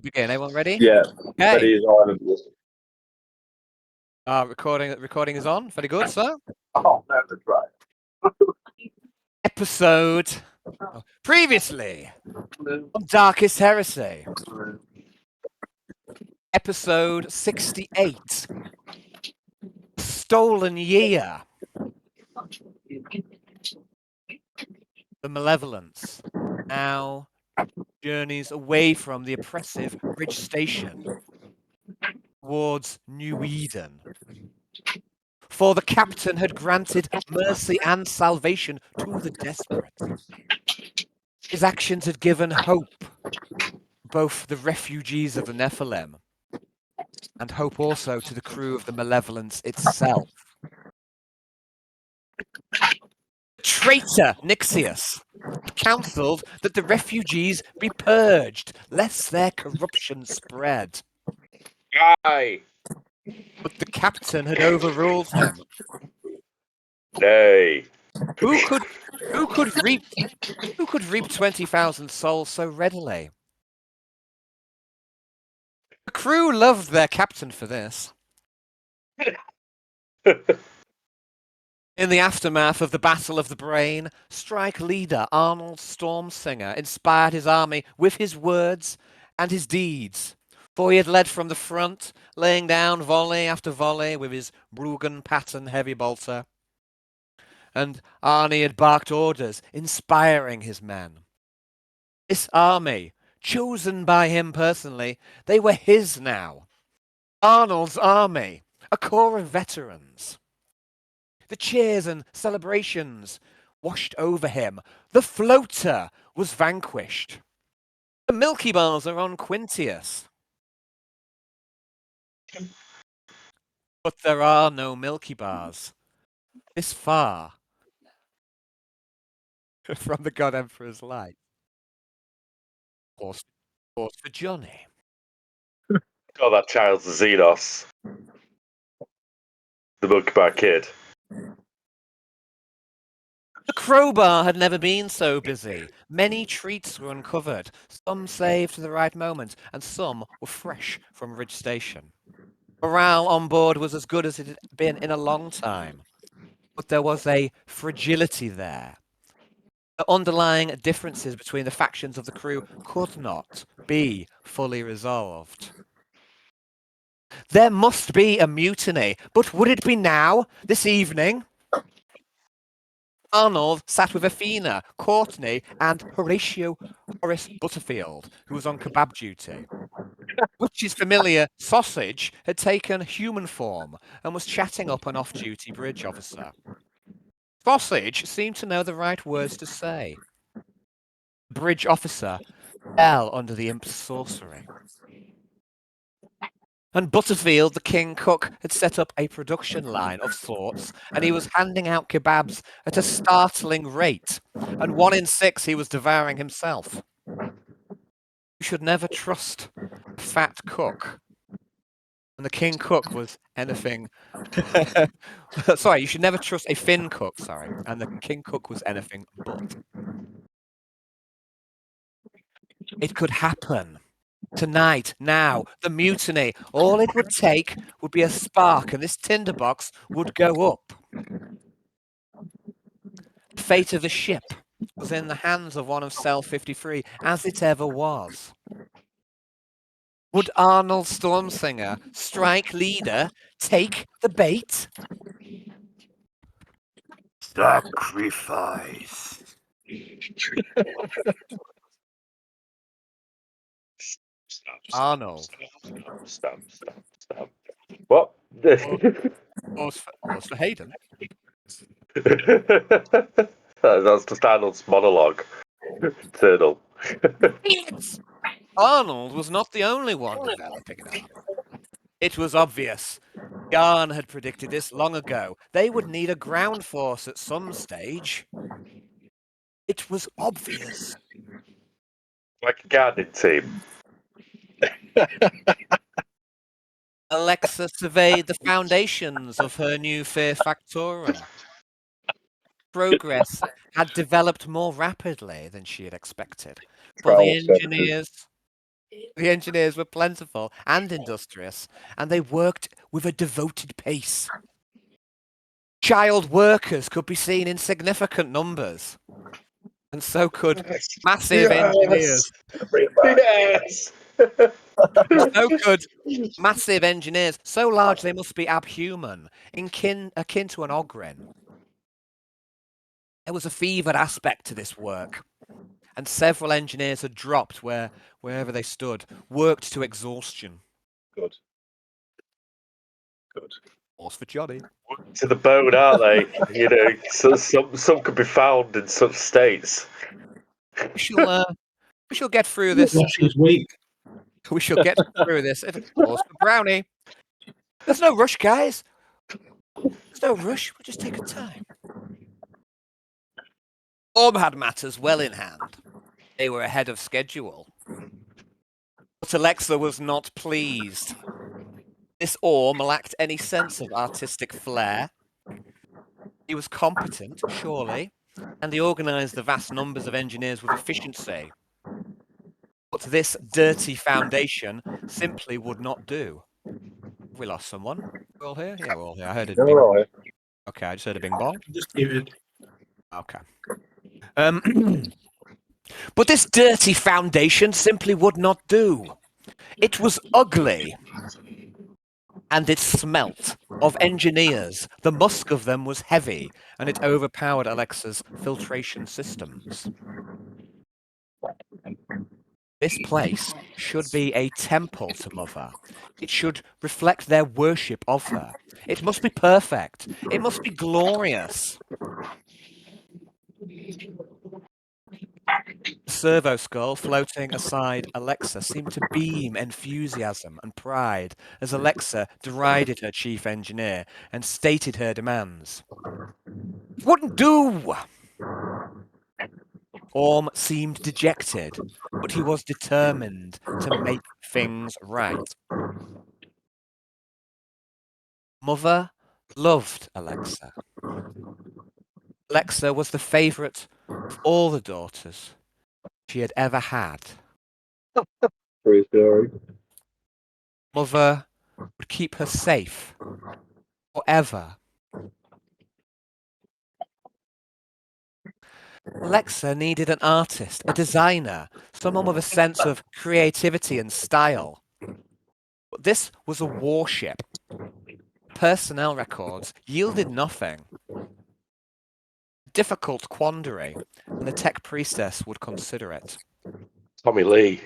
Begin. Everyone ready? Yeah, Okay. but he's on. Recording is on. Very good, sir. Oh, that's right. Episode previously on Darkest Heresy. Episode 68. Stolen Year. The Malevolence now journeys away from the oppressive Ridge Station towards New Eden. For the captain had granted mercy and salvation to the desperate. His actions had given hope, both the refugees of the Nephilim, and hope also to the crew of the Malevolence itself. The traitor Nixius had counselled that the refugees be purged, lest their corruption spread. Aye. But the captain had overruled him. Nay. Who could reap 20,000 souls so readily? The crew loved their captain for this. In the aftermath of the Battle of the Brain, strike leader Arnold Stormsinger inspired his army with his words and his deeds, for he had led from the front, laying down volley after volley with his Bruggen pattern heavy bolter. And Arnie had barked orders, inspiring his men. This army, chosen by him personally, they were his now. Arnold's army, a corps of veterans. The cheers and celebrations washed over him. The floater was vanquished. The Milky Bars are on Quintius. But there are no Milky Bars this far from the God Emperor's light. Horse for Johnny. Oh, that child's the Xenos. The Monkey Bar Kid. The crowbar had never been so busy. Many treats were uncovered, some saved to the right moment, and some were fresh from Ridge Station. Morale on board was as good as it had been in a long time, but there was a fragility there. The underlying differences between the factions of the crew could not be fully resolved. There must be a mutiny, but would it be now, this evening? Arnold sat with Athena, Courtney, and Horace Butterfield, who was on kebab duty. Witch's familiar Sausage had taken human form and was chatting up an off-duty bridge officer. Sausage seemed to know the right words to say. The bridge officer fell under the imp's sorcery. And Butterfield, the king cook, had set up a production line of sorts, and he was handing out kebabs at a startling rate, and 1 in 6 he was devouring himself. You should never trust a fat cook. And the king cook was anything... sorry, you should never trust a thin cook, sorry, and the king cook was anything but. It could happen. Tonight, now, the mutiny. All it would take would be a spark and this tinderbox would go up. The fate of the ship was in the hands of one of Cell 53, as it ever was. Would Arnold Stormsinger, strike leader, take the bait? Sacrifice. Arnold. Stop. What? Pause for Hayden. That's just Arnold's monologue. Turtle. Arnold was not the only one developing an army. It was obvious. Yarn had predicted this long ago. They would need a ground force at some stage. It was obvious. Like a gardening team. Alexa surveyed the foundations of her new Fear Factorum. Progress had developed more rapidly than she had expected. For the engineers, The engineers were plentiful and industrious, and they worked with a devoted pace. Child workers could be seen in significant numbers, and so could massive Yes. engineers. Yes. And so could massive engineers, so large they must be abhuman, akin to an ogrin. There was a fevered aspect to this work, and several engineers had dropped wherever they stood, worked to exhaustion. Good. Good. Horse for Johnny. To the bone, aren't they? You know, so some could be found in such states. We shall get through this. She's weak. We shall get through this. Horse for Brownie. There's no rush, guys. There's no rush. We'll just take our time. Orm had matters well in hand. They were ahead of schedule. But Alexa was not pleased. This Orm lacked any sense of artistic flair. He was competent, surely, and he organised the vast numbers of engineers with efficiency. But this dirty foundation simply would not do. Have we lost someone? We're all here? Yeah, we're all here. I heard a bing. All right. Okay, I just heard a bing bong. Just muted. Okay. But this dirty foundation simply would not do. It was ugly. And it smelt of engineers. The musk of them was heavy, and it overpowered Alexa's filtration systems. This place should be a temple to Mother. It should reflect their worship of her. It must be perfect. It must be glorious. The servo skull floating aside Alexa seemed to beam enthusiasm and pride as Alexa derided her chief engineer and stated her demands. It wouldn't do! Orm seemed dejected, but he was determined to make things right. Mother loved Alexa. Alexa was the favourite of all the daughters she had ever had. True story. Mother would keep her safe forever. Alexa needed an artist, a designer, someone with a sense of creativity and style. But this was a warship. Personnel records yielded nothing. Difficult quandary, and the tech priestess would consider it. Tommy Lee.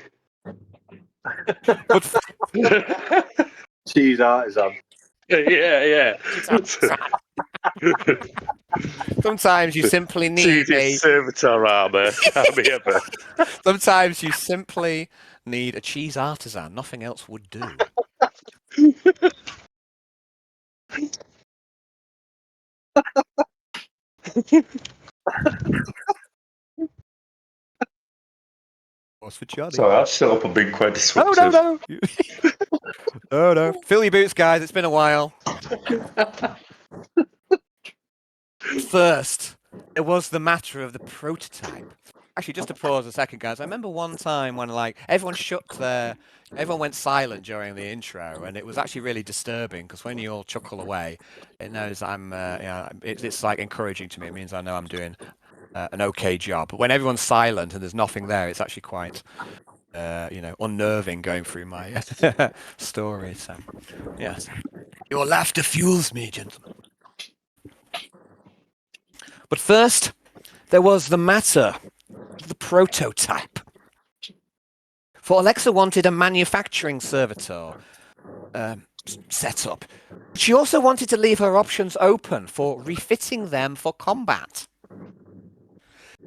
But Cheese artisan. Yeah. sometimes you simply need Cheesy servitor armour. Can't be ever. Sometimes you simply need a cheese artisan. Nothing else would do. What's for Johnny? So I'll shut up and be quite disruptive. Oh, no. No. Fill your boots, guys. It's been a while. First, there was the matter of the prototype. Actually, just to pause a second, guys. I remember one time when, everyone went silent during the intro, and it was actually really disturbing because when you all chuckle away, it knows it's like encouraging to me. It means I know I'm doing an okay job. But when everyone's silent and there's nothing there, it's actually quite, unnerving going through my story. So, yes, your laughter fuels me, gentlemen. But first, there was the matter of the prototype. For Alexa wanted a manufacturing servitor set up. She also wanted to leave her options open for refitting them for combat.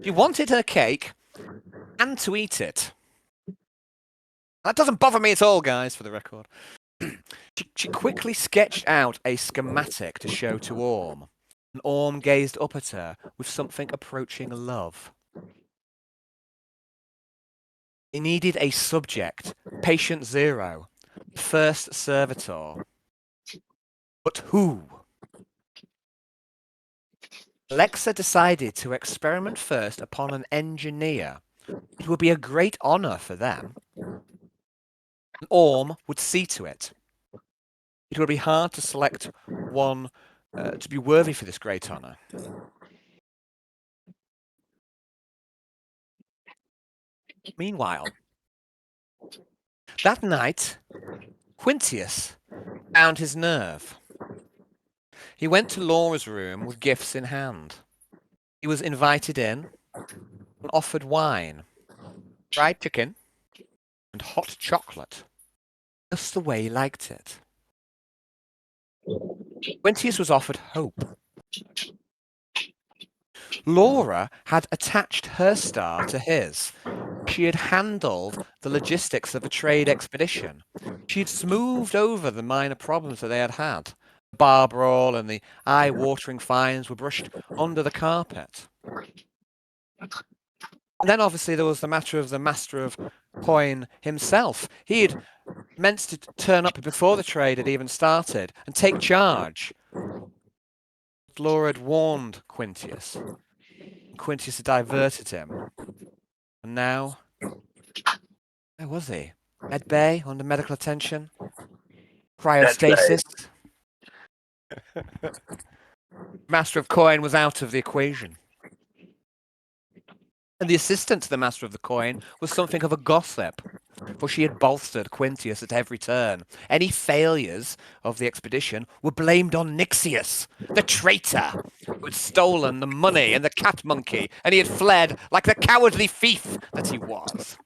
She wanted her cake and to eat it. That doesn't bother me at all, guys, for the record. She quickly sketched out a schematic to show to Orm. And Orm gazed up at her with something approaching love. He needed a subject, patient zero, first servitor. But who? Alexa decided to experiment first upon an engineer. It would be a great honor for them. An Orm would see to it. It would be hard to select one to be worthy for this great honour. Meanwhile, that night, Quintius found his nerve. He went to Laura's room with gifts in hand. He was invited in and offered wine, fried chicken, and hot chocolate, just the way he liked it. Quintius was offered hope. Laura had attached her star to his. She had handled the logistics of a trade expedition. She had smoothed over the minor problems that they had had. The bar brawl and the eye-watering fines were brushed under the carpet. And then obviously there was the matter of the master of coin himself. He had meant to turn up before the trade had even started and take charge. Laura had warned Quintius. Quintius had diverted him. And now, where was he? Med Bay, under medical attention? Cryostasis? Master of Coin was out of the equation. And the assistant to the Master of the Coin was something of a gossip, for she had bolstered Quintius at every turn. Any failures of the expedition were blamed on Nixius, the traitor, who had stolen the money and the cat monkey, and he had fled like the cowardly thief that he was.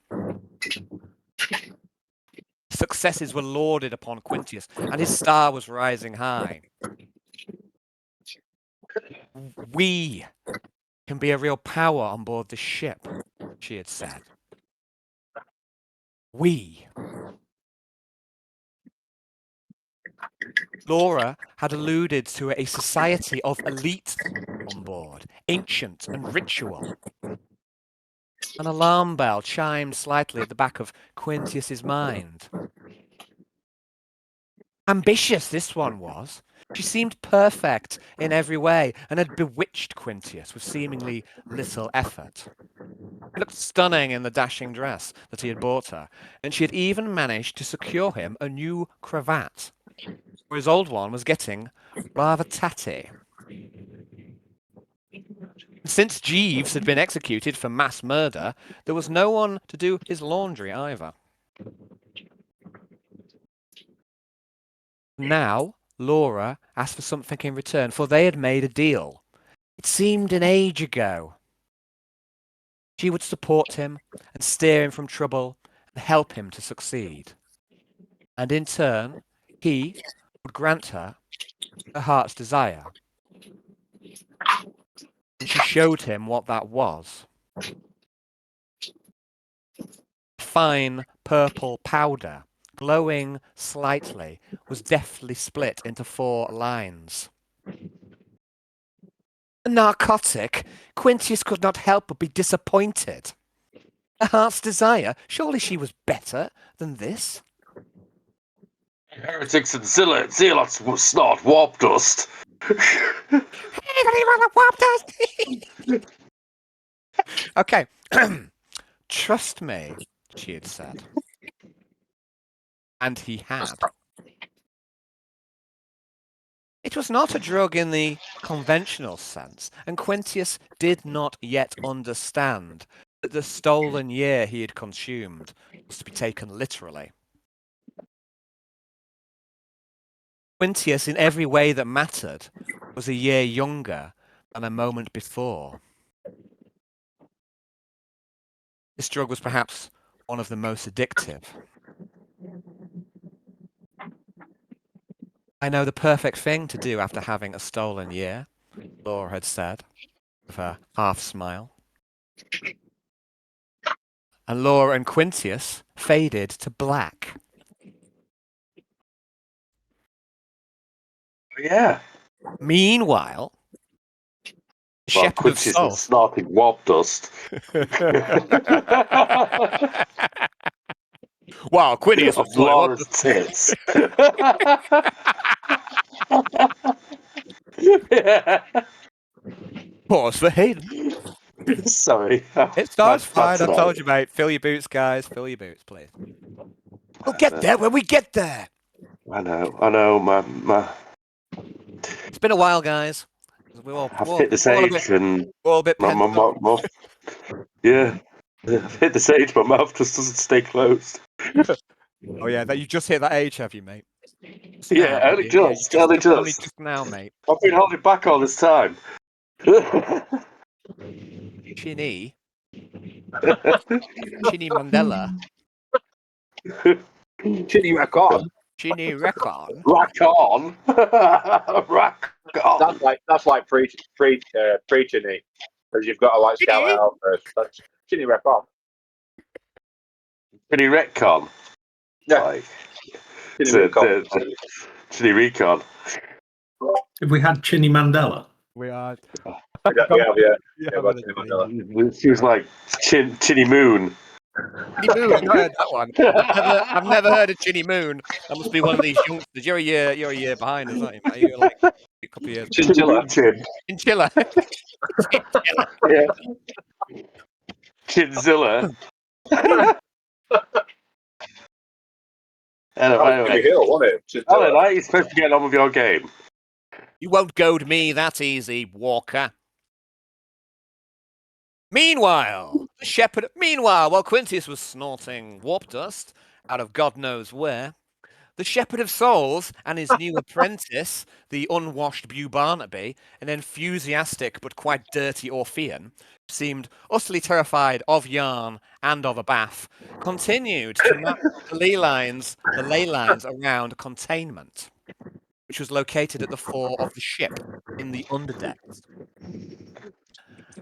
Successes were lauded upon Quintius, and his star was rising high. We can be a real power on board the ship, she had said. We. Laura had alluded to a society of elites on board, ancient and ritual. An alarm bell chimed slightly at the back of Quintius's mind. Ambitious this one was. She seemed perfect in every way and had bewitched Quintius with seemingly little effort. She looked stunning in the dashing dress that he had bought her, and she had even managed to secure him a new cravat, for his old one was getting rather tatty. Since Jeeves had been executed for mass murder, there was no one to do his laundry either. Now, Laura asked for something in return, for they had made a deal. It seemed an age ago. She would support him and steer him from trouble and help him to succeed. And in turn, he would grant her her heart's desire. And she showed him what that was. Fine purple powder, glowing slightly, was deftly split into 4 lines. A narcotic, Quintius could not help but be disappointed. A heart's desire, surely she was better than this? Heretics and zealots will snort warp dust. Anybody want to warp dust? Okay. Trust me, she had said. And he had. It was not a drug in the conventional sense, and Quintius did not yet understand that the stolen year he had consumed was to be taken literally. Quintius, in every way that mattered, was a year younger than a moment before. This drug was perhaps one of the most addictive. I know the perfect thing to do after having a stolen year, Laura had said, with her half smile. And Laura and Quintius faded to black. Yeah. Meanwhile, the Well, shepherd of Quincy's soul. snorting warp dust. Wow, Quintius Of was like, what Laura's tits. pause for Hayden. Sorry. It starts My bad fine. I tonight. told you, mate. Fill your boots, guys. Fill your boots, please. We'll get there when we get there. I know. My It's been a while, guys. I've hit this age, and we're all a bit my pent up. mouth, yeah, I've hit this age. My mouth just doesn't stay closed. Oh yeah, that you just hit that age, have you, mate? Just Yeah, now, only have you? Yeah, just, only only just. just now, mate. I've been holding back all this time. Chinny Mandela, Chinny record. Chinny Recon. Rack on, rack on. That's like preaching because you've got to like shout it Chinny, out first. That's Chinny record. Pretty retcon. Yeah, Like Chinny record. Chili recon. If we had Chinny Mandela. we are. Yeah, Yeah, but Chinny Mandela. She was like Chinny Moon. Chinny Moon. I've not heard that one. I've never heard of Chinny Moon. That must be one of these youngsters. You're a year behind us, aren't you, mate? You're like a couple of years behind. Chinchilla. Chinchilla. Yeah. Chinzilla. Anyway, Hill, wasn't it? Chinchilla. Alan, you're supposed to get on with your game. You won't goad me that easy, Walker. Meanwhile, while Quintius was snorting warp dust out of God knows where, the Shepherd of Souls and his new apprentice, the unwashed Bew Barnaby, an enthusiastic but quite dirty Orphean, seemed utterly terrified of yarn and of a bath, continued to map the ley lines around containment, which was located at the fore of the ship in the underdecks.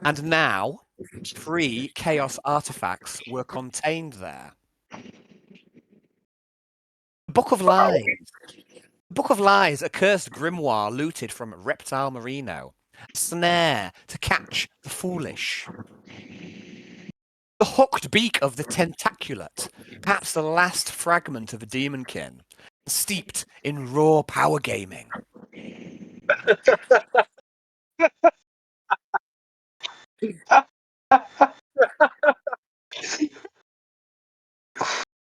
And now, 3 chaos artifacts were contained there. The Book of Lies. The Book of Lies, a cursed grimoire looted from Reptile Merino. A snare to catch the foolish. The hooked beak of the tentaculate, perhaps the last fragment of a demonkin, steeped in raw power gaming.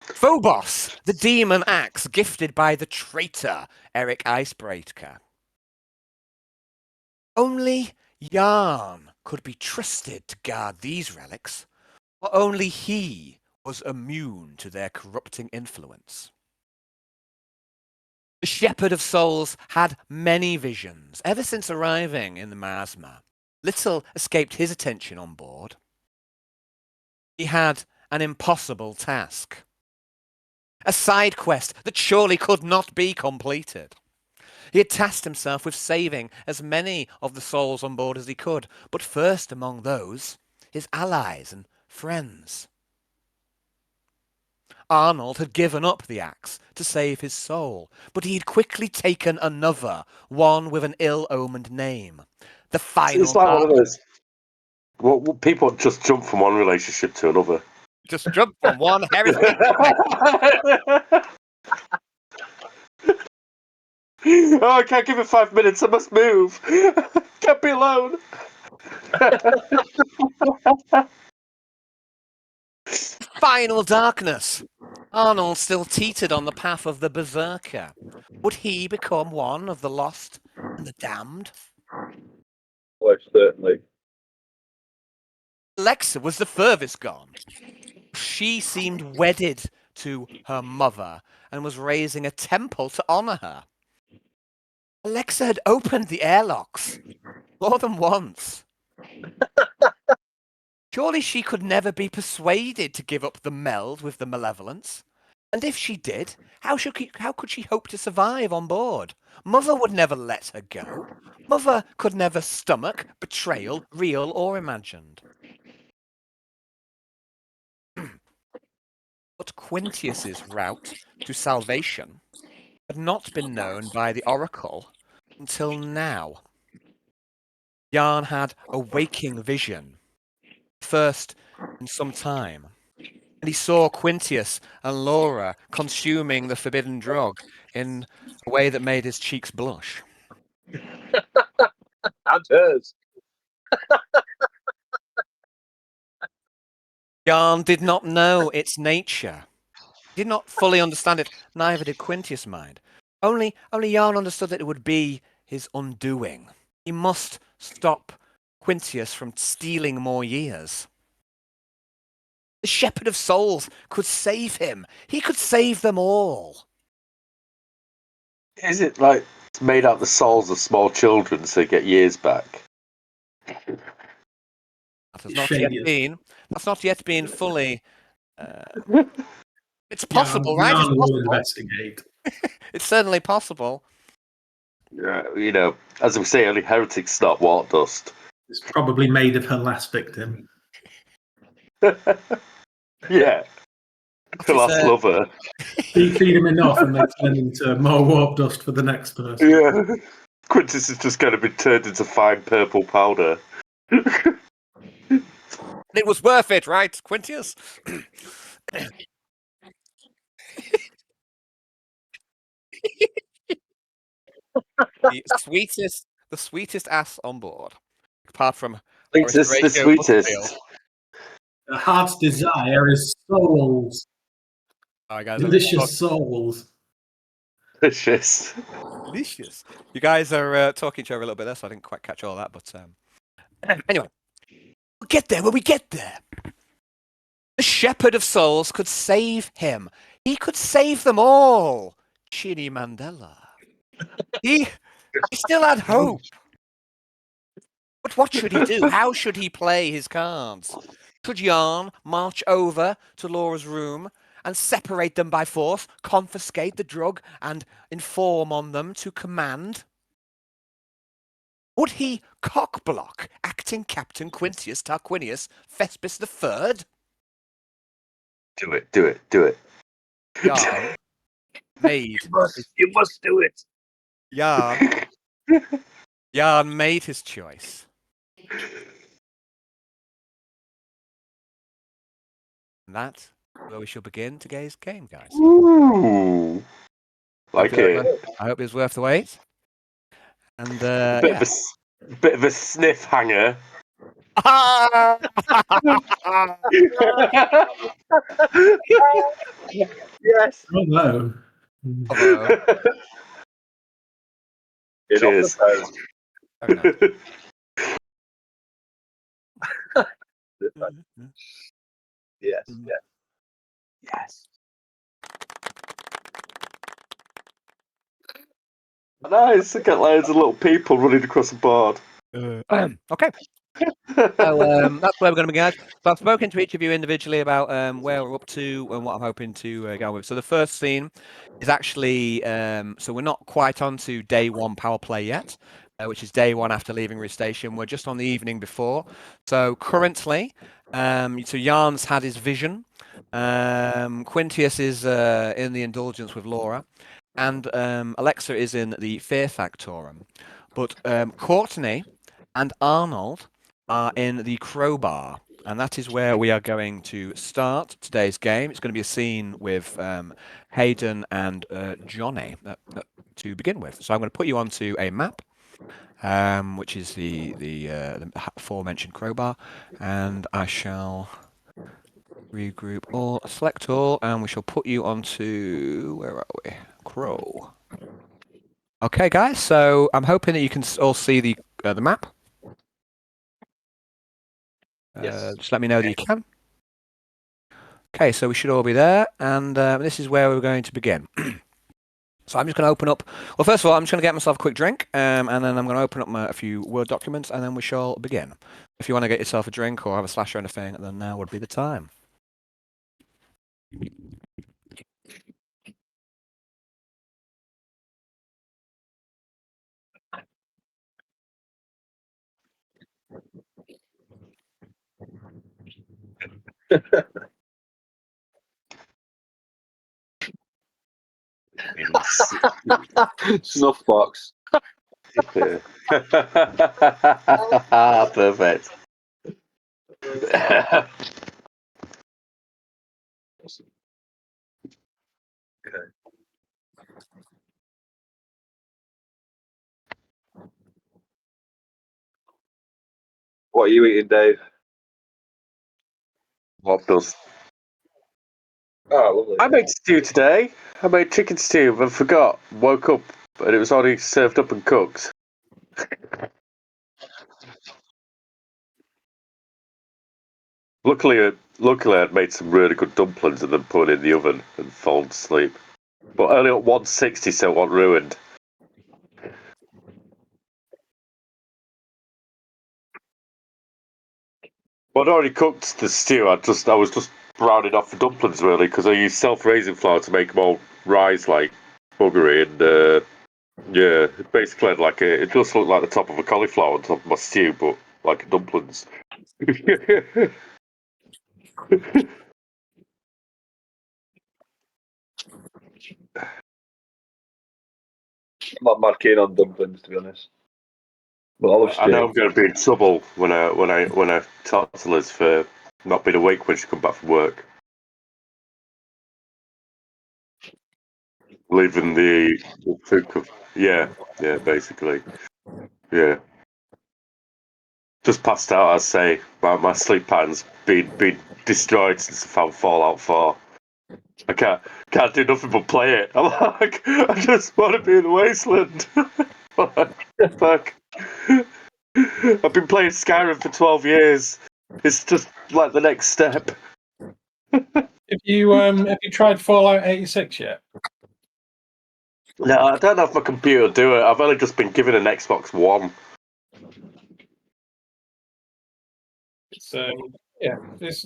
Phobos, the demon axe gifted by the traitor Eric Icebreaker. Only Yarn could be trusted to guard these relics, for only he was immune to their corrupting influence. The Shepherd of Souls had many visions ever since arriving in the Miasma. Little escaped his attention on board. He had an impossible task. A side quest that surely could not be completed. He had tasked himself with saving as many of the souls on board as he could, but first among those, his allies and friends. Arnold had given up the axe to save his soul, but he had quickly taken another, one with an ill-omened name. The final. It's like one of those. Well, people just jump from one relationship to another. Just jump from one heresy. Oh, I can't give it 5 minutes. I must move. Can't be alone. Final darkness. Arnold still teetered on the path of the Berserker. Would he become one of the lost and the damned? Well, certainly. Alexa was the furthest gone. She seemed wedded to her mother and was raising a temple to honor her. Alexa had opened the airlocks more than once. Surely she could never be persuaded to give up the meld with the malevolence. And if she did, how could she hope to survive on board? Mother would never let her go. Mother could never stomach betrayal, real or imagined. But Quintius's route to salvation had not been known by the Oracle until now. Yarn had a waking vision, first in some time, and he saw Quintius and Laura consuming the forbidden drug in a way that made his cheeks blush. And hers. Yarn did not know its nature. Did not fully understand it, neither did Quintius mind. Only Jan understood that it would be his undoing. He must stop Quintius from stealing more years. The Shepherd of Souls could save him. He could save them all. Is it like it's made out of the souls of small children so they get years back? That has not yet Shady. been. That's not yet been fully. It's Yeah, possible, right? It's Jan will possible. investigate. It's certainly possible. You know, as we say, only heretics not water dust. It's probably made of her last victim. Yeah, What the is, last lover. Feed them enough and they turn into more warp dust for the next person. Yeah, Quintus is just going to be turned into fine purple powder. It was worth it, right, Quintius? The sweetest ass on board, apart from Quintus the Horatio Butterfield. sweetest. The heart's desire is souls. All right, guys, Delicious souls. Delicious. delicious. You guys are talking to each other a little bit there, so I didn't quite catch all that. But anyway, we'll get there when we get there. The Shepherd of Souls could save him. He could save them all. Chini Mandela. He still had hope. But what should he do? How should he play his cards? Should Jan march over to Laura's room and separate them by force, confiscate the drug, and inform on them to command? Would he cockblock acting Captain Quintius Tarquinius Thespis III? Do it, do it, do it. Jan made. You must do it. Jan made his choice. And that's where we shall begin today's game, guys. Ooh. Like it. I hope it was worth the wait. And Bit of a sniff hanger. Yes. Oh no. Although, Get off Cheers. the phone. fair enough. Yes. Yes. Yes. Nice. I get loads of little people running across the board. Okay. So that's where we're going to begin. So I've spoken to each of you individually about where we're up to and what I'm hoping to go with. So the first scene is actually, so we're not quite on to day one power play yet, which is day one after leaving Riz Station. We're just on the evening before. So currently, so Jan's had his vision. Quintius is in the indulgence with Laura. And Alexa is in the Fear Factorum. But Courtney and Arnold are in the Crowbar, and that is where we are going to start today's game. It's going to be a scene with Hayden and Johnny to begin with. So I'm going to put you onto a map, which is the aforementioned Crowbar, and I shall regroup all, select all, and we shall put you onto, where are we? Crow. Okay, guys. So I'm hoping that you can all see the map. Yes. Just let me know that you can. Okay, so we should all be there, and this is where we're going to begin. So I'm just going to open up. Well, first of all, I'm just going to get myself a quick drink, and then I'm going to open up a few Word documents, and then we shall begin. If you want to get yourself a drink or have a slash or anything, then now would be the time. Snuff box. Perfect. Okay. What are you eating, Dave? What does? Oh, lovely. I made stew today. I made chicken stew, but forgot. Woke up and it was already served up and cooked. Luckily, I'd made some really good dumplings and then put it in the oven and fallen asleep. But only at 160, so it wasn't ruined. Well, I'd already cooked the stew. I was just browning off the dumplings really because I used self-raising flour to make them all rise like buggery and yeah, it basically had like it just looked like the top of a cauliflower on top of my stew, but like dumplings. I'm not mad keen on dumplings, to be honest. But I love I know stew. I'm going to be in trouble when I talk to Liz for not being awake when she come back from work, leaving the food cook. Yeah, basically, yeah. Just passed out. I say my sleep pattern's been destroyed since I found Fallout 4. I can't do nothing but play it. I'm like, I just want to be in the wasteland. Fuck. I've been playing Skyrim for 12 years. It's just like the next step. Have you tried Fallout 86 yet? No, I don't know if my computer will do it. I've only just been given an Xbox One. It's yeah, it's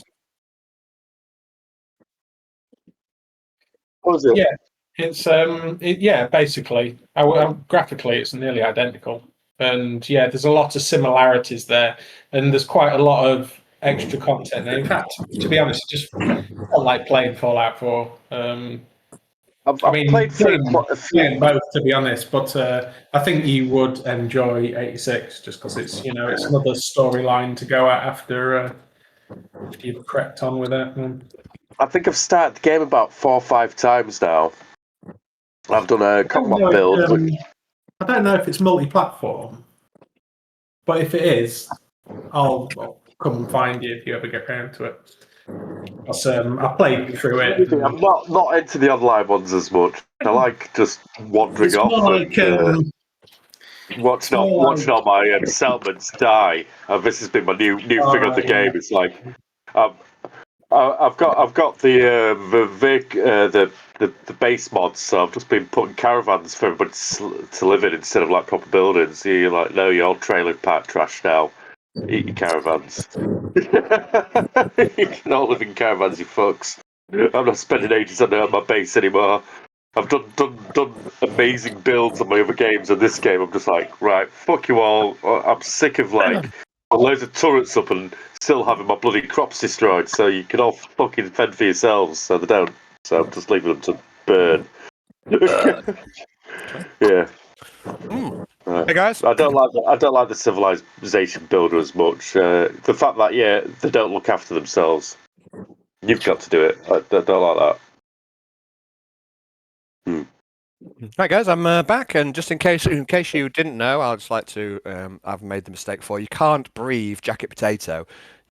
What was it? yeah, it's yeah, basically, graphically, it's nearly identical, and yeah, there's a lot of similarities there, and there's quite a lot of extra content. And in fact, to be honest, I just felt like playing Fallout 4. I've I mean, played through quite a few. playing both, to be honest, but I think you would enjoy 86 just because it's it's another storyline to go at after you've cracked on with it. I think I've started the game about 4 or 5 times now. I've done a combat build. I don't know if it's multi-platform, but if it is, I'll come and find you if you ever get round to it. Because I played through it. I'm not into the online ones as much. I like just wandering It's off more like and watching all my settlements die. This has been my new thing of the game. It's like I've got the base mods, so I've just been putting caravans for everybody to live in instead of like proper buildings. You're like, no, you're all trailer park trash now. Eat your caravans. You can all live in caravans, you fucks. I'm not spending ages on my base anymore. I've done amazing builds on my other games, and this game I'm just like, right, fuck you all. I'm sick of like loads of turrets up and still having my bloody crops destroyed, so you can all fucking fend for yourselves, so they don't. So I'm just leaving them to burn. Yeah. Hey guys. I don't like the civilization builder as much. The fact that they don't look after themselves. You've got to do it. I don't like that. Right, guys, I'm back, and just in case you didn't know, I'd just like to. I've made the mistake before. You can't breathe jacket potato.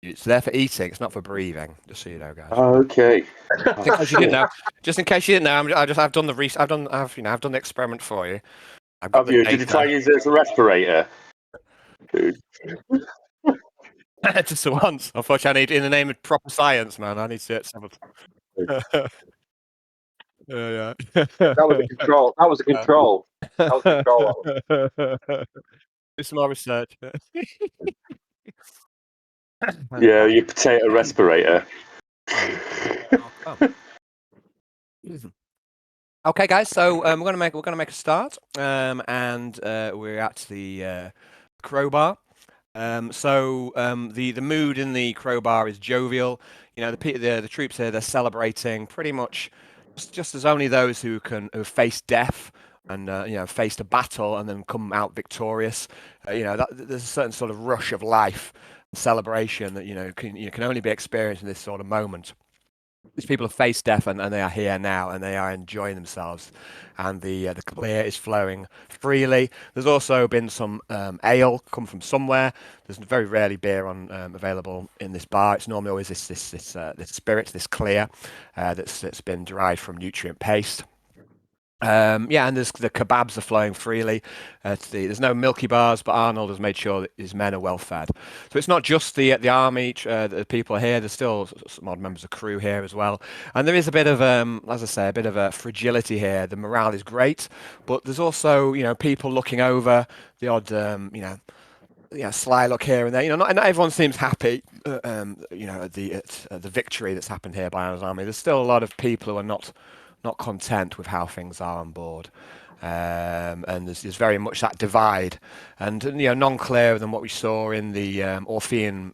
It's there for eating. It's not for breathing. Just so you know, guys. Okay. Just in case you didn't know. Just in case you didn't know, I've done the I've done the experiment for you. I've got Have you? Did you try and use it as a respirator? just the once. Unfortunately, I need, in the name of proper science, man, I need to get some. Yeah. That was a control. That was a control. That was a control. Do some more research. Yeah, your potato respirator. Okay, guys. So we're gonna make a start, and we're at the crowbar. The mood in the crowbar is jovial. You know, the troops here, they're celebrating pretty much just as only those who face death and faced a battle and then come out victorious. There's a certain sort of rush of life and celebration that can only be experienced in this sort of moment. these people have faced death, and they are here now, and they are enjoying themselves, and the clear is flowing freely. There's also been some ale come from somewhere. There's very rarely beer on available in this bar. It's normally always this spirit, this clear, that's been derived from nutrient paste. Yeah, and the kebabs are flowing freely. There's no milky bars, but Arnold has made sure that his men are well fed. So it's not just the army, the people here. There's still some odd members of crew here as well, and there is a bit of, as I say, a bit of a fragility here. The morale is great, but there's also people looking over the odd sly look here and there. Not everyone seems happy. At the victory that's happened here by Arnold's army. There's still a lot of people who are not content with how things are on board, and there's very much that divide, and non-clearer than what we saw in the Orphean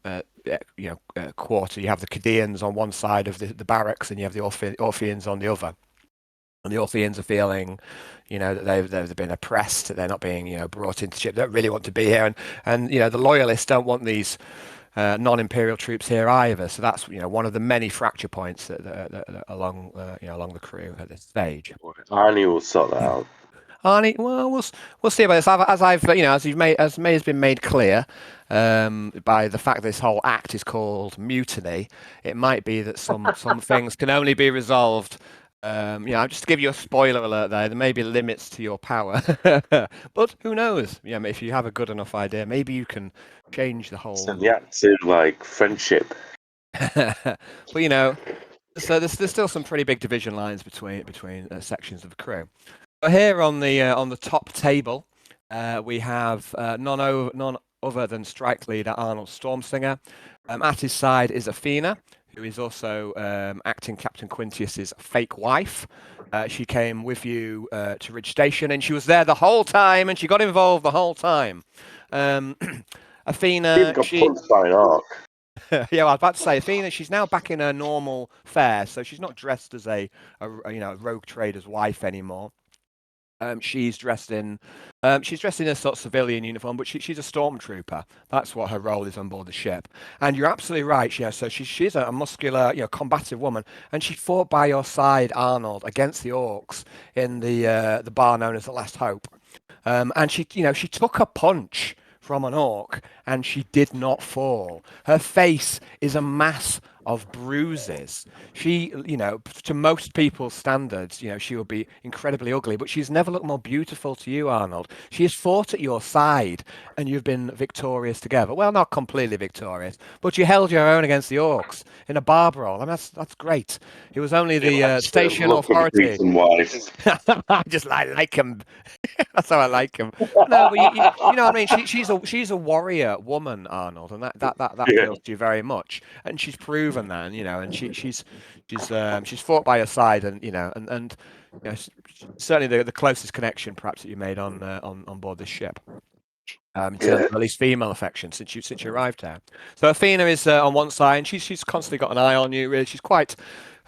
quarter. You have the Cadeans on one side of the barracks, and you have the Orpheans on the other. And the Orpheans are feeling, that they've been oppressed. That they're not being, brought into ship. They don't really want to be here, and the loyalists don't want these non-imperial troops here either. So that's one of the many fracture points that along the crew at this stage. Arnie will sort that out. Arnie, well, we'll see about this. As May has been made clear by the fact this whole act is called mutiny. It might be that some things can only be resolved. Just to give you a spoiler alert there may be limits to your power, but who knows? If you have a good enough idea, maybe you can change the whole. So the act is like friendship. But so there's still some pretty big division lines between sections of the crew. So here on the top table, we have none other than strike leader Arnold Stormsinger. At his side is Athena, who is also acting Captain Quintius's fake wife. She came with you to Ridge Station, and she was there the whole time, and she got involved the whole time. Athena, Even got punched by an arc. yeah, I was about to say, Athena, she's now back in her normal fare, so she's not dressed as a rogue trader's wife anymore. She's dressed in a sort of civilian uniform, but she's a stormtrooper. That's what her role is on board the ship. And you're absolutely right. Yeah, so she's a muscular, combative woman, and she fought by your side, Arnold, against the orcs in the bar known as the Last Hope. And she took a punch from an orc, and she did not fall. Her face is a mass of bruises. She, to most people's standards, she will be incredibly ugly, but she's never looked more beautiful to you, Arnold. She has fought at your side, and you've been victorious together. Well, not completely victorious, but you held your own against the orcs in a bar brawl. I mean, that's great. It was only the station authority. I just like him. That's how I like him. No, but you know what I mean. She's a warrior woman, Arnold, and that appeals to you very much. And she's proven that, and she's fought by your side, and certainly the closest connection perhaps that you made on board this ship. In terms of at least female affection since you arrived here. So Athena is on one side, and she's constantly got an eye on you. Really, she's quite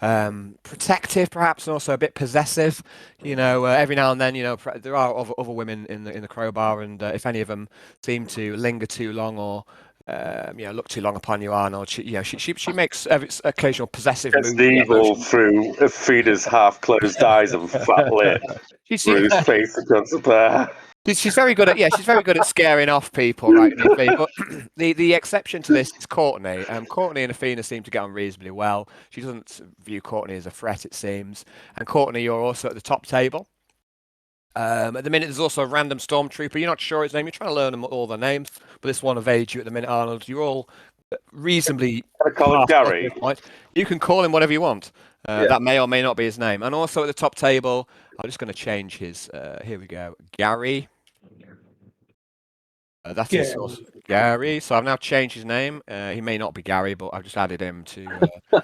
protective, perhaps, and also a bit possessive. Every now and then, there are other women in the crowbar, and if any of them seem to linger too long or look too long upon you, Arnold, she makes occasional possessive moves. Evil through Athena's half-closed eyes and fat lip. Through his face across the bar. She's very good at scaring off people, right? But the exception to this is Courtney. Courtney and Athena seem to get on reasonably well. She doesn't view Courtney as a threat, it seems. And Courtney, you're also at the top table. At the minute, there's also a random stormtrooper. You're not sure his name. You're trying to learn them all their names, but this one evades you at the minute, Arnold. You're all reasonably. I call him Gary. You can call him whatever you want. That may or may not be his name. And also at the top table, I'm just going to change his. Here we go, Gary. That's his source, Gary. So I've now changed his name. He may not be Gary, but I've just added him to.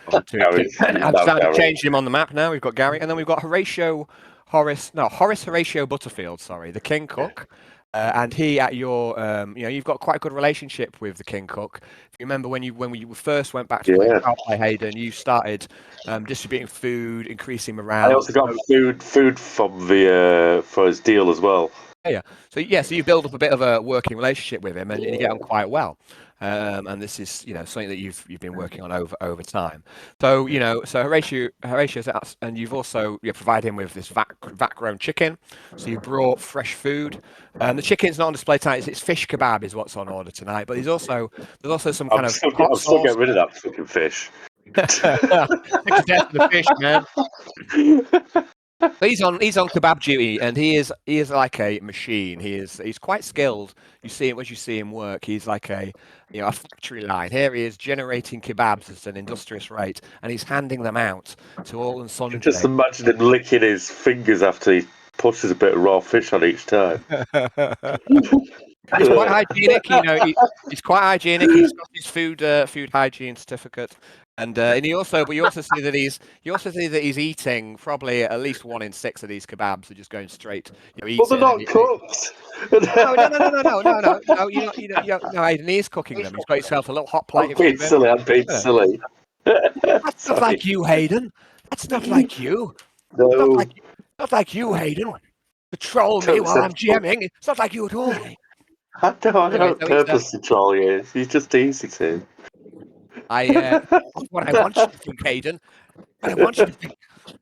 I've just changed him on the map now. We've got Gary, and then we've got Horace Horatio Butterfield. Sorry, the King Cook. And he at your, you've got quite a good relationship with the King Cook. If you remember when you first went back to play Hayden, you started distributing food, increasing morale. I also got food from for his deal as well. Yeah. So you build up a bit of a working relationship with him, and you get on quite well. and this is something that you've been working on over time. So so Horatio's out, and you've also provided him with this vat grown chicken. So you brought fresh food. The chicken's not on display tonight. It's fish kebab is what's on order tonight. But there's also some kind of hot I'm still sauce. getting rid of that fucking fish. Sick to death of the fish, man. He's on kebab duty, and he is like a machine. He's quite skilled. You see him as you see him work. He's like a factory line. Here he is generating kebabs at an industrious rate, and he's handing them out to all and sundry. Just imagine him licking his fingers after he pushes a bit of raw fish on each time. He's quite hygienic, he's quite hygienic. He's got his food hygiene certificate, and you also see that he's eating probably at least 1 in 6 of these kebabs are just going straight. But they're not cooked. No, Aidan is cooking them. He's got himself a little hot plate. I'm being silly. That's not like you, Hayden. That's not like you. No. Not like you, Hayden. To troll me while I'm GMing. It's not like you at all. I don't purposely troll you. He's just easy to. That's what I want you to think, Hayden. What I want you to think.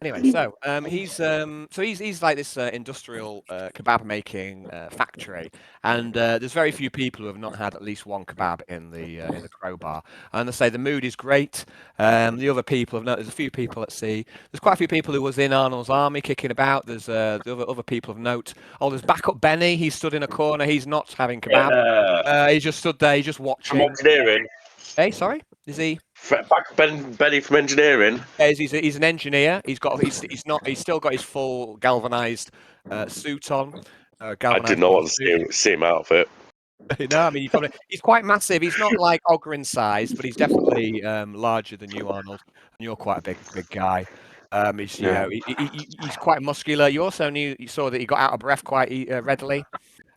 Anyway, so he's like this industrial kebab making factory, and there's very few people who have not had at least one kebab in the Crowbar. And I say the mood is great. The other people there's a few people at sea. There's quite a few people who was in Arnold's army kicking about. There's the other people of note. Oh, there's backup Benny. He's stood in a corner. He's not having kebab. He just stood there. He's just watching. From engineering. Hey, sorry, is he? Benny from engineering. He's an engineer. He's still got his full galvanized suit on. I did not want to see him out of it. No, I mean he's quite massive. He's not like Ogren size, but he's definitely larger than you, Arnold. And you're quite a big guy. He's quite muscular. You also saw that he got out of breath quite readily.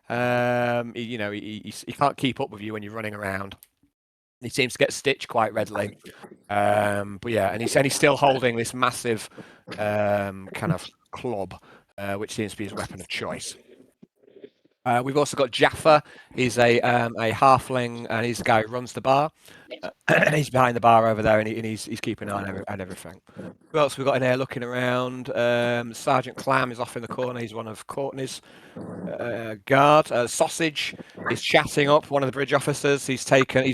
He can't keep up with you when you're running around. He seems to get stitched quite readily. But yeah, and he's still holding this massive kind of club, which seems to be his weapon of choice. We've also got Jaffa. He's a halfling, and he's the guy who runs the bar. He's behind the bar over there, and he's keeping an eye on everything. Who else we got in here looking around? Sergeant Clam is off in the corner. He's one of Courtney's guard. Sausage is chatting up one of the bridge officers. He's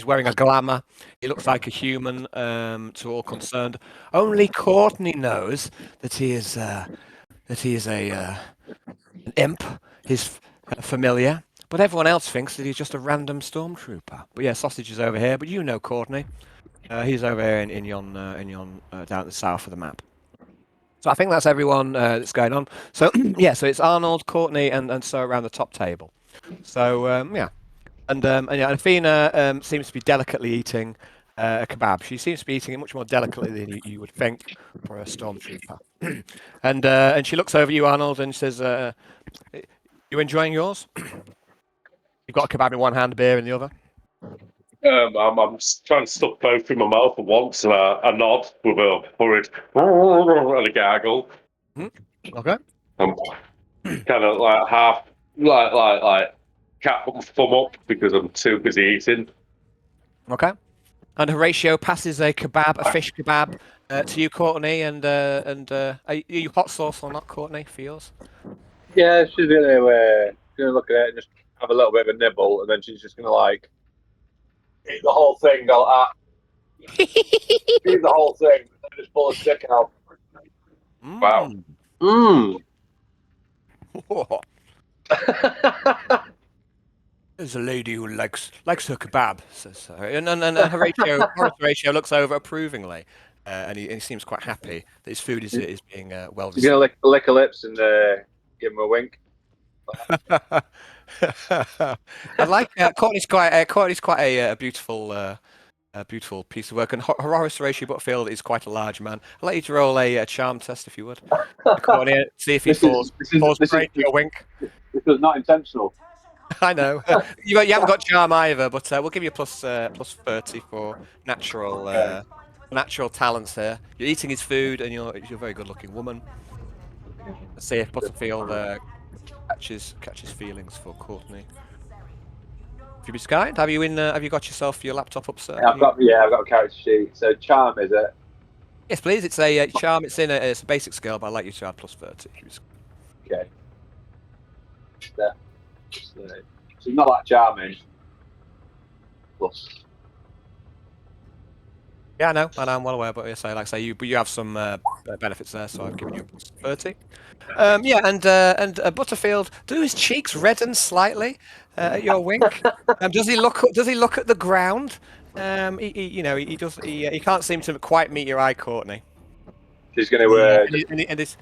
wearing a glamour. He looks like a human to all concerned. Only Courtney knows that he is an imp. His familiar, but everyone else thinks that he's just a random stormtrooper. But yeah, Sausage is over here. But Courtney, he's over here in yon down at the south of the map. So I think that's everyone that's going on. So yeah, so it's Arnold, Courtney, and so around the top table. So yeah, and Athena seems to be delicately eating a kebab. She seems to be eating it much more delicately than you would think for a stormtrooper. And she looks over you, Arnold, and says, "You enjoying yours? You've got a kebab in one hand, beer in the other." I'm trying to stuff both in my mouth at once, and I nod with a hurried and a gargle. Okay. I'm kind of like half, like cat put my thumb up because I'm too busy eating. Okay. And Horatio passes a fish kebab, to you, Courtney, and are you hot sauce or not, Courtney, for yours? Yeah, she's gonna look at it and just have a little bit of a nibble, and then she's just gonna eat the whole thing. Go eat the whole thing, and then just pull a stick out. Wow. There's a lady who likes her kebab, says her. And Horatio looks over approvingly, and he seems quite happy that his food is being well received. He's gonna lick her lips and give him a wink. I like Courtney's quite a beautiful piece of work, and Horatio Butterfield is quite a large man. I'll let you to roll a charm test if you would. Courtney, see if he falls straight to a wink. This was not intentional. I know. You haven't got charm either, but we'll give you plus 30 for natural talents here. You're eating his food, and you're a very good-looking woman. Let's see if Butterfield catches feelings for Courtney. you be kind? Have you Have you got yourself your laptop up, sir? I've got a character sheet. So charm is it? Yes, please. It's a charm. It's it's a basic skill, but I'd like you to add +30. If you be so Okay. There. So it's not that charming. Plus. Yeah, I know, I'm well aware, but like I say, you have some benefits there, so I've given you a +30. Yeah, and Butterfield, do his cheeks redden slightly at your wink? Does he look? Does he look at the ground? He can't seem to quite meet your eye, Courtney. She's gonna And it's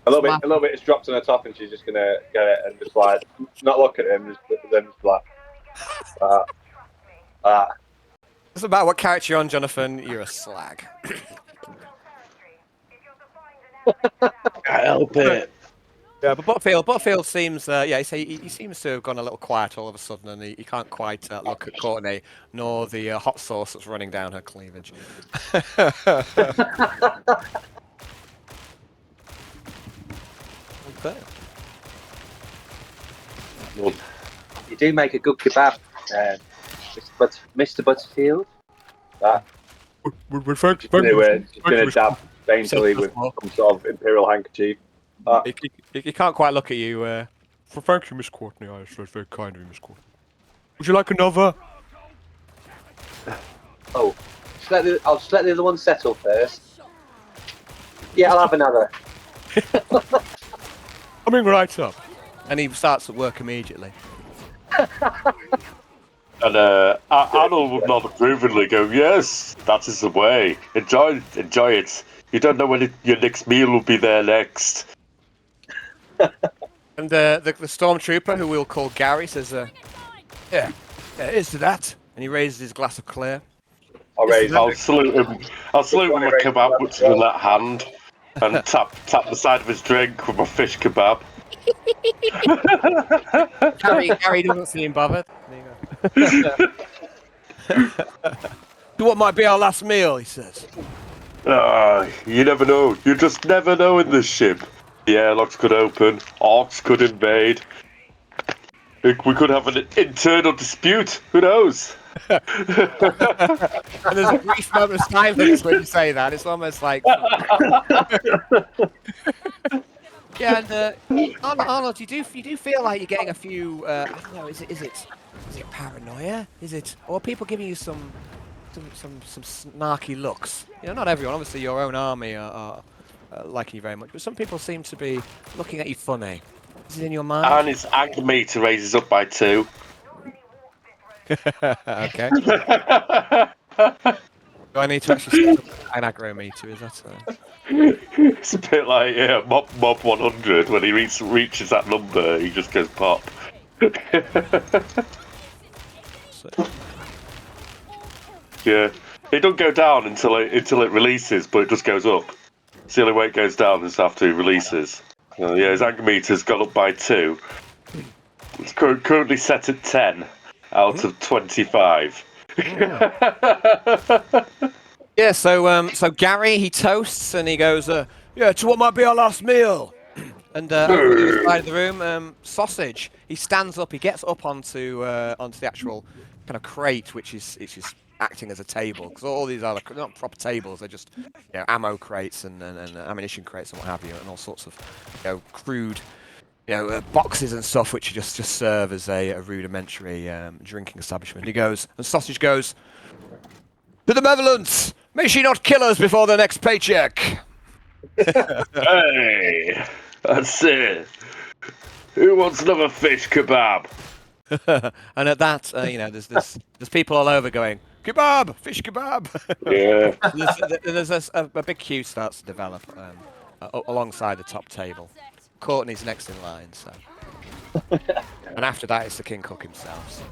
a little bit is dropped on her top, and she's just gonna get it and just like not look at him, then just like doesn't matter what character you're on, Jonathan. You're a slag. Can't help it. Yeah, but Butterfield seems, he seems to have gone a little quiet all of a sudden, and he can't quite look at Courtney, nor the hot sauce that's running down her cleavage. Okay. You do make a good kebab, Mr. Butterfield. that. Just gonna dab daintily with some sort of imperial handkerchief. He can't quite look at you. Thank you, Miss Courtney. I was very kind of you, Miss Courtney. Would you like another? Oh, I'll just let the other one settle first. Yeah, I'll have another. Coming right up. And he starts at work immediately. And Arnold would not approvingly go, yes, that is the way. Enjoy it. You don't know when your next meal will be there next. And the stormtrooper, who we'll call Gary, says, yeah, is to that. And he raises his glass of clear. I'll salute him. I'll salute him with a kebab, which is in that hand, and tap the side of his drink with my fish kebab. Gary doesn't seem bothered. To what might be our last meal, he says. You never know. You just never know in this ship. The airlocks could open, orcs could invade. We could have an internal dispute. Who knows? And there's a brief moment of silence when you say that. It's almost like. Yeah, and Arnold, you do feel like you're getting a few. I don't know. Is it paranoia? Is it, or are people giving you some snarky looks? You know, not everyone. Obviously, your own army are liking you very much, but some people seem to be looking at you funny. Is it in your mind? And his anger meter raises up by 2. Okay. Do I need to actually set up an aggro meter? Is that? It's a bit like Mob 100. When he reaches that number, he just goes pop. Yeah, it don't go down until it releases, but it just goes up. It's the only way it goes down is after he releases. Yeah, his anger meter's gone up by 2. It's currently set at 10 out of 25. Yeah, so Gary, he toasts and he goes, yeah, to what might be our last meal. And over to the side of the room, Sausage, he stands up, he gets up onto the actual kind of crate, which is acting as a table, because all these are not proper tables, they're just ammo crates and ammunition crates and what have you, and all sorts of crude boxes and stuff, which just serve as a rudimentary drinking establishment. He goes, and Sausage goes, to the Malevolence! May she not kill us before the next paycheck! Hey, that's it. Who wants another fish kebab? And at that, there's people all over going, kebab, fish kebab. Yeah. there's a big queue starts to develop alongside the top table. Courtney's next in line, so. And after that, it's the king cook himself. So.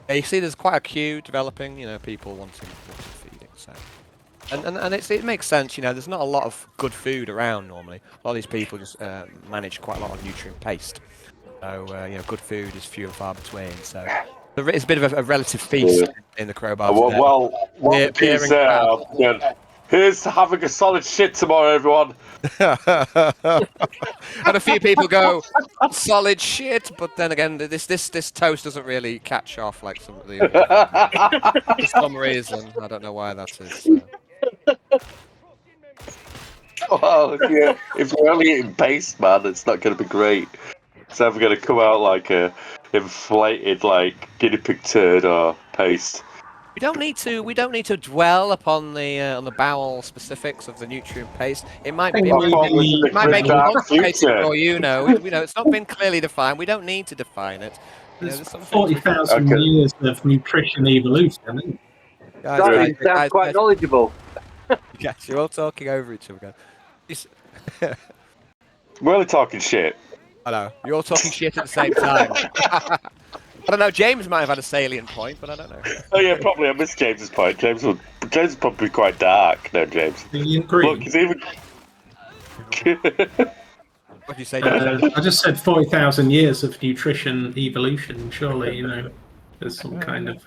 Yeah, you see, there's quite a queue developing. People wanting feeding. So. And it makes sense. There's not a lot of good food around normally. A lot of these people just manage quite a lot of nutrient paste. So good food is few and far between. So it's a bit of a relative feast in the Crowbars. Here's to having a solid shit tomorrow, everyone. And a few people go solid shit, but then again, this toast doesn't really catch off like some of the other for some reason. I don't know why that is. So. Well, if you're only eating paste, man, it's not going to be great. It's either going to come out like a inflated, like guinea pig turd or paste. We don't need to dwell upon the on the bowel specifics of the nutrient paste. It might I think be. maybe- It might make it Dark complicated future. for you. It's not been clearly defined. We don't need to define it. There's some things we can- 40,000 Okay. years of nutrition evolution. Isn't it? That sounds quite knowledgeable. Yes, you're all talking over each other. We're only talking shit. I know. You're all talking shit at the same time. I don't know. James might have had a salient point, but I don't know. Oh yeah, probably. I missed James's point. James is probably quite dark. No, James. Do you agree? Look, he's even. What do you say, James? I just said 40,000 years of nutrition evolution. Surely, there's some kind of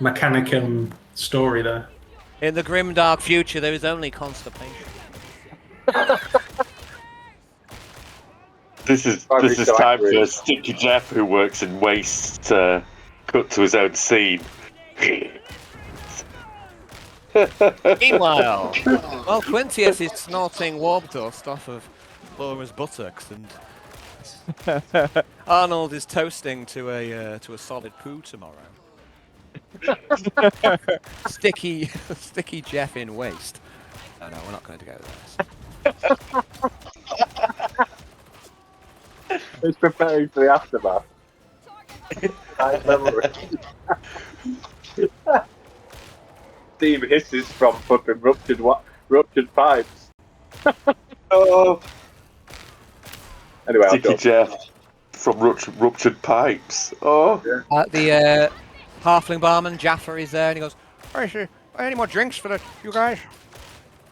mechanicum story there. In the grim dark future, there is only constipation. This is time for Stinky Jeff, who works in waste, to cut to his own scene. Meanwhile, well, Quintius is snorting warp dust off of Laura's buttocks, and Arnold is toasting to a solid poo tomorrow. sticky Jeff in waste. No, we're not going to go there. It's preparing for the aftermath. Steam hisses from fucking ruptured pipes. Oh, Anyway, I'll Stinky go. Jeff from ruptured pipes. Oh, The halfling barman Jaffa is there, and he goes, "Oh, is there any more drinks for you guys?"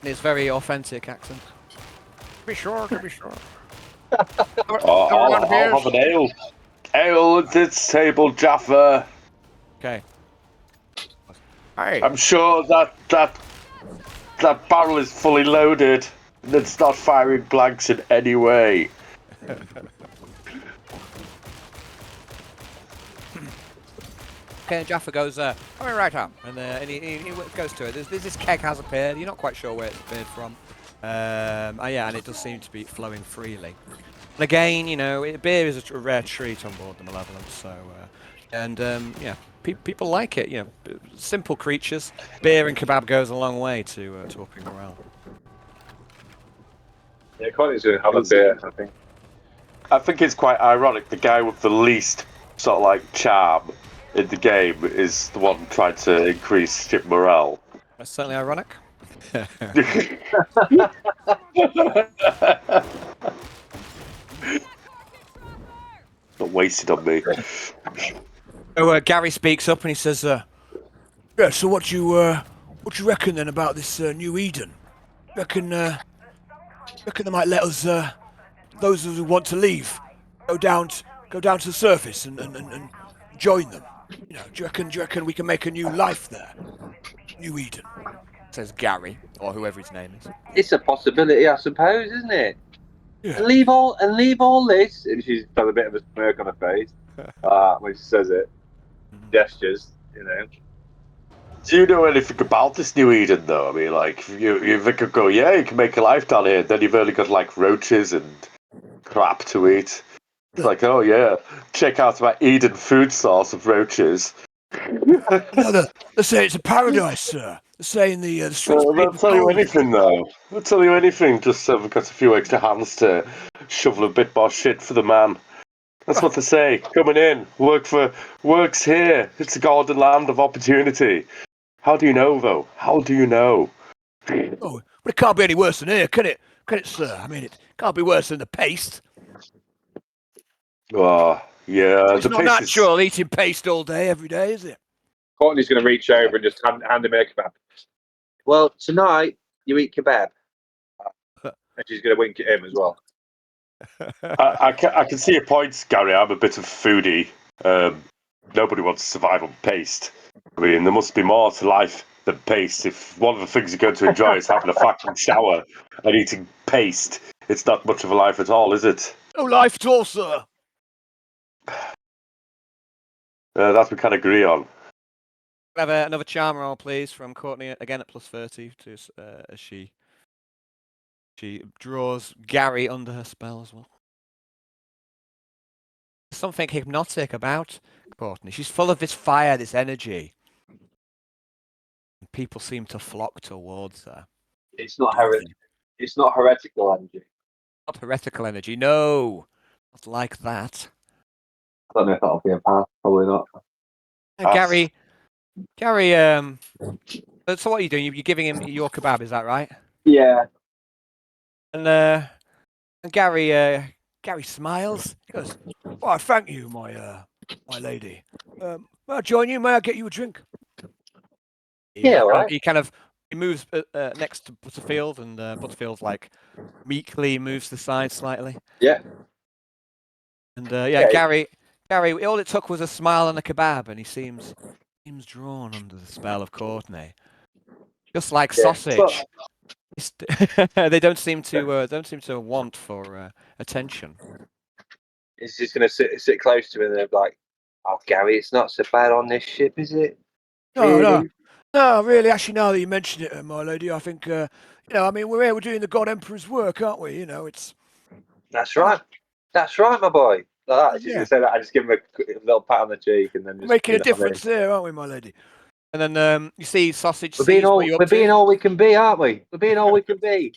In his very authentic accent. To be sure. I'll have an ale. Ale at this table, Jaffa. Okay. Hey. I'm sure that barrel is fully loaded and it's not firing blanks in any way. Okay, and Jaffa goes, right up, and he goes to it. This keg has appeared. You're not quite sure where it's appeared from. And it does seem to be flowing freely. And again, beer is a rare treat on board the Malevolent. So, people like it. Simple creatures. Beer and kebab goes a long way to upping morale. Yeah, Courtney's going to have a beer, I think. I think it's quite ironic. The guy with the least sort of like charm in the game is the one trying to increase ship morale. That's certainly ironic. Not wasted on me. So Gary speaks up and he says, "Yeah. So what you reckon then about this New Eden? Reckon they might let us, those who want to leave, go down to the surface and join them? Do you reckon we can make a new life there? New Eden," says Gary, or whoever his name is. It's a possibility, I suppose, isn't it? Yeah. And leave all this. And she's got a bit of a smirk on her face when she says it. Gestures, Do you know anything about this New Eden, though? I mean, like, you could go, yeah, you can make a life down here. Then you've only got, like, roaches and crap to eat. It's like, oh, yeah, check out my Eden food source of roaches. No, they say it's a paradise, sir. They say in the streets. Well, they'll tell you anything, though. They'll tell you anything, just so we've got a few extra hands to shovel a bit more shit for the man. That's what they say. Coming in, works here. It's a golden land of opportunity. How do you know, though? How do you know? Oh, but it can't be any worse than here, can it? Can it, sir? I mean, it can't be worse than the paste. Oh, yeah. It's not natural eating paste all day, every day, is it? Courtney's going to reach over and just hand him a kebab. Well, tonight you eat kebab. And she's going to wink at him as well. I can see your points, Gary. I'm a bit of a foodie. Nobody wants to survive on paste. I mean, there must be more to life than paste. If one of the things you're going to enjoy is having a fucking shower and eating paste, it's not much of a life at all, is it? No life at all, sir. That we can agree on. Have another charm roll, please, from Courtney, again at +30, as she draws Gary under her spell as well. There's something hypnotic about Courtney. She's full of this fire, this energy. And people seem to flock towards her. It's not heretical energy. Not heretical energy, no. Not like that. I don't know if that'll be a pass. Probably not. Gary, so what are you doing? You're giving him your kebab, is that right? Yeah. And Gary smiles. He goes, "Oh, thank you, my lady. May I join you? May I get you a drink?" Yeah, right. He moves next to Butterfield, and Butterfield like meekly moves to the side slightly. Yeah. And Yeah. Gary, all it took was a smile and a kebab, and he seems drawn under the spell of Courtney, just like sausage. They don't seem to want for attention. He's just gonna sit close to him and they're like, "Oh, Gary, it's not so bad on this ship, is it?" No, really. Actually, now that you mention it, my lady, I think we're doing the God Emperor's work, aren't we? It's. That's right, my boy. Like that. She's gonna say that. I just give him a little pat on the cheek and then just Making a difference there, aren't we, my lady? And then you see Sausage. We're being all we can be, aren't we? We're being all we can be.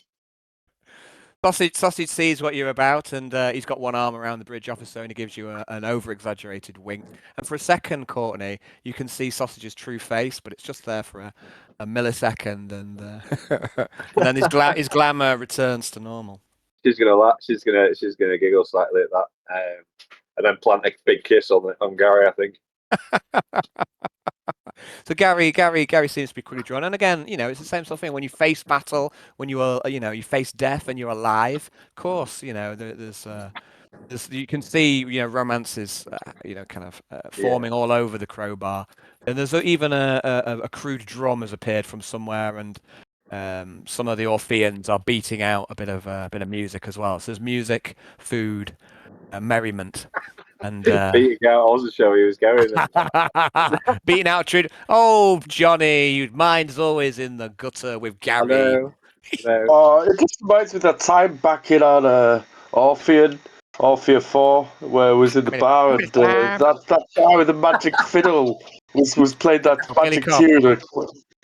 Sausage sees what you're about, and he's got one arm around the bridge officer, and he gives you an over-exaggerated wink. And for a second, Courtney, you can see Sausage's true face, but it's just there for a millisecond, and and then his glamour returns to normal. She's gonna laugh. She's gonna giggle slightly at that, and then plant a big kiss on Gary, I think. So Gary seems to be pretty drawn, and again, it's the same sort of thing. When you face battle, when you are, you face death, and you're alive. Of course, there's you can see, romances, forming all over the Crowbar, and there's even a crude drum has appeared from somewhere, and some of the Orpheans are beating out a bit of music as well. So there's music, food, merriment. And beating out, I wasn't sure he was going. Beating out Trude. Oh, Johnny, your mind's always in the gutter with Gary. I know. It just reminds me of that time back in on Orpheum 4, where I was in the bar, and that guy with the magic fiddle was playing that magic tune.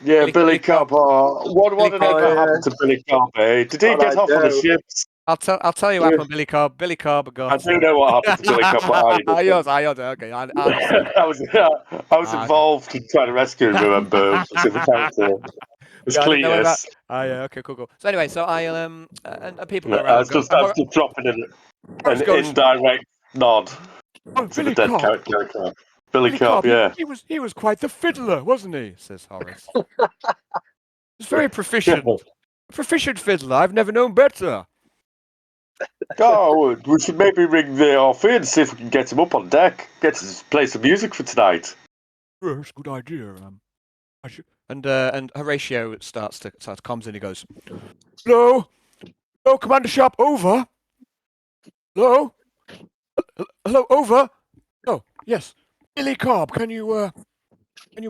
Yeah, Billy Cobb. Whatever happened to Billy Cobb? Eh? Did he get off on the ships? I'll tell you what happened, Billy Cobb. Billy Cobb got. I do know what happened to Billy Cobb. Okay. I was involved in trying to rescue him. Remember, the character. It's Cletus. Yeah. Okay. Cool. So anyway, so I'll and people go I around. was just dropping an indirect nod to the dead character. Billy Cobb, yeah. He was quite the fiddler, wasn't he? Says Horace. He's very proficient. Proficient fiddler. I've never known better. Oh, we should maybe ring the Orphean, see if we can get him up on deck. Get to play some music for tonight. Yes, good idea. And Horatio starts comms in. He goes, "Hello, Commander Sharp, over. Hello, over. Oh, yes, Billy Cobb. Can you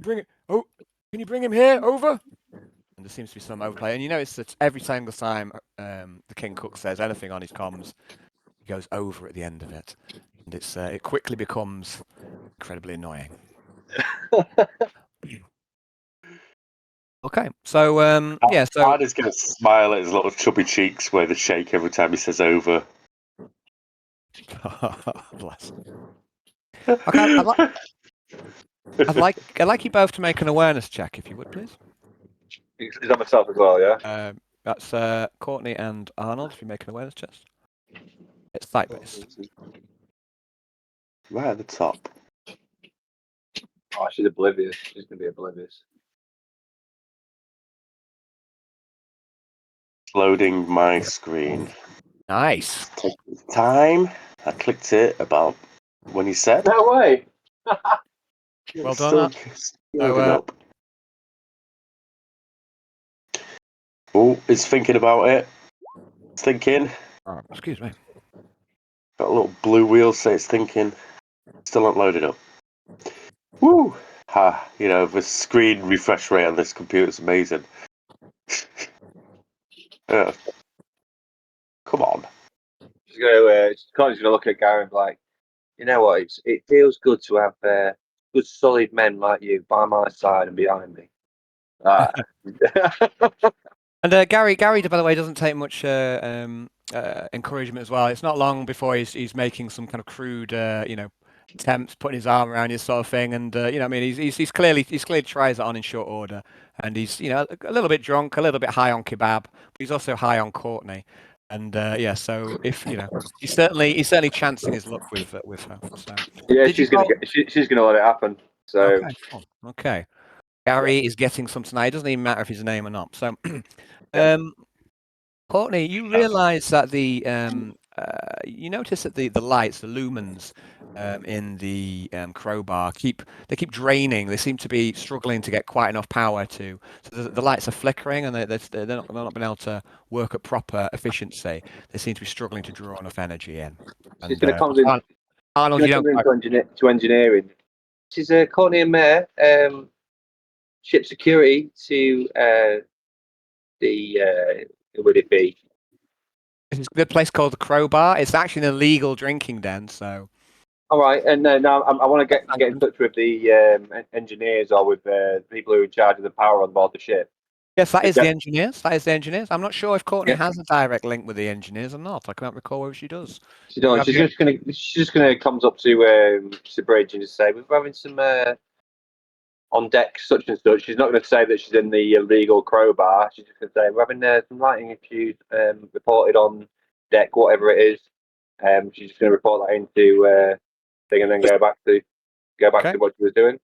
bring it? Oh, can you bring him here? Over." And there seems to be some overplay, and you notice that every single time the King Cook says anything on his comms, he goes over at the end of it, and it quickly becomes incredibly annoying. Okay, so so Arnie's going to smile at his little chubby cheeks where they shake every time he says over. Bless. Okay, I'd like you both to make an awareness check, if you would, please. Is that myself as well, yeah? That's Courtney and Arnold, if you make an awareness check. It's sight-based. Right at the top. Oh, she's oblivious. She's going to be oblivious. Loading my screen. Nice. Take time. I clicked it about when he said. No way. Well done. Loading up. Oh, he's thinking about it. It's thinking. Oh, excuse me. Got a little blue wheel, say it's thinking. Still not loaded up. Woo! The screen refresh rate on this computer is amazing. Come on. Connor's gonna look at Gary and be like, you know what? It feels good to have good, solid men like you by my side and behind me. And Gary, by the way, doesn't take much encouragement as well. It's not long before he's making some kind of crude, attempts, putting his arm around you, sort of thing. And I mean, he's clearly tries it on in short order, and he's a little bit drunk, a little bit high on kebab, but he's also high on Courtney. And so if he's certainly chancing his luck with her. So Yeah, did you she's gonna roll- she's gonna let it happen. So Okay, cool. Okay. Gary is getting some tonight. It doesn't even matter if his name or not. So, Courtney, you realise that you notice that the lights, the lumens, in the crowbar keep draining. They seem to be struggling to get quite enough power to. So the lights are flickering, and they're not being able to work at proper efficiency. They seem to be struggling to draw enough energy in. she's And gonna come in. Arnold, you don't quite. To engineering. She's Courtney and Mayor, ship security to who would it be? It's a place called the Crowbar. It's actually an illegal drinking den. So. All right, and now I want to get in touch with the engineers or with the people who are in charge of the power on board the ship. Yes, that is the engineers. That is the engineers. I'm not sure if Courtney Yeah. has a direct link with the engineers or not. I can't recall whether she does. She don't. She's just gonna comes up to the bridge and just say we're having some on deck such and such. She's not going to say that she's in the illegal crowbar. She's just going to say we're having some lighting issues reported on deck, whatever it is. She's just going to report that into thing and then go back to what she was doing.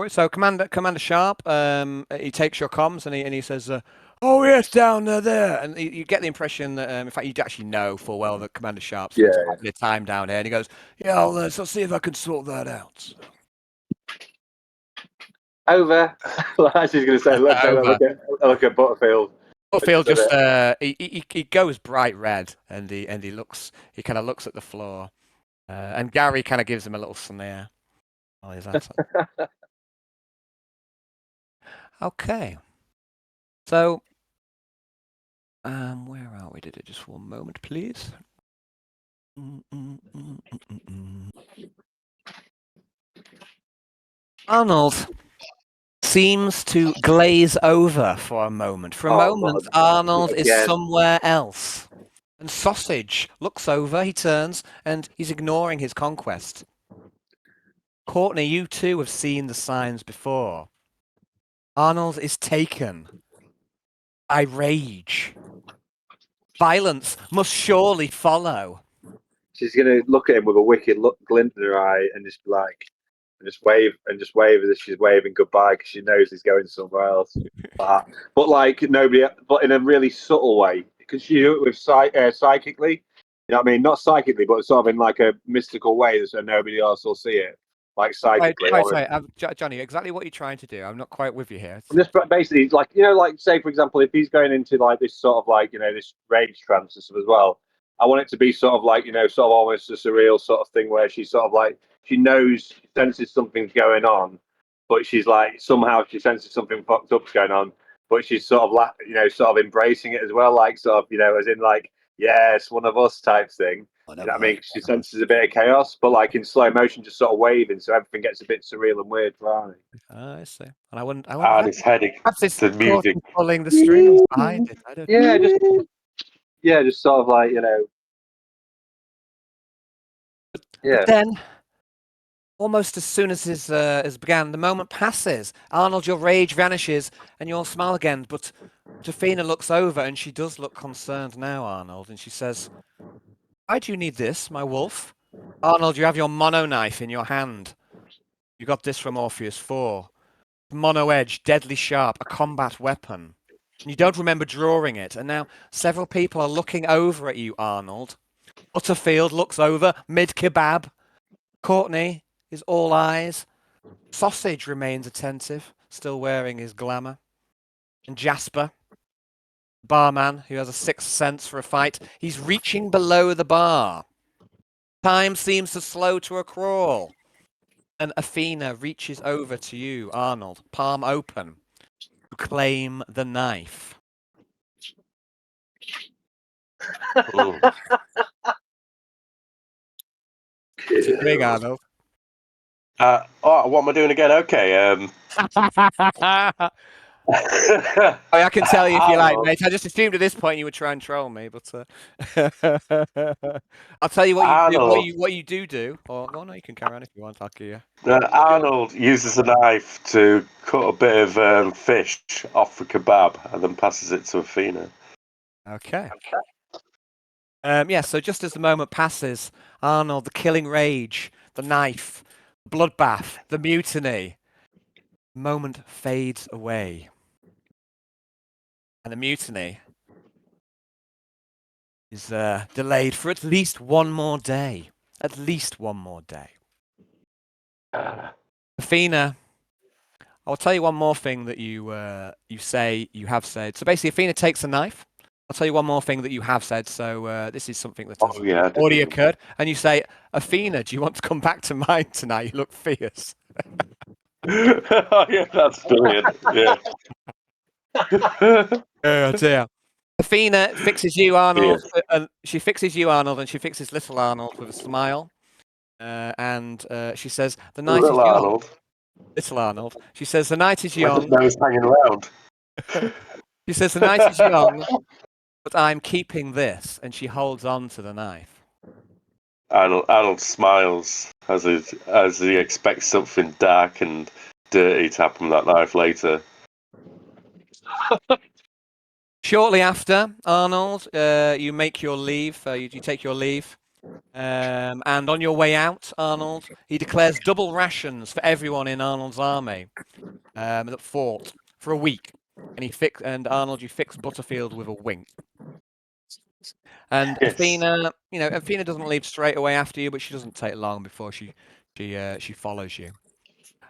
So Commander Sharp, he takes your comms and he says, "Oh yes, down there," and you get the impression that, in fact, you actually know full well that Commander Sharp spends quite a bit of time down here, and he goes, "Yeah, I'll see if I can sort that out." Over. She's going to say, look at Butterfield. Butterfield just he goes bright red, and he kind of looks at the floor, and Gary kind of gives him a little sneer. Oh, is that okay? So, where are we? Did it just 1 moment, please? Arnold seems to glaze over for a moment. For a moment, Arnold is somewhere else. And Sausage looks over, he turns, and he's ignoring his conquest. Courtney, you too have seen the signs before. Arnold is taken by rage. Violence must surely follow. She's going to look at him with a wicked glint in her eye and just be like, and just wave as if she's waving goodbye because she knows he's going somewhere else. But like nobody, but in a really subtle way because she do it with psychically. You know what I mean? Not psychically, but sort of in like a mystical way so nobody else will see it. Like psychically. Right, Johnny, exactly what you're trying to do. I'm not quite with you here. I'm just basically like like say for example, if he's going into like this sort of like this rage trance and stuff as well. I want it to be sort of like sort of almost a surreal sort of thing where she's sort of like she knows, she senses something's going on, but she's like somehow she senses something fucked up's going on, but she's sort of sort of embracing it as well, like sort of as in like yes, one of us type thing. You know what I mean? She senses a bit of chaos, but like in slow motion, just sort of waving, so everything gets a bit surreal and weird for Arnie. I see. And I wouldn't. And it's heading to music. Pulling the strings behind it. I don't Yeah, just sort of like But then, almost as soon as his began, the moment passes. Arnold, your rage vanishes, and you'll smile again. But Jafina looks over, and she does look concerned now, Arnold, and she says, "Why do you need this, my wolf? Arnold, you have your mono knife in your hand. You got this from Orpheus 4. Mono edge, deadly sharp, a combat weapon. And you don't remember drawing it, and now several people are looking over at you, Arnold. Butterfield looks over, mid-kebab. Courtney is all eyes. Sausage remains attentive, still wearing his glamour. And Jasper, barman who has a sixth sense for a fight. He's reaching below the bar. Time seems to slow to a crawl. And Athena reaches over to you, Arnold, palm open, to claim the knife. Oh. What's he doing, Arnold? What am I doing again? Okay. I can tell you if you like, Arnold. mate. I just assumed at this point you would try and troll me, but I'll tell you what you do. Arnold. What you do. Or no, you can carry on if you want. I'll give you. Arnold uses a knife to cut a bit of fish off a kebab and then passes it to Athena. Okay. Yeah. So just as the moment passes, Arnold, the killing rage, the knife, bloodbath, the mutiny. The moment fades away, and the mutiny is delayed for at least one more day. At least one more day. Athena, I'll tell you one more thing that you have said. So basically, Athena takes a knife. I'll tell you one more thing that you have said. So this is something that has already occurred. And you say, Athena, do you want to come back to mine tonight? You look fierce. Oh, yeah, that's brilliant. Yeah. Oh dear. Athena fixes you, Arnold, and she fixes you, Arnold, and she fixes little Arnold with a smile. And she says, "The night is young." Arnold. Little Arnold. She says, "The night is I young." just know he's hanging around. She says, "The night is young, but I'm keeping this," and she holds on to the knife. Arnold smiles as he expects something dark and dirty to happen with that knife later. Shortly after, Arnold, you make your leave. You take your leave. And on your way out, Arnold, he declares double rations for everyone in Arnold's army that fought for a week. And Arnold, you fix Butterfield with a wink. And Yes. Athena, Athena doesn't leave straight away after you, but she doesn't take long before she follows you.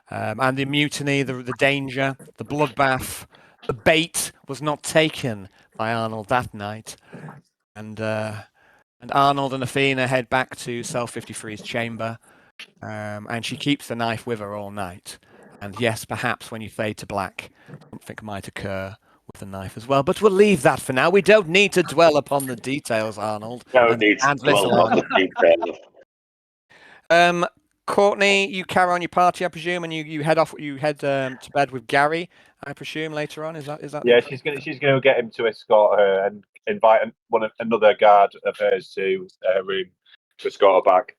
And the mutiny, the danger, the bloodbath, the bait was not taken by Arnold that night. And Arnold and Athena head back to Cell 53's chamber, and she keeps the knife with her all night. And yes, perhaps when you fade to black, something might occur with the knife as well. But we'll leave that for now. We don't need to dwell upon the details, Arnold. Don't need to dwell on the details. Courtney, you carry on your party, I presume, and you head off. You head to bed with Gary, I presume, later on. Is that? Yeah, she's gonna get him to escort her and invite another guard of hers to her room to escort her back.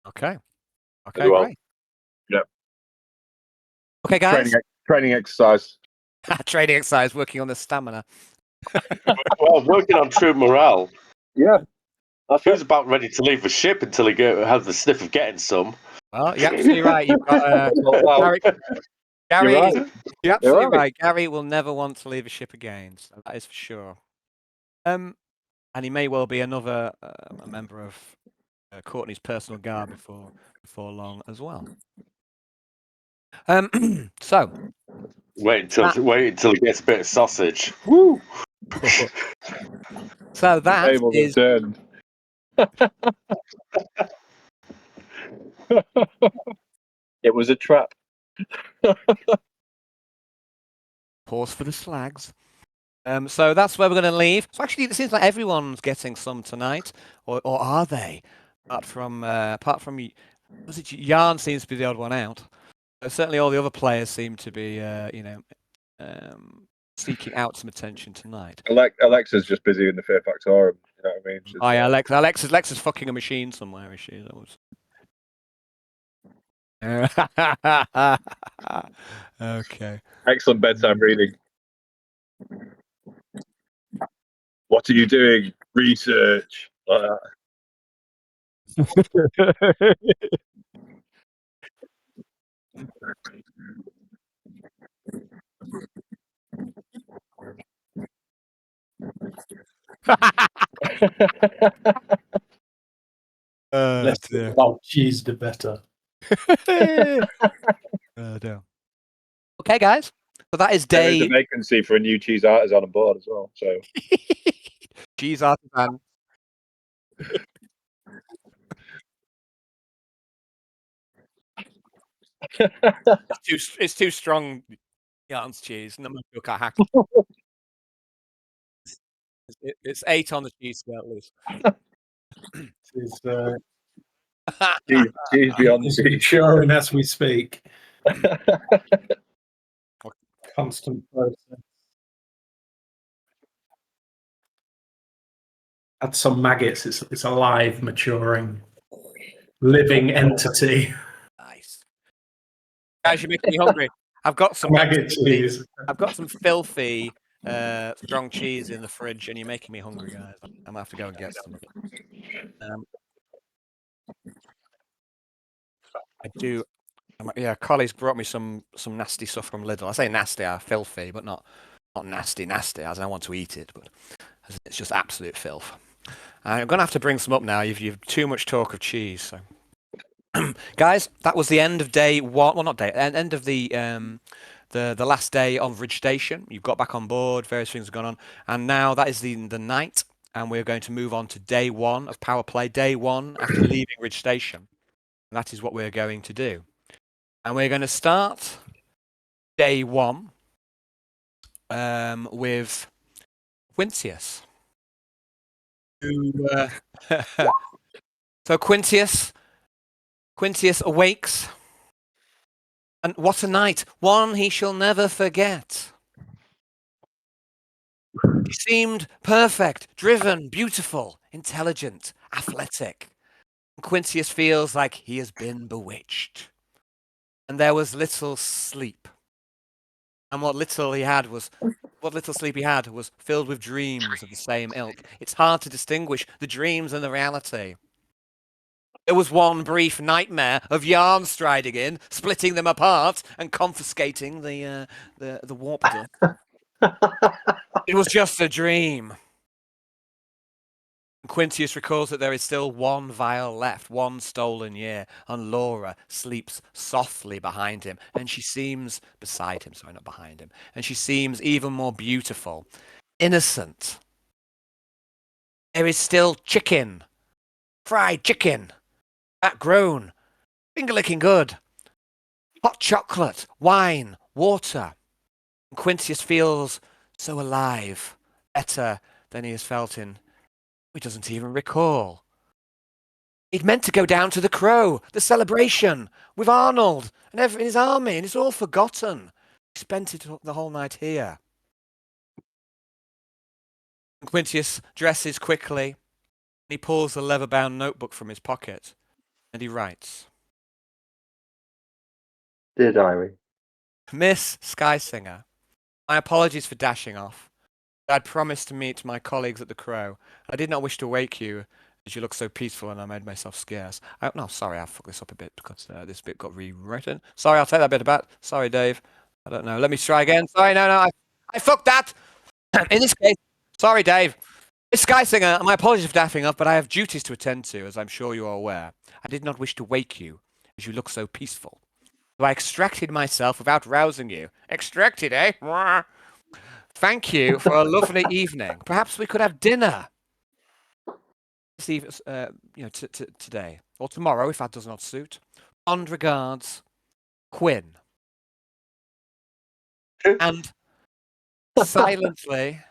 Okay. As well. Great. Yeah. Okay, guys. Training exercise. Training exercise, working on the stamina. Well, working on true morale. Yeah. He was about ready to leave the ship until he had the sniff of getting some. Well, you're absolutely right. You've got Gary. You're right. You're absolutely You're right. right. Gary will never want to leave a ship again. So that is for sure. And he may well be another a member of Courtney's personal guard before long as well. So Wait until he gets a bit of sausage. Woo! So that is. It was a trap. Pause for the slags. So that's where we're going to leave. So actually, it seems like everyone's getting some tonight, or are they? Apart from was it Yarn seems to be the odd one out. Certainly, all the other players seem to be, seeking out some attention tonight. Alexa's just busy in the Fear Factorum. You know what I mean? She's, Alexa's fucking a machine somewhere, is she? Okay. Excellent bedtime reading. What are you doing? Research. Like that. Less about cheese, the better. Oh, dear. Okay, guys. So that is There is a day vacancy for a new cheese artisan on board as well. So cheese artisan. It's too strong. Yarns cheese. No, you can't hack. It's 8 on the cheese scale at least. It's, cheese beyond it's cheese. maturing as we speak. Constant process. Add some maggots. It's alive, maturing, living entity. Nice. Guys, you're making me hungry. I've got some Maggot cheese. I've got some filthy strong cheese in the fridge, and you're making me hungry, guys. I'm gonna have to go and get some. I do. Yeah, Collie's brought me some nasty stuff from Lidl. I say nasty, filthy, but not nasty, as I want to eat it, but it's just absolute filth. I'm gonna have to bring some up now. You've too much talk of cheese, so. Guys, that was the end of day one. Well, not day. End of the last day of Ridge Station. You've got back on board. Various things have gone on, and now that is the night, and we're going to move on to day one of Power Play. Day one after leaving Ridge Station. And that is what we're going to do, and we're going to start day one with Quintius. So Quintius awakes. And what a night, one he shall never forget. He seemed perfect, driven, beautiful, intelligent, athletic. And Quintius feels like he has been bewitched. And there was little sleep. And what little sleep he had was filled with dreams of the same ilk. It's hard to distinguish the dreams and the reality. There was one brief nightmare of Yarn striding in, splitting them apart, and confiscating the warp disk. It was just a dream. Quintius recalls that there is still one vial left, one stolen year, and Laura sleeps softly behind him, and she seems beside him, sorry, not behind him, and she seems even more beautiful, innocent. There is still chicken, fried chicken, fat grown, finger licking good, hot chocolate, wine, water. And Quintius feels so alive, better than he has felt in, he doesn't even recall. He'd meant to go down to the Crow, the celebration, with Arnold and his army, and it's all forgotten. He spent the whole night here. Quintius dresses quickly, and he pulls a leather-bound notebook from his pocket, and he writes. Dear Diary. Miss Skysinger, my apologies for dashing off. I'd promised to meet my colleagues at the Crow. I did not wish to wake you, as you look so peaceful, and I made myself scarce. No, sorry, I fucked this up a bit because this bit got rewritten. Sorry, I'll take that bit back. Sorry, Dave. I don't know. Let me try again. Sorry, no, I fucked that. In this case, sorry, Dave. Miss Skysinger, my apologies for daffing off, but I have duties to attend to, as I'm sure you are aware. I did not wish to wake you, as you look so peaceful. So I extracted myself without rousing you. Extracted, eh? Thank you for a lovely evening. Perhaps we could have dinner. This evening, today or tomorrow, if that does not suit. Fond regards, Quinn. And silently,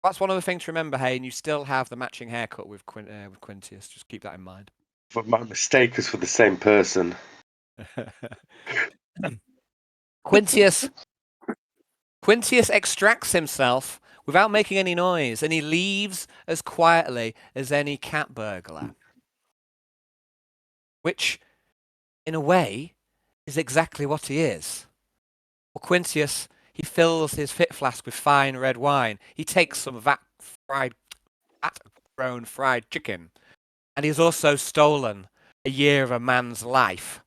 that's one of the things to remember, Hayne. You still have the matching haircut with Quintius. Just keep that in mind. But my mistake was for the same person. Quintius extracts himself without making any noise, and he leaves as quietly as any cat burglar. Which, in a way, is exactly what he is. Well, Quintius, he fills his fit flask with fine red wine. He takes some of that grown fried chicken, and he's also stolen a year of a man's life.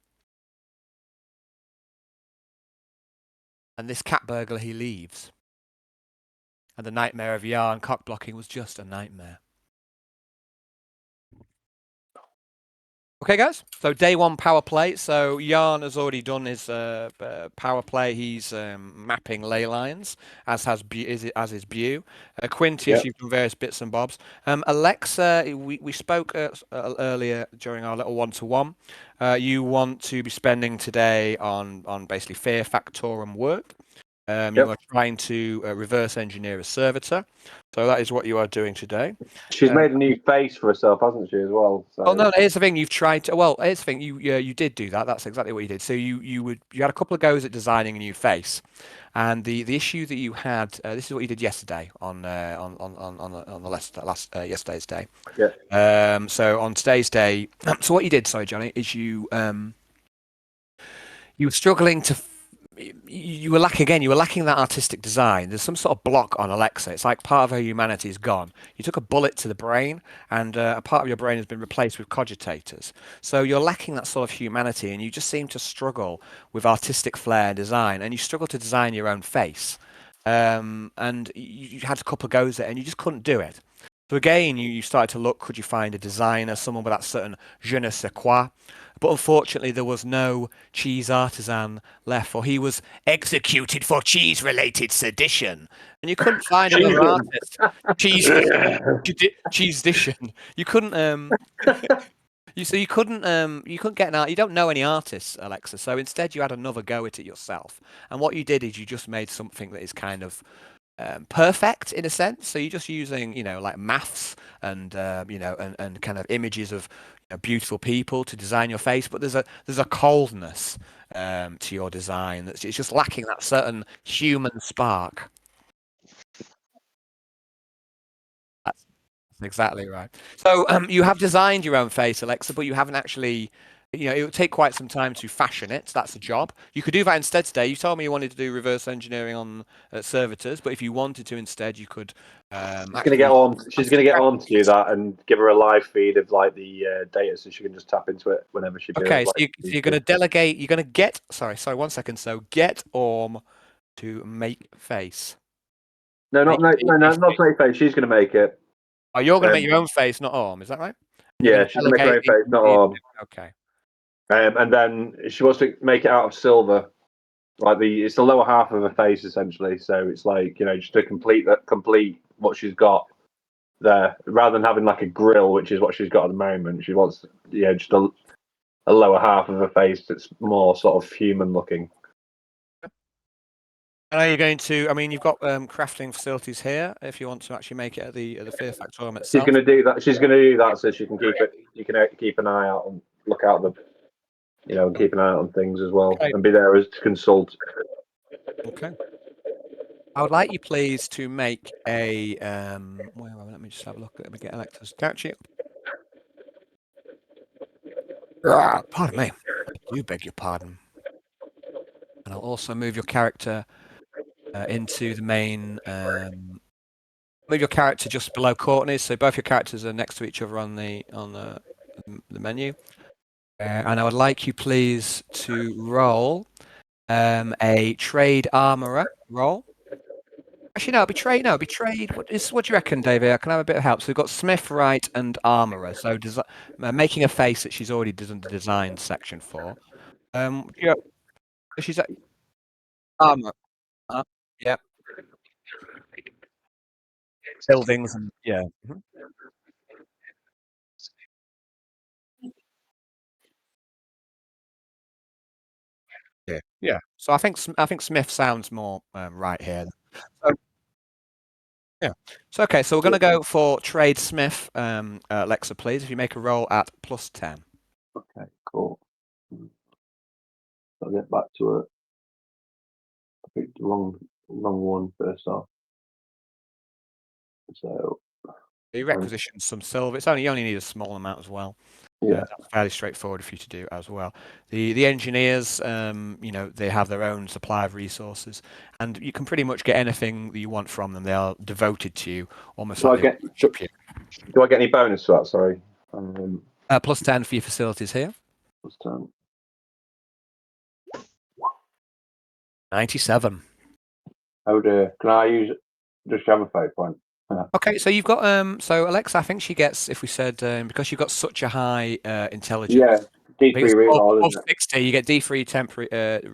And this cat burglar, he leaves. And the nightmare of Yarn cock blocking was just a nightmare. Okay, guys. So day one power play. So Jan has already done his power play. He's mapping ley lines, as is Bu. Quintius, Yep. you've done various bits and bobs. Alexa, we spoke earlier during our little one-to-one. You want to be spending today on basically fear factorum work. You are trying to reverse engineer a servitor. So that is what you are doing today. She's made a new face for herself, hasn't she, as well? So. Oh no, here's the thing. You've tried to. Well, here's the thing. You did do that. That's exactly what you did. So you had a couple of goes at designing a new face, and the issue that you had. This is what you did yesterday on the last yesterday's day. Yeah. So on today's day. So what you did, sorry, Johnny, is you were struggling to. You were lacking that artistic design. There's some sort of block on Alexa. It's like part of her humanity is gone. You took a bullet to the brain, and a part of your brain has been replaced with cogitators. So you're lacking that sort of humanity, and you just seem to struggle with artistic flair and design, and you struggle to design your own face. And you had a couple of goes at it, and you just couldn't do it. So again, you started to look, could you find a designer, someone with that certain je ne sais quoi? But unfortunately, there was no cheese artisan left, for he was executed for cheese-related sedition. And you couldn't find another artist. Cheese-dition. You couldn't, you couldn't get an art. You don't know any artists, Alexa. So instead, you had another go at it yourself. And what you did is you just made something that is kind of perfect in a sense. So you're just using, like maths and and kind of images of beautiful people to design your face. But there's a coldness to your design it's just lacking that certain human spark. That's exactly right. So you have designed your own face, Alexa, but you haven't actually. It would take quite some time to fashion it. That's a job. You could do that instead today. You told me you wanted to do reverse engineering on servitors, but if you wanted to instead, you could. She's going to get on. She's going to get on to do that and give her a live feed of like the data, so she can just tap into it whenever she feels. Okay, so you're going to delegate. You're going to get. Sorry, 1 second. So get Orm to make face. No, not make face. She's going to make it. Oh, you're going to make your own face, not Orm. Is that right? Yeah, she's going to make her own face, not Orm. Okay. And then she wants to make it out of silver. Like it's the lower half of her face essentially. So it's like just to complete what she's got there, rather than having like a grill, which is what she's got at the moment. She wants just a lower half of her face that's more sort of human looking. And are you going to? I mean, you've got crafting facilities here. If you want to actually make it at the Fear Factorium itself, she's going to do that. She's going to do that so she can keep it. You can keep an eye out and look out and keep an eye out on things as well, and be there as to consult. Okay. I would like you, please, to make a. Let me just have a look. Let me get Alexa's couch here. Pardon me. I do beg your pardon. And I'll also move your character into the main. Move your character just below Courtney's, so both your characters are next to each other on the menu. And I would like you, please, to roll a trade armorer roll. Actually, no, it'll be trade. What do you reckon, David? I can have a bit of help. So we've got Smith, Wright, and armorer. So making a face that she's already done the design section for. She's armor. Yeah. Buildings and yeah. Mm-hmm. Yeah. So I think Smith sounds more right here. So, yeah. So okay. So we're going to go for trade Smith. Alexa, please, if you make a roll at +10. Okay. Cool. I'll get back to it. I picked the wrong one first off. So You requisition some silver. You only need a small amount as well. Yeah, that's fairly straightforward for you to do as well. The engineers, they have their own supply of resources, and you can pretty much get anything that you want from them. They are devoted to you, almost do like I get any bonus to that? Sorry. +10 for your facilities here. +10. 97. Oh dear. Can I just have a fate point? Okay, so you've got so Alexa, I think she gets, if we said because you've got such a high intelligence. Yeah, I think D3 it's reroll, above isn't it? 60, you get D3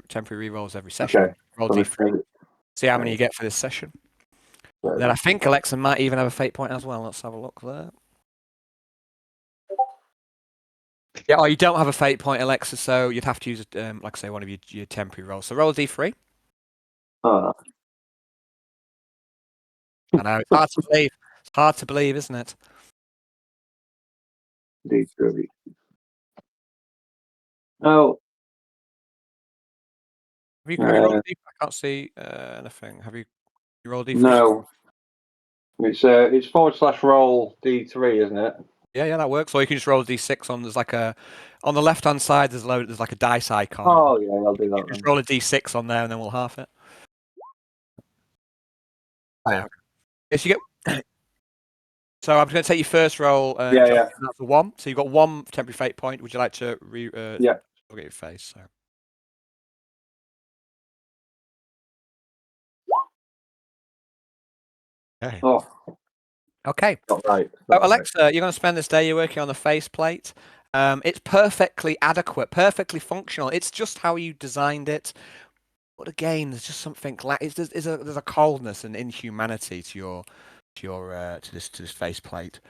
temporary rerolls every session. Okay. Roll So D3. See how many okay. you get for this session. So- Then I think Alexa might even have a fate point as well. Let's have a look there. Yeah, oh, you don't have a fate point, Alexa, so you'd have to use, like I say, one of your temporary rolls. So roll a D3. Oh, I know, it's hard to believe. It's hard to believe, isn't it? D3. Oh, Have you rolled a D3? I can't see anything. Have you rolled D3? no. It's / roll D3, isn't it? Yeah, that works. Or you can just roll a D6 on. There's like a on the left hand side. There's like a dice icon. Oh yeah, I'll do You that just then. roll a D6 on there, and then we'll half it. Oh, yeah. Yes, you get. So I'm going to take your first roll. Yeah, John, yeah. and that's a 1. So you've got 1 temporary fate point. Would you like to Yeah. look at your face? So. Okay. Oh, Okay. not right. So Not right. Alexa, you're going to spend this day. You're working on the faceplate. It's perfectly adequate, perfectly functional. It's just how you designed it. But again, there's just something like there's a coldness and inhumanity to this faceplate.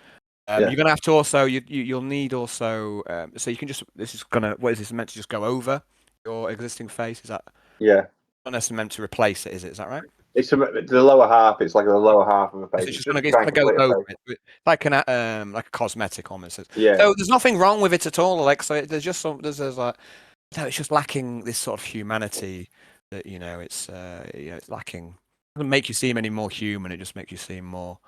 Yeah. You're gonna have to also you'll need also so you can just what is this meant to just go over your existing face? Is that Yeah. not necessarily meant to replace it? Is that right? It's the lower half. It's like the lower half of a face. It's just It's gonna trying to go complete a over face. it, like a cosmetic almost. Yeah. So there's nothing wrong with it at all, Alexa. There's just there's like no, it's just lacking this sort of humanity that it's lacking. It doesn't make you seem any more human. It just makes you seem more.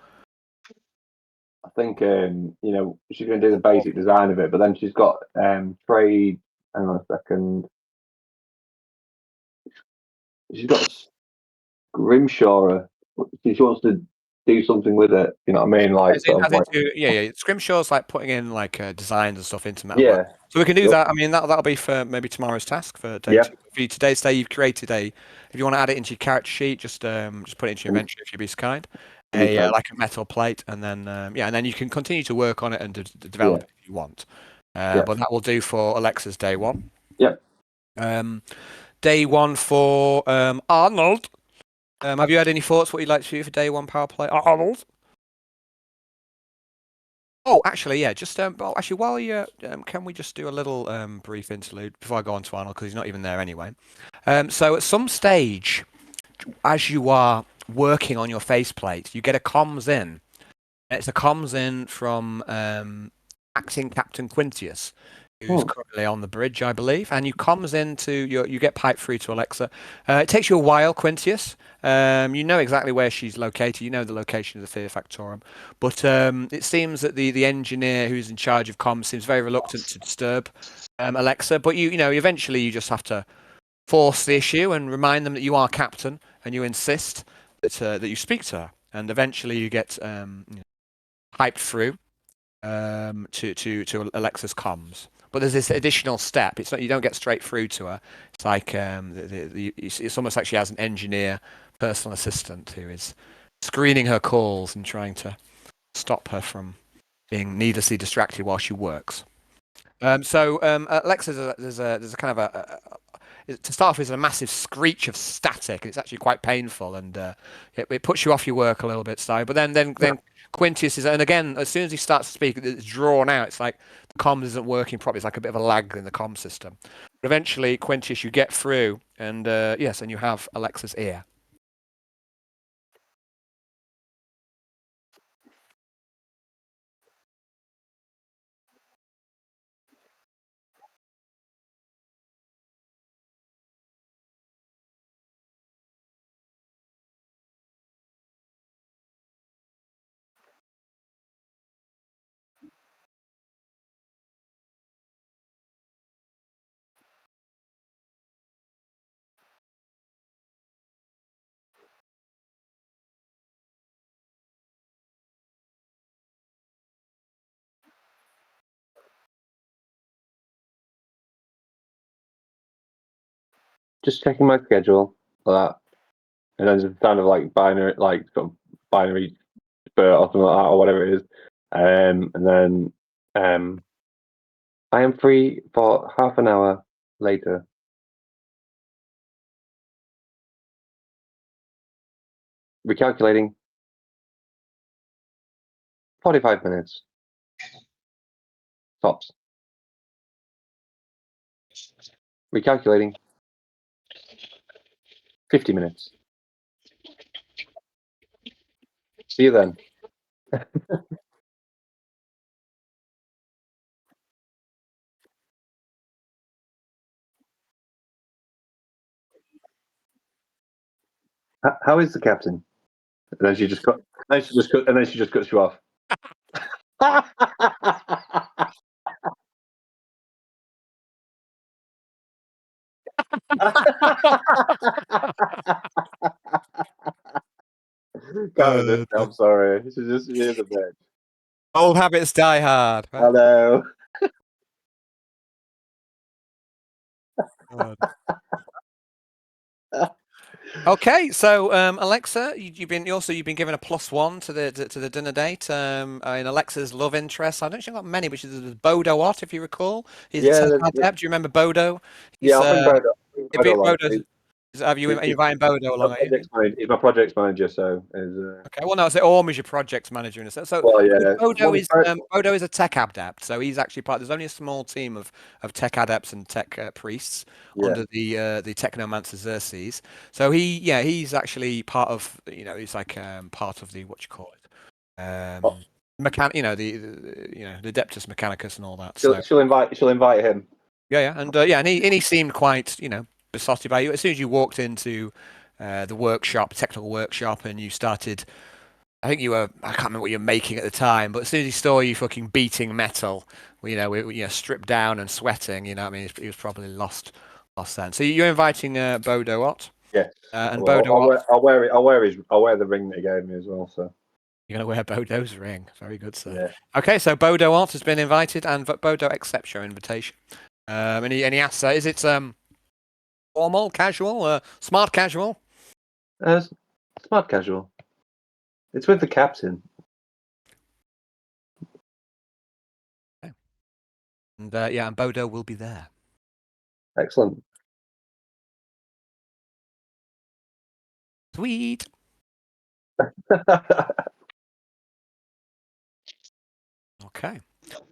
I think she's going to do the basic design of it, but then she's got trade. Hang on a second. She's got Grimshaw. She wants to do something with it. You know what I mean? Like sort of like Scrimshaw's like putting in like designs and stuff into metal. yeah. So we can do Yep. that. I mean, that'll be for maybe tomorrow's task for day Yeah. 2. For you today's day, you've created if you want to add it into your character sheet, just put it into your inventory if you'd be so kind. Okay. Like a metal plate, and then and then you can continue to work on it and develop it if you want. But that will do for Alexa's day 1. Yep. Day 1 for Arnold. Have you had any thoughts what you'd like to do for day 1 power play, Arnold? Oh, actually, yeah. Just actually, while you can we just do a little brief interlude before I go on to Arnold because he's not even there anyway. So at some stage, as you are working on your faceplate, you get a comms in. It's a comms in from acting Captain Quintius, who's currently on the bridge, I believe, and you comms into you get piped through to Alexa. It takes you a while, Quintius. You know exactly where she's located. You know the location of the Fear Factorum, but it seems that the engineer who's in charge of comms seems very reluctant to disturb Alexa. But eventually you just have to force the issue and remind them that you are captain, and you insist that you speak to her, and eventually you get piped through to Alexa's comms. But there's this additional step. It's not you don't get straight through to her. It's like it's almost like she has an engineer, personal assistant who is screening her calls and trying to stop her from being needlessly distracted while she works. Alexa, there's a kind of to start off, is a massive screech of static, and it's actually quite painful, and it puts you off your work a little bit, Si. But then Quintius is, and again, as soon as he starts to speak, it's drawn out. It's like the comms isn't working properly. It's like a bit of a lag in the comm system. But eventually, Quintius, you get through, and yes, and you have Alexa's ear. Just checking my schedule for that, and then there's kind of like binary, like sort of binary or something like that, or whatever it is. And then I am free for half an hour later. Recalculating. 45 minutes. Tops. Recalculating. 50 minutes. See you then. How is the captain? And then she just cut. And then she just cuts you off. I'm sorry. She's a bitch. Old habits die hard. Right? Hello. Okay, so Alexa, you've been given a +1 to the dinner date. In Alexa's love interest, I don't think she's got many, but there's Bodo Ott, if you recall. He's a tech adept. Do you remember Bodo? Yeah, I'll bring Bodo. Have you invited Bodo along? He's my projects manager, so Okay, well, no, it's Orm is your projects manager in a sense. So Bodo is a tech adept. So he's actually part. There's only a small team of tech adepts and tech priests under the Technomancer Xerxes. So he's actually part of he's like part of the what you call it, the Adeptus Mechanicus and all that. She'll invite him. And he seemed quite besotted by you as soon as you walked into the workshop, technical workshop, and you started. I think I can't remember what you were making at the time, but as soon as he saw you fucking beating metal, stripped down and sweating, what I mean, he was probably lost then. So you're inviting Bodo Ott? Yeah. And Bodo Ott. I'll wear the ring that he gave me as well, so. You're going to wear Bodo's ring. Very good, sir. Yeah. Okay, so Bodo Ott has been invited, and Bodo accepts your invitation. And he asks, is it formal, casual, smart casual? Smart casual. It's with the captain. Okay. And Bodo will be there. Excellent. Sweet. Okay.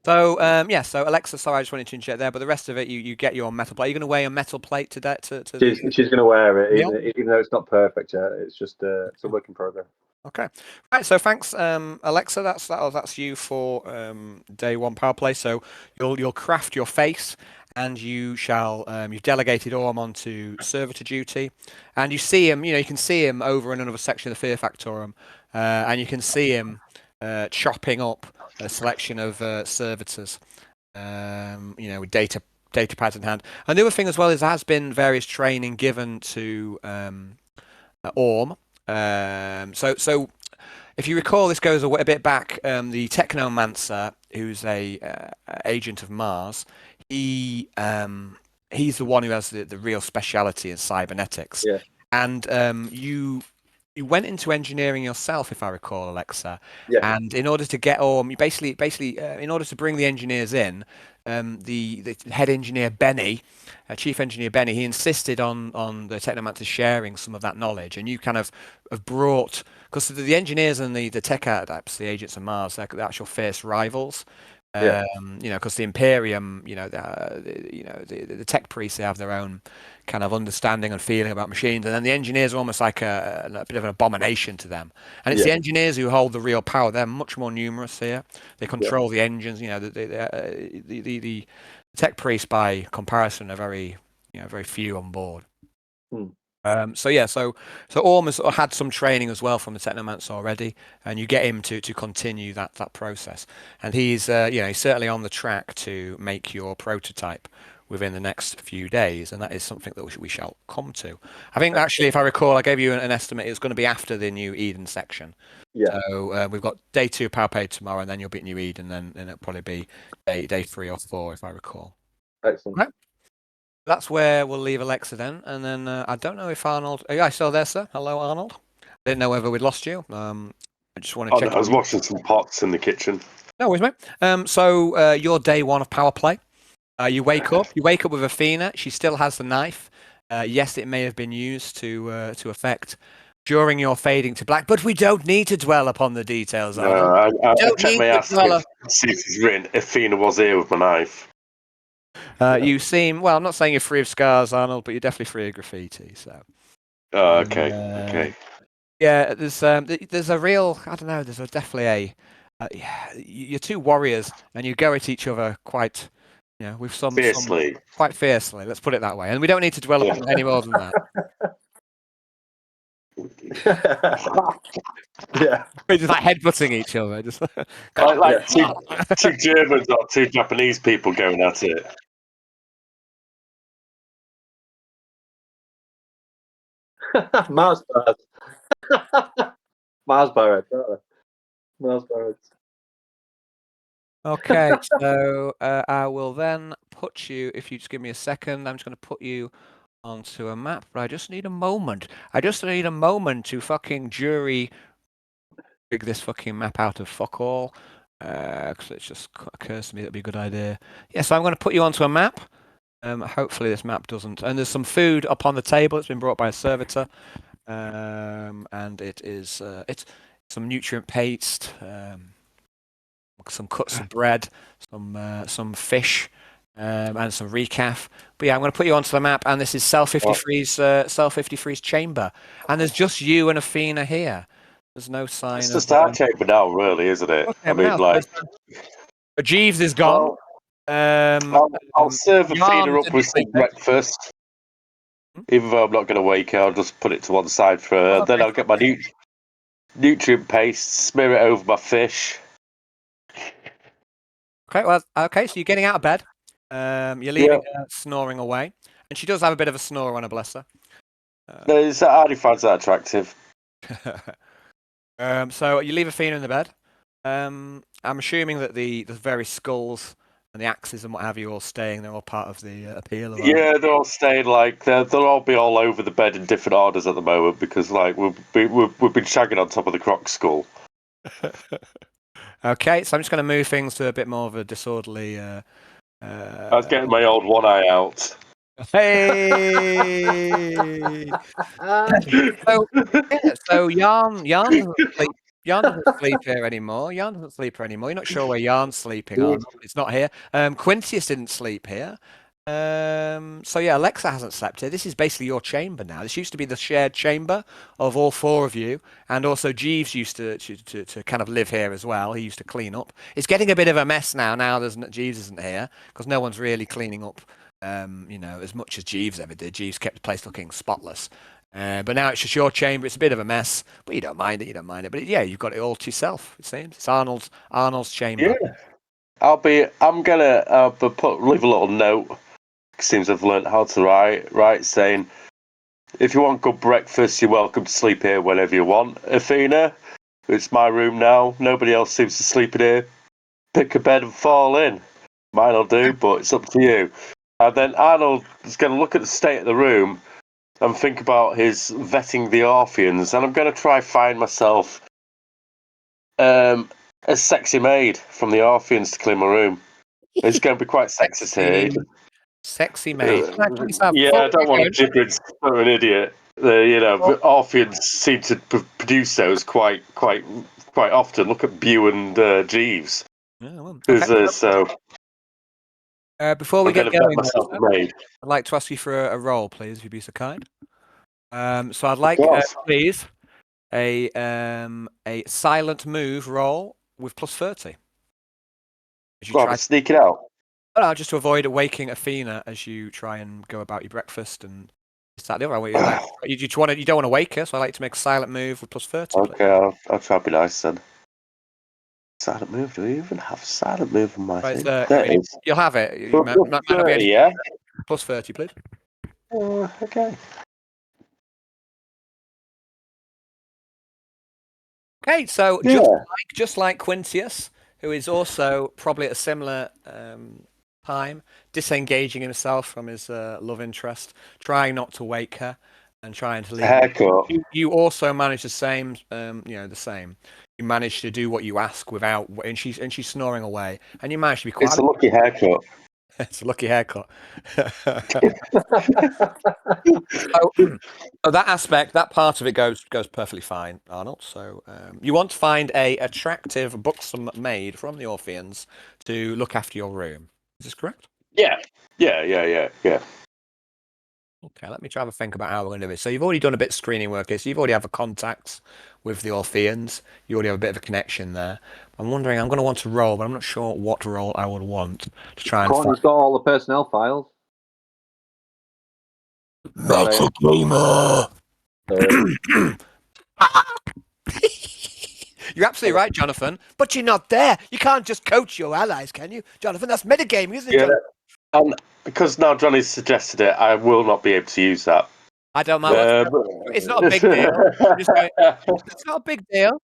So so Alexa, sorry, I just wanted to interject there, but the rest of it, you get your metal plate. Are you going to wear your metal plate today? She's going to wear it, even though it's not perfect yet. It's just it's a work in progress. Okay. Right. So thanks, Alexa. That's you for day one power play. So you'll craft your face, and you shall you've delegated Orm onto servitor duty, and you see him. You can see him over in another section of the Fear Factorum, and you can see him chopping up a selection of servitors. With data pads in hand. And the other thing as well is there has been various training given to Orm. So if you recall, this goes a bit back. The Technomancer, who's a agent of Mars, he's the one who has the real speciality in cybernetics. Yeah. And you went into engineering yourself, if I recall, Alexa. Yeah. And in order to get Orm, basically, in order to bring the engineers in, the head engineer Benny, chief engineer Benny, he insisted on the Technomancer sharing some of that knowledge, and you kind of have brought, because the engineers and the tech adepts, the agents of Mars, they're the actual fierce rivals. Because the Imperium, the tech priests, they have their own kind of understanding and feeling about machines, and then the engineers are almost like a bit of an abomination to them. And it's the engineers who hold the real power. They're much more numerous here. They control the engines. The tech priests, by comparison, are very few on board. So Orm has had some training as well from the Technomancer already, and you get him to continue that process, and he's he's certainly on the track to make your prototype within the next few days, and that is something that we shall come to. I think actually, if I recall, I gave you an estimate. It's going to be after the New Eden section. Yeah. So we've got day 2 power paid tomorrow, and then you'll be at New Eden, and then it'll probably be day 3 or 4, if I recall. Excellent. Right. That's where we'll leave Alexa then, and then I don't know if Arnold. Are you still there, sir? Hello, Arnold. I didn't know whether we'd lost you. I just want to check. I was washing some pots in the kitchen. No worries, mate. So your day one of power play. You wake up. You wake up with Athena. She still has the knife. Yes, it may have been used to effect during your fading to black, but we don't need to dwell upon the details. No, Arnold. I Don't checked need my to ass dwell. to see if it's written. Athena was here with my knife. You seem well. I'm not saying you're free of scars, Arnold, but you're definitely free of graffiti. So. Oh, okay. Yeah, there's a real. I don't know. There's definitely a. You're two warriors, and you go at each other quite. With some Fiercely. quite fiercely. Let's put it that way. And we don't need to dwell upon it any more than that. Yeah. We're just like headbutting each other. Just Like two Germans or two Japanese people going at it. Mars bars. Mars bars, aren't they? Mars bars. Okay, so I will then put you. If you just give me a second, I'm just going to put you onto a map. But I just need a moment. I just need a moment to fucking jury rig this fucking map out of fuck all. Because it just occurs to me that'd be a good idea. Yeah, so I'm going to put you onto a map. Hopefully this map doesn't. And there's some food up on the table. It's been brought by a servitor. And it's some nutrient paste, some cuts of bread, some fish, and some recaf. But yeah, I'm going to put you onto the map, and this is Cell 53's chamber, and there's just you and Athena here. There's no sign. It's just our chamber now, really, isn't it? Okay, I mean, but Jeeves is gone. I'll serve Athena up with some sleep, breakfast. Even though I'm not going to wake her, I'll just put it to one side for her. Then I'll get my nutrient paste, smear it over my fish. Okay, so you're getting out of bed. You're leaving her snoring away, and she does have a bit of a snore on her, bless her. I hardly find that attractive. So you leave Athena in the bed. I'm assuming that the very skulls and the axes and what have you all staying. They're all part of the appeal. Yeah, they're all staying they'll all be all over the bed in different orders at the moment because we've been shagging on top of the croc skull. Okay, so I'm just going to move things to a bit more of a disorderly. I was getting my old one eye out. Hey. So Yarn doesn't sleep here anymore. Yarn doesn't sleep here anymore. You're not sure where Yarn's sleeping on. It's not here. Quintius didn't sleep here. So yeah, Alexa hasn't slept here. This is basically your chamber now. This used to be the shared chamber of all four of you, and also Jeeves used to kind of live here as well. He used to clean up. It's getting a bit of a mess now. Now Jeeves isn't here because no one's really cleaning up. As much as Jeeves ever did. Jeeves kept the place looking spotless. But now it's just your chamber. It's a bit of a mess, but you don't mind it. But yeah, you've got it all to yourself. It seems it's Arnold's chamber. Yeah, I'm gonna leave a little note. Seems I've learned how to write, saying, if you want good breakfast, you're welcome to sleep here whenever you want. Athena, it's my room now. Nobody else seems to sleep in here. Pick a bed and fall in. Mine'll do, but it's up to you. And then Arnold is going to look at the state of the room and think about his vetting the Orpheans, and I'm going to try find myself a sexy maid from the Orpheans to clean my room. It's going to be quite sexist here. Sexy maid. Yeah, I don't want to gibberish for an idiot. The Orpheans seem to produce those quite often. Look at Bew and Jeeves. So before we get going, I'd like to ask you for a roll, please, if you'd be so kind. So I'd like, please, a silent move roll with plus 30. As you try sneak it out. Just to avoid waking Athena as you try and go about your breakfast and the other way. You don't want to wake her, so I like to make a silent move with plus 30. Okay, I'll try to be nice then. Silent move? Do we even have silent move in my thing? You'll have it. Yeah. Plus 30, please. Okay. Okay, so just like Quintius, who is also probably at a similar time disengaging himself from his love interest, trying not to wake her. and trying to A leave. haircut. You also manage the same, the same. You manage to do what you ask without, and she's snoring away, and you manage to be quiet. It's a lucky haircut. It's a lucky haircut. So that aspect, that part of it goes perfectly fine, Arnold. So you want to find a attractive, buxom maid from the Orpheans to look after your room. Is this correct? Yeah. Okay, let me try to think about how we're going to do this. So you've already done a bit of screening work here. So you've already have a contacts with the Orpheans. You already have a bit of a connection there. I'm wondering, I'm going to want to roll, but I'm not sure what role I would want to try and Courtney's got all the personnel files. Metagamer. So, You're absolutely right, Jonathan. But you're not there. You can't just coach your allies, can you, Jonathan? That's metagaming, isn't it? Yeah. Jonathan? And because now Johnny's suggested it, I will not be able to use that. I don't mind. It's not a big deal. It's not a big deal.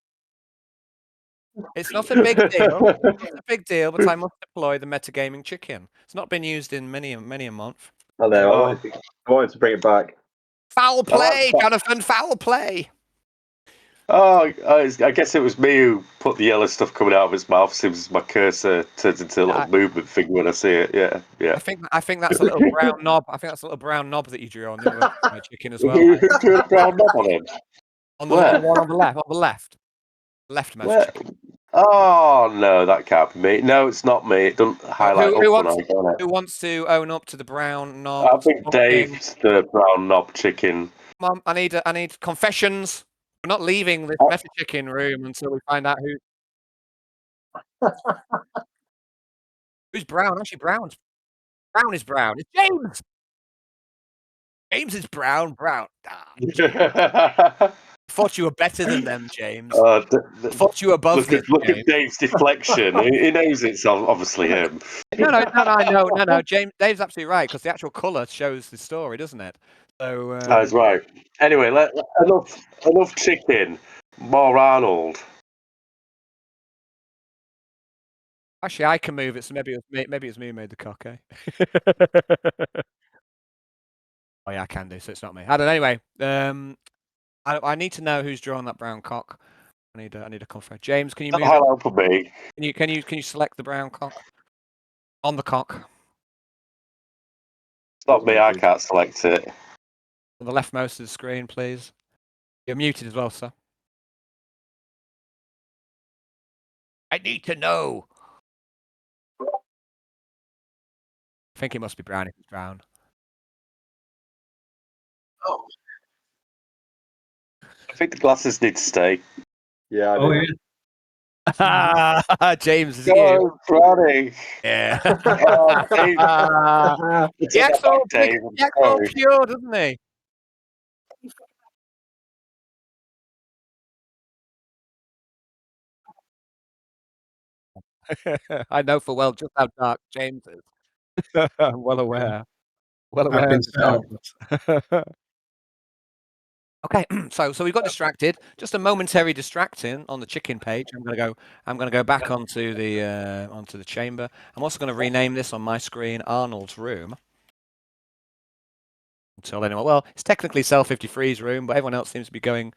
It's not a big deal. It's not a big deal, but I must deploy the metagaming chicken. It's not been used in many a month. I know. I wanted to bring it back. Foul play, that. Jonathan. Foul play. I guess it was me who put the yellow stuff coming out of his mouth. Seems my cursor turns into a little movement thing when I see it. Yeah. I think that's a little brown knob. I think that's a little brown knob that you drew on the other chicken as well. You drew a brown knob on him. On the little one on the left. Leftmost chicken. Oh no, that can't be me. No, it's not me. It doesn't highlight Who up when I go on it. Who wants to own up to the brown knob? I think Dave's the brown knob chicken. Mom, I need confessions. We're not leaving this meta chicken room until we find out who's brown. Actually, brown is brown. It's James. James is brown. Ah, thought you were better than them, James. Thought you were above this. Look at Dave's deflection. He knows it's obviously him. No. Dave's absolutely right because the actual colour shows the story, doesn't it? So that's right. Anyway, enough chicken. More Arnold. Actually, I can move it, so maybe it's me who made the cock, eh? Oh yeah, I can do. So it's not me. I don't know. Anyway, I need to know who's drawn that brown cock. I need a confirm. James, can you move? Hello for me. Can you select the brown cock on the cock? It's not me. I can't select it. On the leftmost of the screen, please. You're muted as well, sir. I need to know. I think it must be brown if it's brown. Oh. I think the glasses need to stay. Yeah, I do. Yeah. James, is it you? Brownie. Yeah. He acts all pure, doesn't he? I know for well just how dark James is. I'm well aware. Well aware of the darkness. Okay, so we got distracted. Just a momentary distracting on the chicken page. I'm gonna go back onto the chamber. I'm also gonna rename this on my screen Arnold's room. Until anyone, well, it's technically Cell 53's room, but everyone else seems to be going.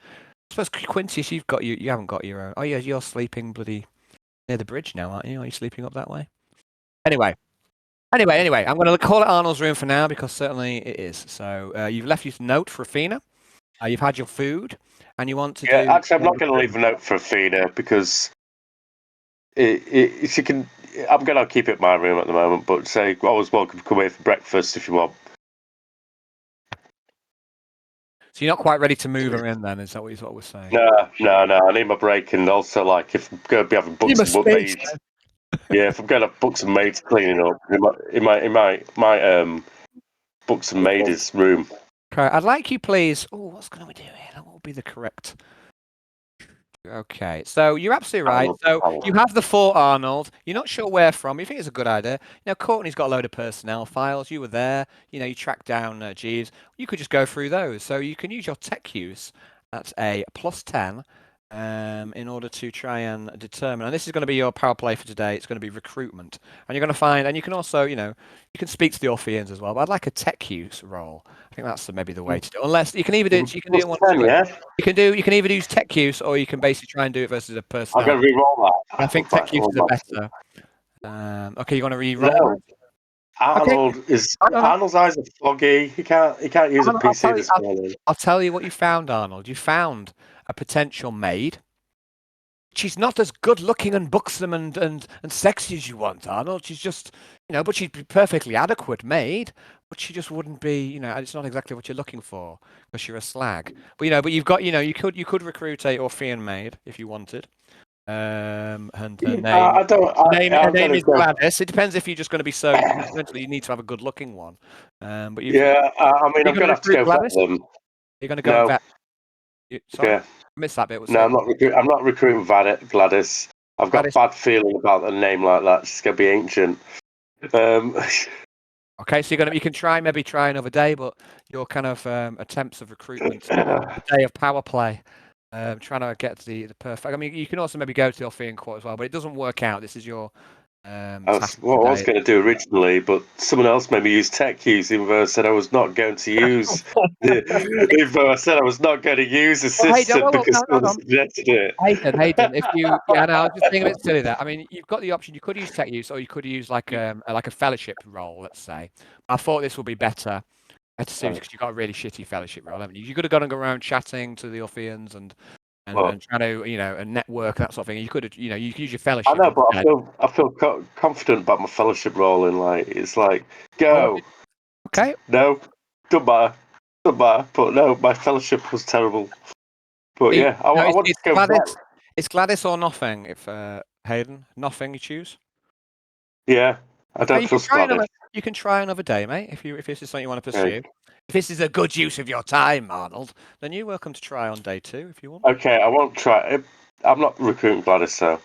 I suppose Quintus, you haven't got your own. Oh yeah, you're sleeping bloody near the bridge now, aren't you? Are you sleeping up that way? Anyway, I'm going to call it Arnold's room for now because certainly it is. So you've left your note for Athena. You've had your food, and you want to do. Actually, I'm not going to leave a note for Athena because she can. I'm going to keep it in my room at the moment, but say always welcome to come here for breakfast if you want. So you're not quite ready to move her in, then? Is that what we're saying? No. I need my break, and also like if I'm going to be having books and maids. Yeah, if I'm going to have books and maids cleaning up, in my books and maids room. Okay, I'd like you, please. Oh, what's going to do here? What would be the correct? Okay, so you're absolutely right. So you have the Fort Arnold. You're not sure where from. You think it's a good idea. Now, Courtney's got a load of personnel files. You were there. You tracked down Jeeves. You could just go through those. So you can use your tech use at a +10 in order to try and determine. And this is going to be your power play for today. It's going to be recruitment, and you're going to find. And you can also, you can speak to the Orpheans as well. But I'd like a tech use roll. I think that's maybe the way to do it. Unless you can either do it. You can do it one. Yeah. You can either use tech use, or you can basically try and do it versus a I've got to personality. re-roll that. I think tech use is better. Okay, you want to re-roll? No. Okay. Arnold's eyes are foggy. He can't use a Arnold, I'll PC tell you- this morning. I'll tell you what you found, Arnold. You found a potential maid. She's not as good looking and buxom and sexy as you want, Arnold. She's just, but she'd be perfectly adequate maid, but she just wouldn't be, it's not exactly what you're looking for because you're a slag. But but you've got, you could recruit a Orphean maid if you wanted. And her name is Gladys. It depends if you're just going to be so. Eventually, you need to have a good-looking one. But I'm going to have to go vet Gladys? them. You're going to go vet. Sorry, Yeah. I missed that bit. No, I'm not recruiting Gladys. I've got a bad feeling about a name like that. She's going to be ancient. Okay, so you can maybe try another day, but your kind of attempts of recruitment, a day of power play, trying to get the perfect. I mean, you can also maybe go to the Orphean Court as well, but it doesn't work out. This is your task. What I was going to do originally, but someone else made me use tech use, even though I said I was not going to use. Even though I said I was not going to use assistant because someone suggested it. Hayden, if you, no, I was just being a bit silly there. I mean, you've got the option. You could use tech use, or you could use like a fellowship role. Let's say. I thought this would be better. Because you've got a really shitty fellowship role, haven't you? You could have gone and go around chatting to the Orpheans and trying to, and network that sort of thing. You could, you could use your fellowship. I know, but I feel confident about my fellowship role, and it's like go. Okay. No, don't matter. But no, my fellowship was terrible. But I want to go Gladys. It's Gladys or nothing. If Hayden, nothing you choose. Yeah, I don't trust Gladys. You can try another day, mate. If this is something you want to pursue. Okay. If this is a good use of your time, Arnold, then you're welcome to try on day 2 if you want. Okay, I won't try. I'm not recruiting Gladys, so.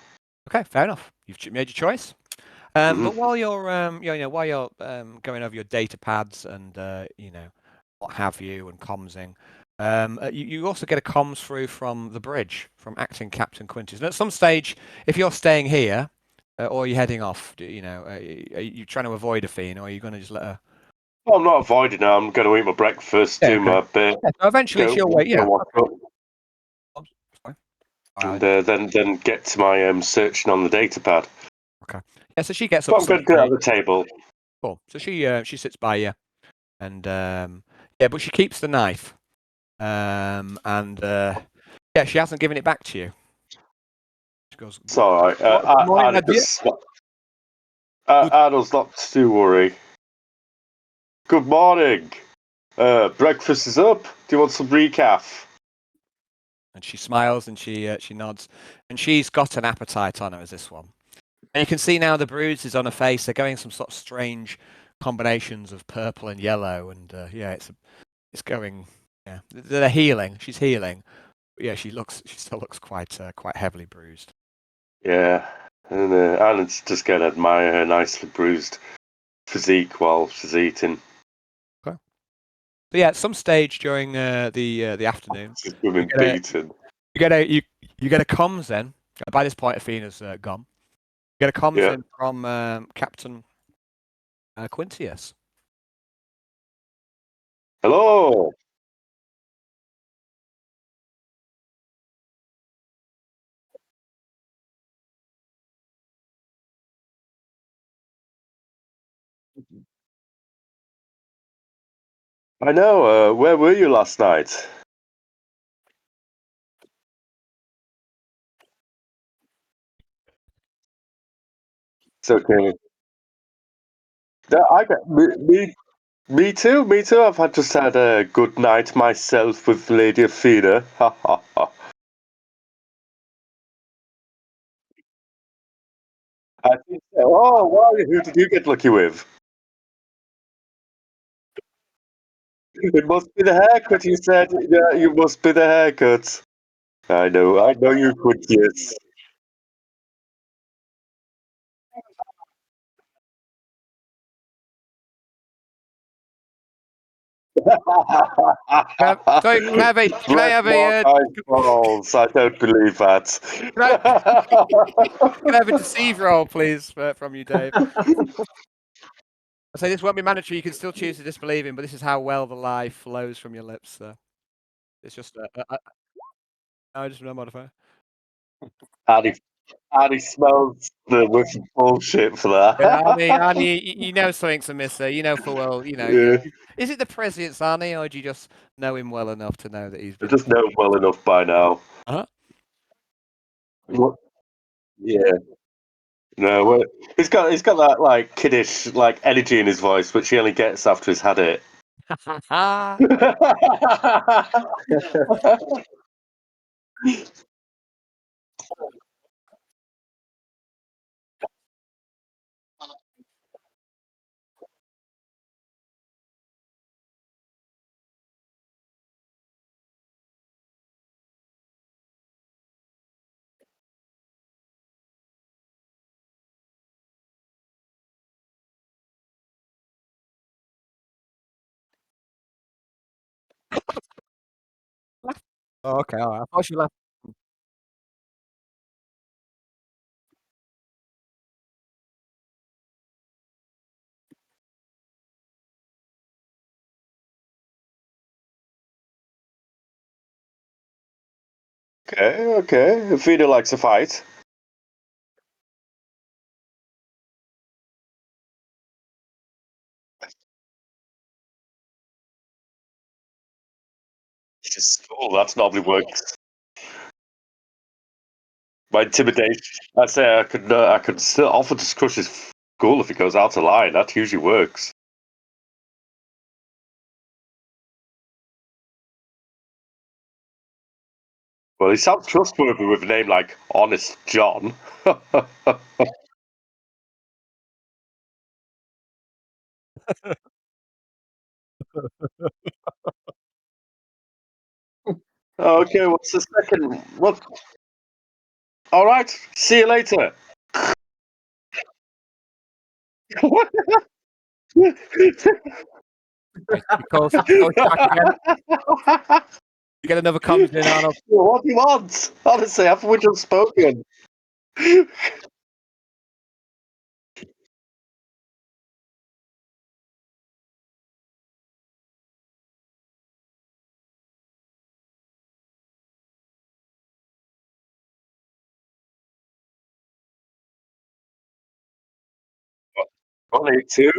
Okay, fair enough. You've made your choice. But while you're, going over your data pads and what have you and commsing, you also get a comms through from the bridge from acting Captain Quintus. And at some stage, if you're staying here or you're heading off, are you trying to avoid Athena, or are you going to just let her? Well, I'm not avoiding her. I'm going to eat my breakfast, do my bit. Yeah, so eventually she'll wait. Yeah. And then get to my searching on the data pad. Okay. Yeah, so she gets up. I'm going to do it at the table. Cool. So she sits by you, and but she keeps the knife, and she hasn't given it back to you. She goes, it's all right. Arnold's not too worry. Good morning. Breakfast is up. Do you want some recaf? And she smiles and she nods, and she's got an appetite on her as this one. And you can see now the bruises on her face. They're going some sort of strange combinations of purple and yellow, and it's going. Yeah, they're healing. She's healing. But yeah, she still looks quite heavily bruised. Yeah, and Alan's just going to admire her nicely bruised physique while she's eating. Okay. So yeah, at some stage during the afternoon, she's been beaten. You get a comms then. By this point, Athena's gone. You get a comms in from Captain Quintius. Hello. I know. Where were you last night? It's okay. I got me too. Me too. I've just had a good night myself with Lady Athena. Ha ha ha. I think so. Oh, wow! Who did you get lucky with? It must be the haircut. You said, yeah, you must be the haircut. I know you could. Yes. Sorry, can I have a? Can I have a? Balls. I don't believe that. Can I have a deceive roll, please, from you, Dave? I say this won't be mandatory. You can still choose to disbelieve him, but this is how well the lie flows from your lips. So it's just just no modifier. And he smells the whiff of bullshit for that. Yeah, Arnie, you know something's amiss there. You know full well. You know. Yeah. Is it the president's Arnie, or do you just know him well enough to know that he's I been? just know him well enough by now. Uh-huh. Yeah. No, well, he's got that like kiddish like energy in his voice, which he only gets after he's had it. Oh, okay, all right. I thought you laughed. Okay. If Vito likes a fight. Oh, that's normally works. My intimidation. I say I could still offer to crush his skull if he goes out of line. That usually works. Well, he sounds trustworthy with a name like Honest John. Okay, what's the second? What? All right. See you later. You call back again. You get another comms in, Arnold. What do you want? Honestly, haven't we just spoken? I need to.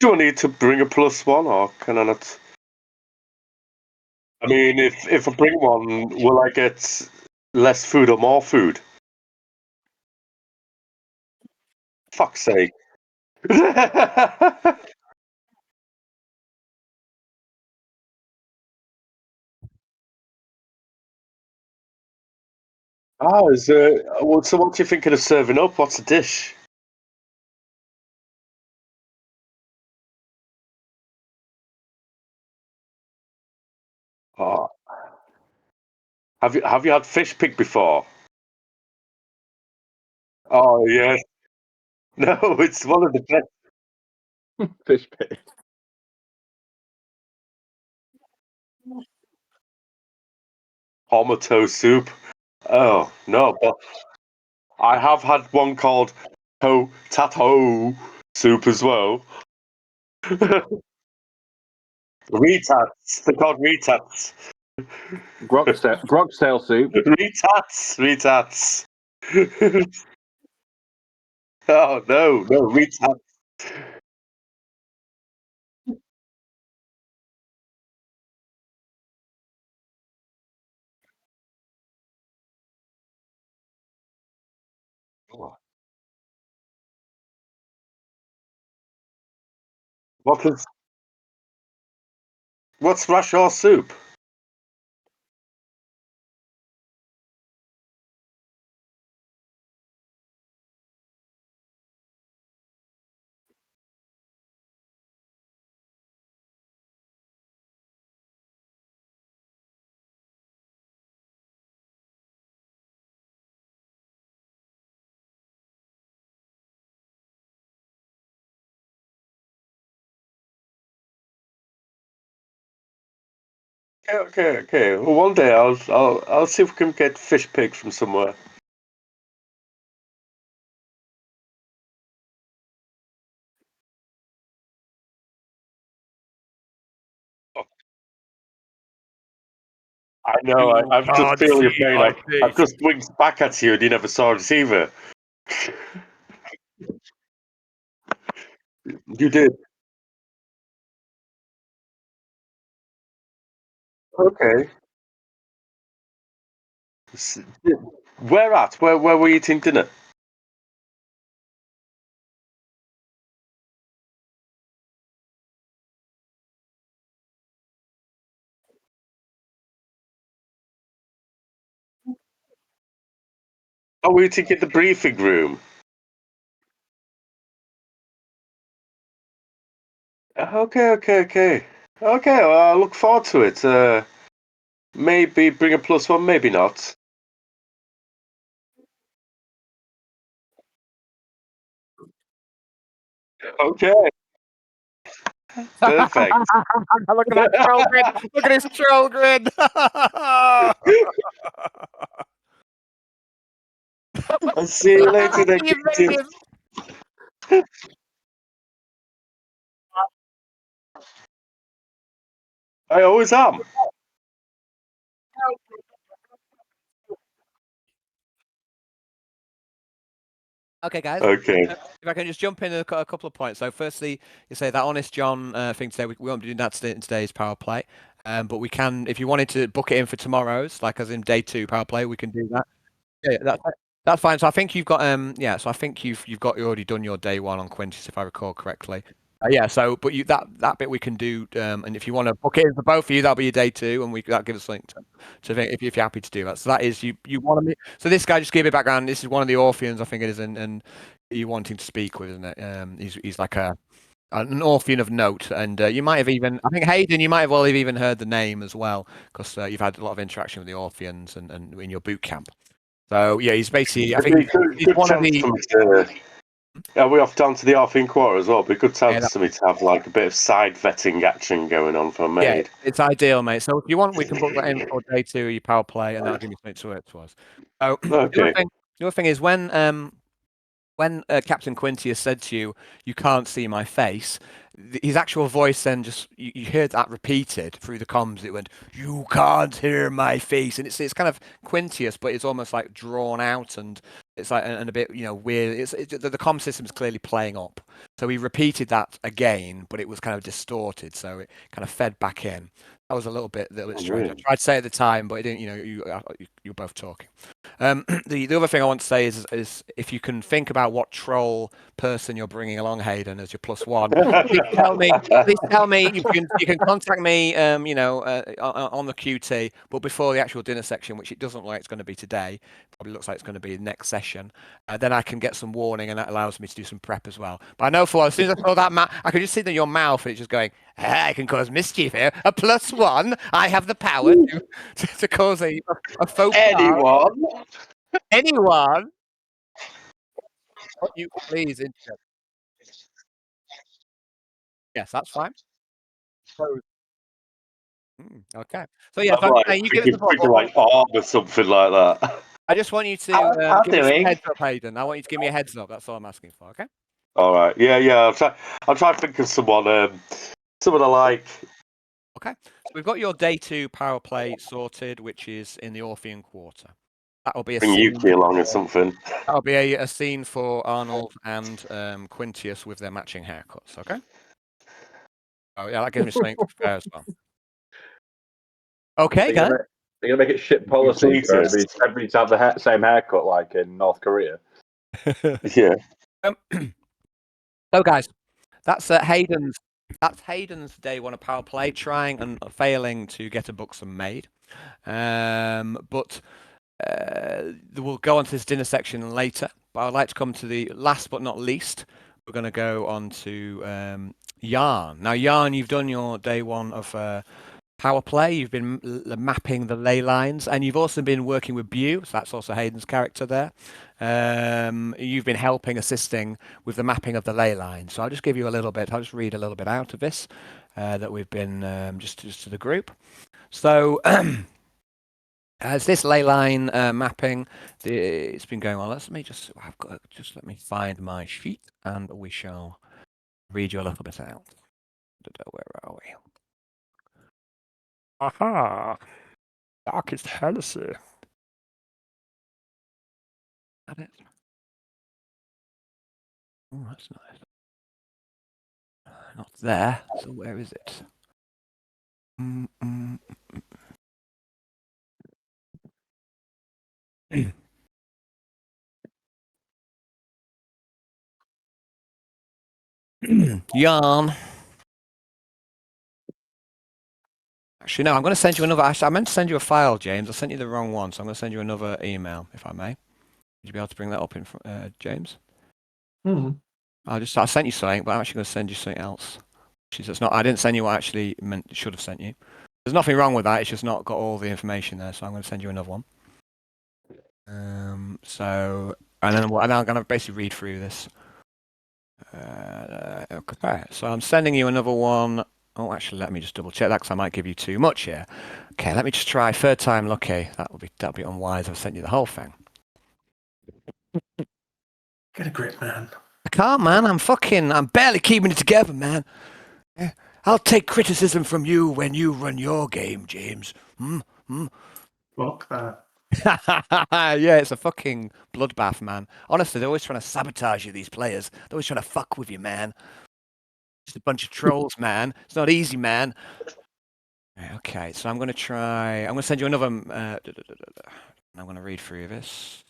Do I need to bring a +1 or can I not? I mean, if I bring one, will I get less food or more food? Fuck's sake. Well, so what are you thinking of serving up? What's the dish? Oh, have you had fish pig before? Oh yes. No, it's one of the best. Fish pit. Tomato soup. Oh no, but I have had one called tato soup as well. Retats. They're called retats. Groxtail soup. Retats. Oh no, retats. What what's Rashar soup? Okay. Well, one day I'll see if we can get fish pigs from somewhere. I know. I've just feel your pain. I've just winked back at you, and you never saw it either. You did. Okay. Where at? Where were you eating dinner? Oh, we were eating in the briefing room. Okay. Okay, well, I look forward to it. Maybe bring a +1, maybe not. Okay, perfect. Look at that troll grin! Look at his troll grin! I'll see you later then. You made him. I always am. Okay, guys. Okay. If I can just jump in a couple of points. So, firstly, you say that Honest John thing today. We won't be doing that in today's power play, but we can, if you wanted to book it in for tomorrow's, like as in day 2 power play, we can do that. Yeah, that's fine. So I think you've got yeah. So I think you've already done your day 1 on Quintus, if I recall correctly. Yeah. So, but that bit we can do, and if you want to book it in for both of you, that'll be your day 2, and that gives us something to think if you're happy to do that. So that is you want to. So this guy, just give you a background. This is one of the Orpheans, I think it is, and you wanting to speak with, isn't it? He's like an Orphean of note, and you might have even, I think Hayden, you might have even heard the name as well, because you've had a lot of interaction with the Orpheans and in your boot camp. So yeah, he's basically. I think he's Good one of chance the. for me to. We off down to the Orphan Quarter as well. Be a good chance Yeah, for me to have like a bit of side vetting action going on for a Yeah, maid. it's ideal, mate. So if you want, we can book that in for day 2 of your power play, and that'll give me something to work towards. So Okay. the other thing is when Captain Quintius said to you, "You can't see my face," his actual voice then just you heard that repeated through the comms. It went, "You can't hear my face," and it's kind of Quintius, but it's almost like drawn out, and it's like and a bit weird. The comm system's clearly playing up, so he repeated that again, but it was kind of distorted, so it kind of fed back in. That was a little bit strange. Really? I tried to say at the time, but it didn't. You're both talking. The other thing I want to say is if you can think about what troll person you're bringing along, Hayden, as your +1, please tell me. Please tell me. You can contact me. On the QT, but before the actual dinner section, which it doesn't look like it's going to be today. Probably looks like it's going to be the next session. Then I can get some warning, and that allows me to do some prep as well. But I know as soon as I saw that, I could just see that your mouth, and it's just going. I can cause mischief here. A +1. I have the power to cause a faux pas. Anyone? What you please interrupt. Yes, that's fine. Okay. So yeah, I'm like you give us the thinking like arm or something like that. I just want you to How give me some doing? heads up, Hayden. I want you to give me a heads up. That's all I'm asking for. Okay. All right. Yeah. I'll try to think of someone I like. Okay. So we've got your day 2 power play sorted, which is in the Orphean Quarter. That'll be a Bring scene. Yuki along or something. That'll be a scene for Arnold and Quintius with their matching haircuts. Okay. Oh yeah, that gives me something to prepare as well. Okay, guys. They're gonna make it shit policy for everybody to have the same haircut like in North Korea. Yeah. So guys, that's Hayden's. That's Hayden's day 1 of power play, trying and failing to get a buxom made. But we'll go on to this dinner section later. But I'd like to come to the last but not least. We're going to go on to Yarn. Now, Yarn, you've done your day 1 of power play. You've been mapping the ley lines, and you've also been working with Bu. So that's also Hayden's character there. You've been assisting with the mapping of the ley lines. So I'll just give you a little bit. I'll just read a little bit out of this that we've been just to the group. So. As this ley line mapping, it's been going on. Let me find my sheet, and we shall read you a little bit out. Where are we? Aha! Darkest Heresy. That it? Oh, that's nice. Not there. So where is it? Yarn. Actually, no, I'm going to send you another. Actually, I meant to send you a file, James. I sent you the wrong one, so I'm going to send you another email, if I may. Would you be able to bring that up in James? I sent you something, but I'm actually going to send you something else. It's not. I didn't send you what I actually should have sent you. There's nothing wrong with that. It's just not got all the information there, so I'm going to send you another one. So, and then I'm going to basically read through this. Okay, so I'm sending you another one. Oh, actually, let me just double check that because I might give you too much here. Okay, let me just try. Third time lucky. That'll be unwise. I've sent you the whole thing. Get a grip, man. I can't, man. I'm barely keeping it together, man. I'll take criticism from you when you run your game, James. Fuck that. Yeah, it's a fucking bloodbath, man. Honestly, they're always trying to sabotage you, these players. They're always trying to fuck with you, man. Just a bunch of trolls, man. It's not easy, man. Okay, so I'm going to send you another... I'm going to read through this.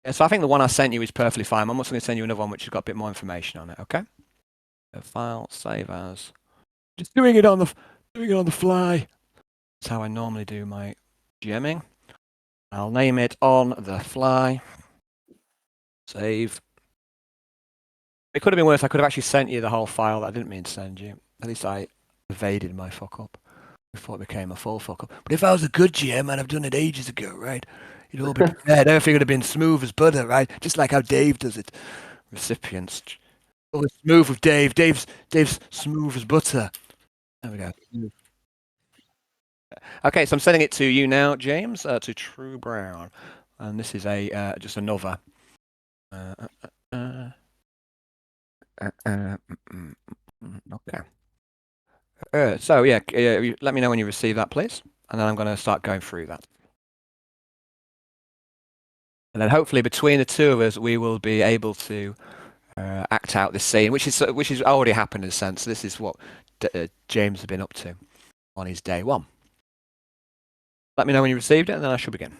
Yeah, so I think the one I sent you is perfectly fine. I'm also going to send you another one which has got a bit more information on it, okay? File, save as. Just doing it on the fly. That's how I normally do my GMing. I'll name it on the fly. Save. It could have been worse. I could have actually sent you the whole file that I didn't mean to send you. At least I evaded my fuck up before it became a full fuck up. But if I was a good GM, I'd have done it ages ago, right? You'd all be prepared. Everything would have been smooth as butter, right? Just like how Dave does it. Recipients. Oh, it's smooth with Dave. Dave's smooth as butter. There we go. Okay, so I'm sending it to you now, James, to True Brown, and this is a just another. Okay. So yeah, let me know when you receive that, please, and then I'm going to start going through that. And then hopefully between the two of us, we will be able to act out this scene, which is already happened in a sense. This is what James has been up to on his day one. Let me know when you received it, and then I shall begin.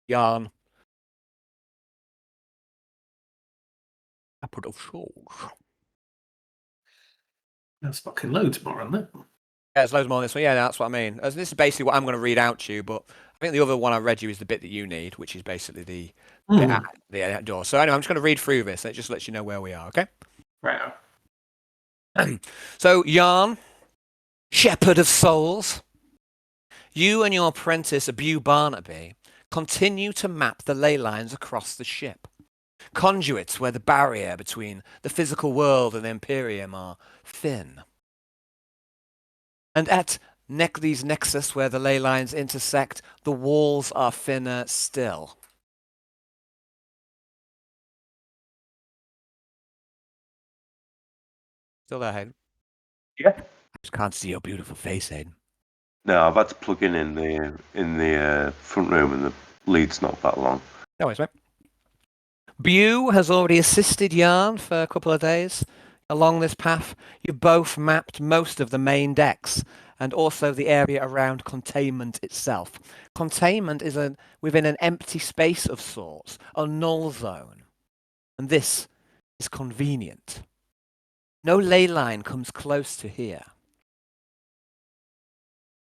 Yarn. Apple of Souls. There's fucking loads more on there. Yeah, there's loads more on this one. Yeah, that's what I mean. This is basically what I'm going to read out to you, but I think the other one I read you is the bit that you need, which is basically the outdoor. So anyway, I'm just going to read through this. It just lets you know where we are, okay? Right. So, Yarn, Shepherd of Souls, you and your apprentice, Bu Barnaby, continue to map the ley lines across the ship. Conduits where the barrier between the physical world and the Imperium are thin. And at these nexus where the ley lines intersect, the walls are thinner still. Still there, Hayden? Yeah. I just can't see your beautiful face, Hayden. No, I've had to plug in the front room, and the lead's not that long. No worries, mate. Bu has already assisted Yarn for a couple of days along this path. You both mapped most of the main decks and also the area around containment itself. Containment is within an empty space of sorts, a null zone. And this is convenient. No ley line comes close to here.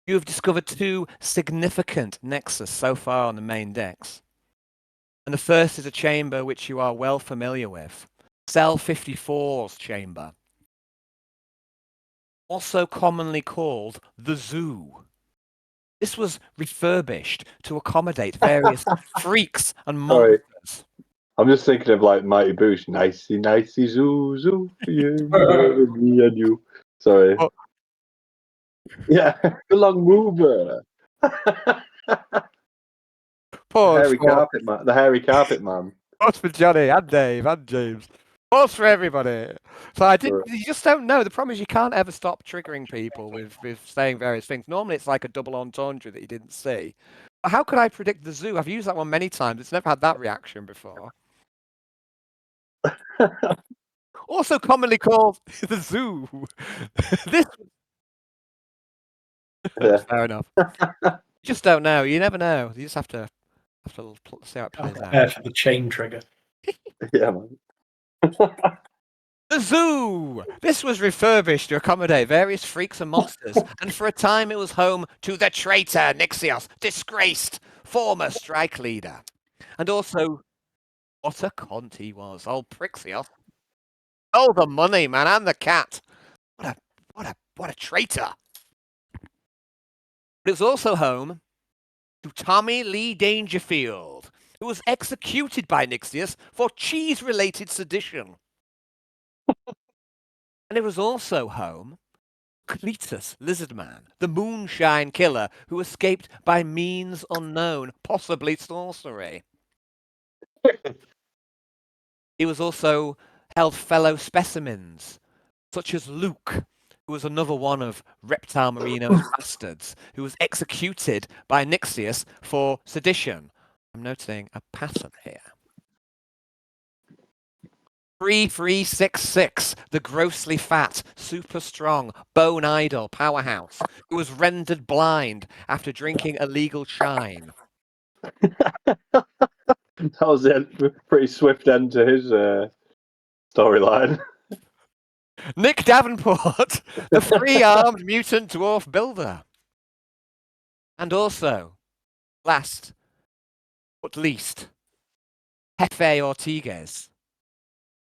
You have discovered two significant nexus so far on the main decks. And the first is a chamber which you are well familiar with. Cell 54's chamber. Also commonly called the Zoo. This was refurbished to accommodate various freaks and Sorry. monsters. I'm just thinking of like Mighty Boosh, nicey, nicey, zoo, zoo, yeah, me and you. Sorry. Oh. Yeah, the long mover. Pause The hairy carpet man. for Johnny and Dave and James. Pause for everybody. So you just don't know. The problem is you can't ever stop triggering people with saying various things. Normally it's like a double entendre that you didn't see. How could I predict the Zoo? I've used that one many times. It's never had that reaction before. Also commonly called the Zoo. This. Yeah. Fair enough. You just don't know. You never know. You just have to see how it plays out. Prepare for the chain trigger. Yeah, man. The Zoo! This was refurbished to accommodate various freaks and monsters, and for a time it was home to the traitor Nixios, disgraced former strike leader. And also, what a cunt he was, old Prixios. Oh, the money, man, and the cat. What a traitor. But it was also home to Tommy Lee Dangerfield, who was executed by Nixios for cheese-related sedition. And it was also home to Cletus Lizardman, the moonshine killer who escaped by means unknown, possibly sorcery. He was also held fellow specimens, such as Luke, who was another one of Reptile Marino's bastards, who was executed by Nixios for sedition. I'm noting a pattern here. 3366, the grossly fat, super strong, bone idol powerhouse, who was rendered blind after drinking illegal shine. That was a pretty swift end to his storyline. Nick Davenport, the free-armed mutant dwarf builder. And also, last but least, Jefe Ortiguez,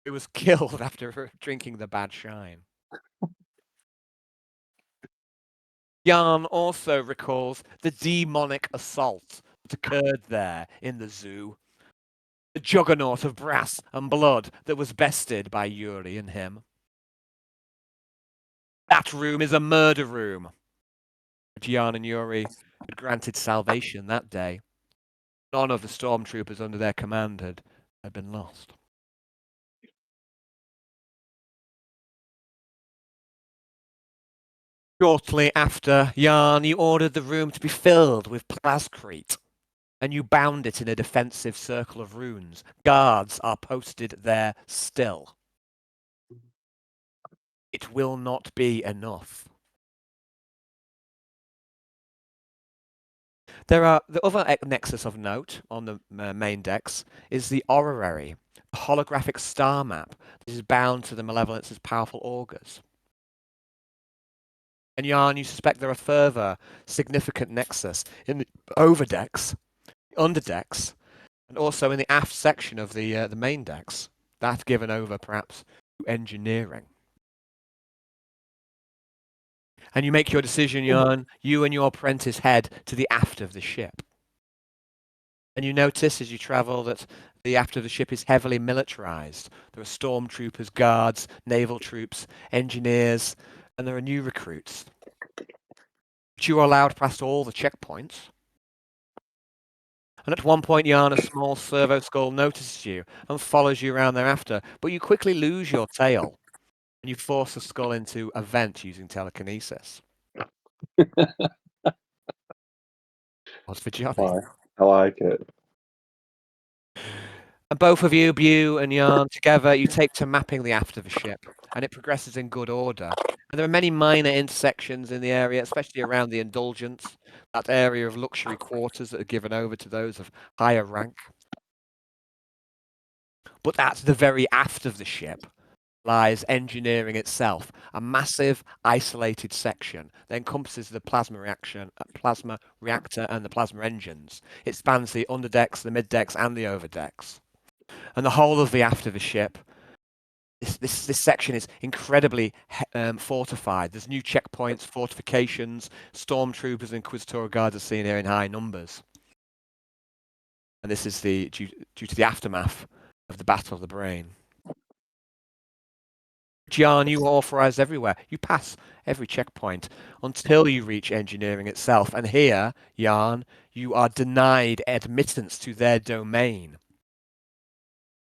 who was killed after drinking the bad shine. Jan also recalls the demonic assault that occurred there in the Zoo. The juggernaut of brass and blood that was bested by Yuri and him. That room is a murder room. Jan and Yuri had granted salvation that day. None of the stormtroopers under their command had been lost. Shortly after, Jan, you ordered the room to be filled with plascrete, and you bound it in a defensive circle of runes. Guards are posted there still. It will not be enough. There are the other nexus of note on the main decks is the Orrery, a holographic star map that is bound to the Malevolence's powerful augurs. And Yarn, you suspect there are further significant nexus in the overdecks, underdecks, and also in the aft section of the main decks. That given over perhaps to engineering. And you make your decision, Yarn. You and your apprentice head to the aft of the ship. And you notice as you travel that the aft of the ship is heavily militarized. There are stormtroopers, guards, naval troops, engineers, and there are new recruits. But you are allowed past all the checkpoints. And at one point, Yarn, a small servo skull notices you and follows you around thereafter, but you quickly lose your tail. And you force the skull into a vent using telekinesis. What's for Johnny? I like it. And both of you, Bew and Yarn, together, you take to mapping the aft of a ship, and it progresses in good order. And there are many minor intersections in the area, especially around the Indulgence, that area of luxury quarters that are given over to those of higher rank. But that's the very aft of the ship. lies engineering itself, a massive isolated section that encompasses the plasma reactor and the plasma engines. It spans the underdecks, the middecks, and the overdecks. And the whole of the aft of the ship, this section is incredibly fortified. There's new checkpoints, fortifications, stormtroopers and Inquisitorial guards are seen here in high numbers. And this is due to the aftermath of the Battle of the Brain. Yarn, you are authorized everywhere. You pass every checkpoint until you reach engineering itself. And here, Yarn, you are denied admittance to their domain.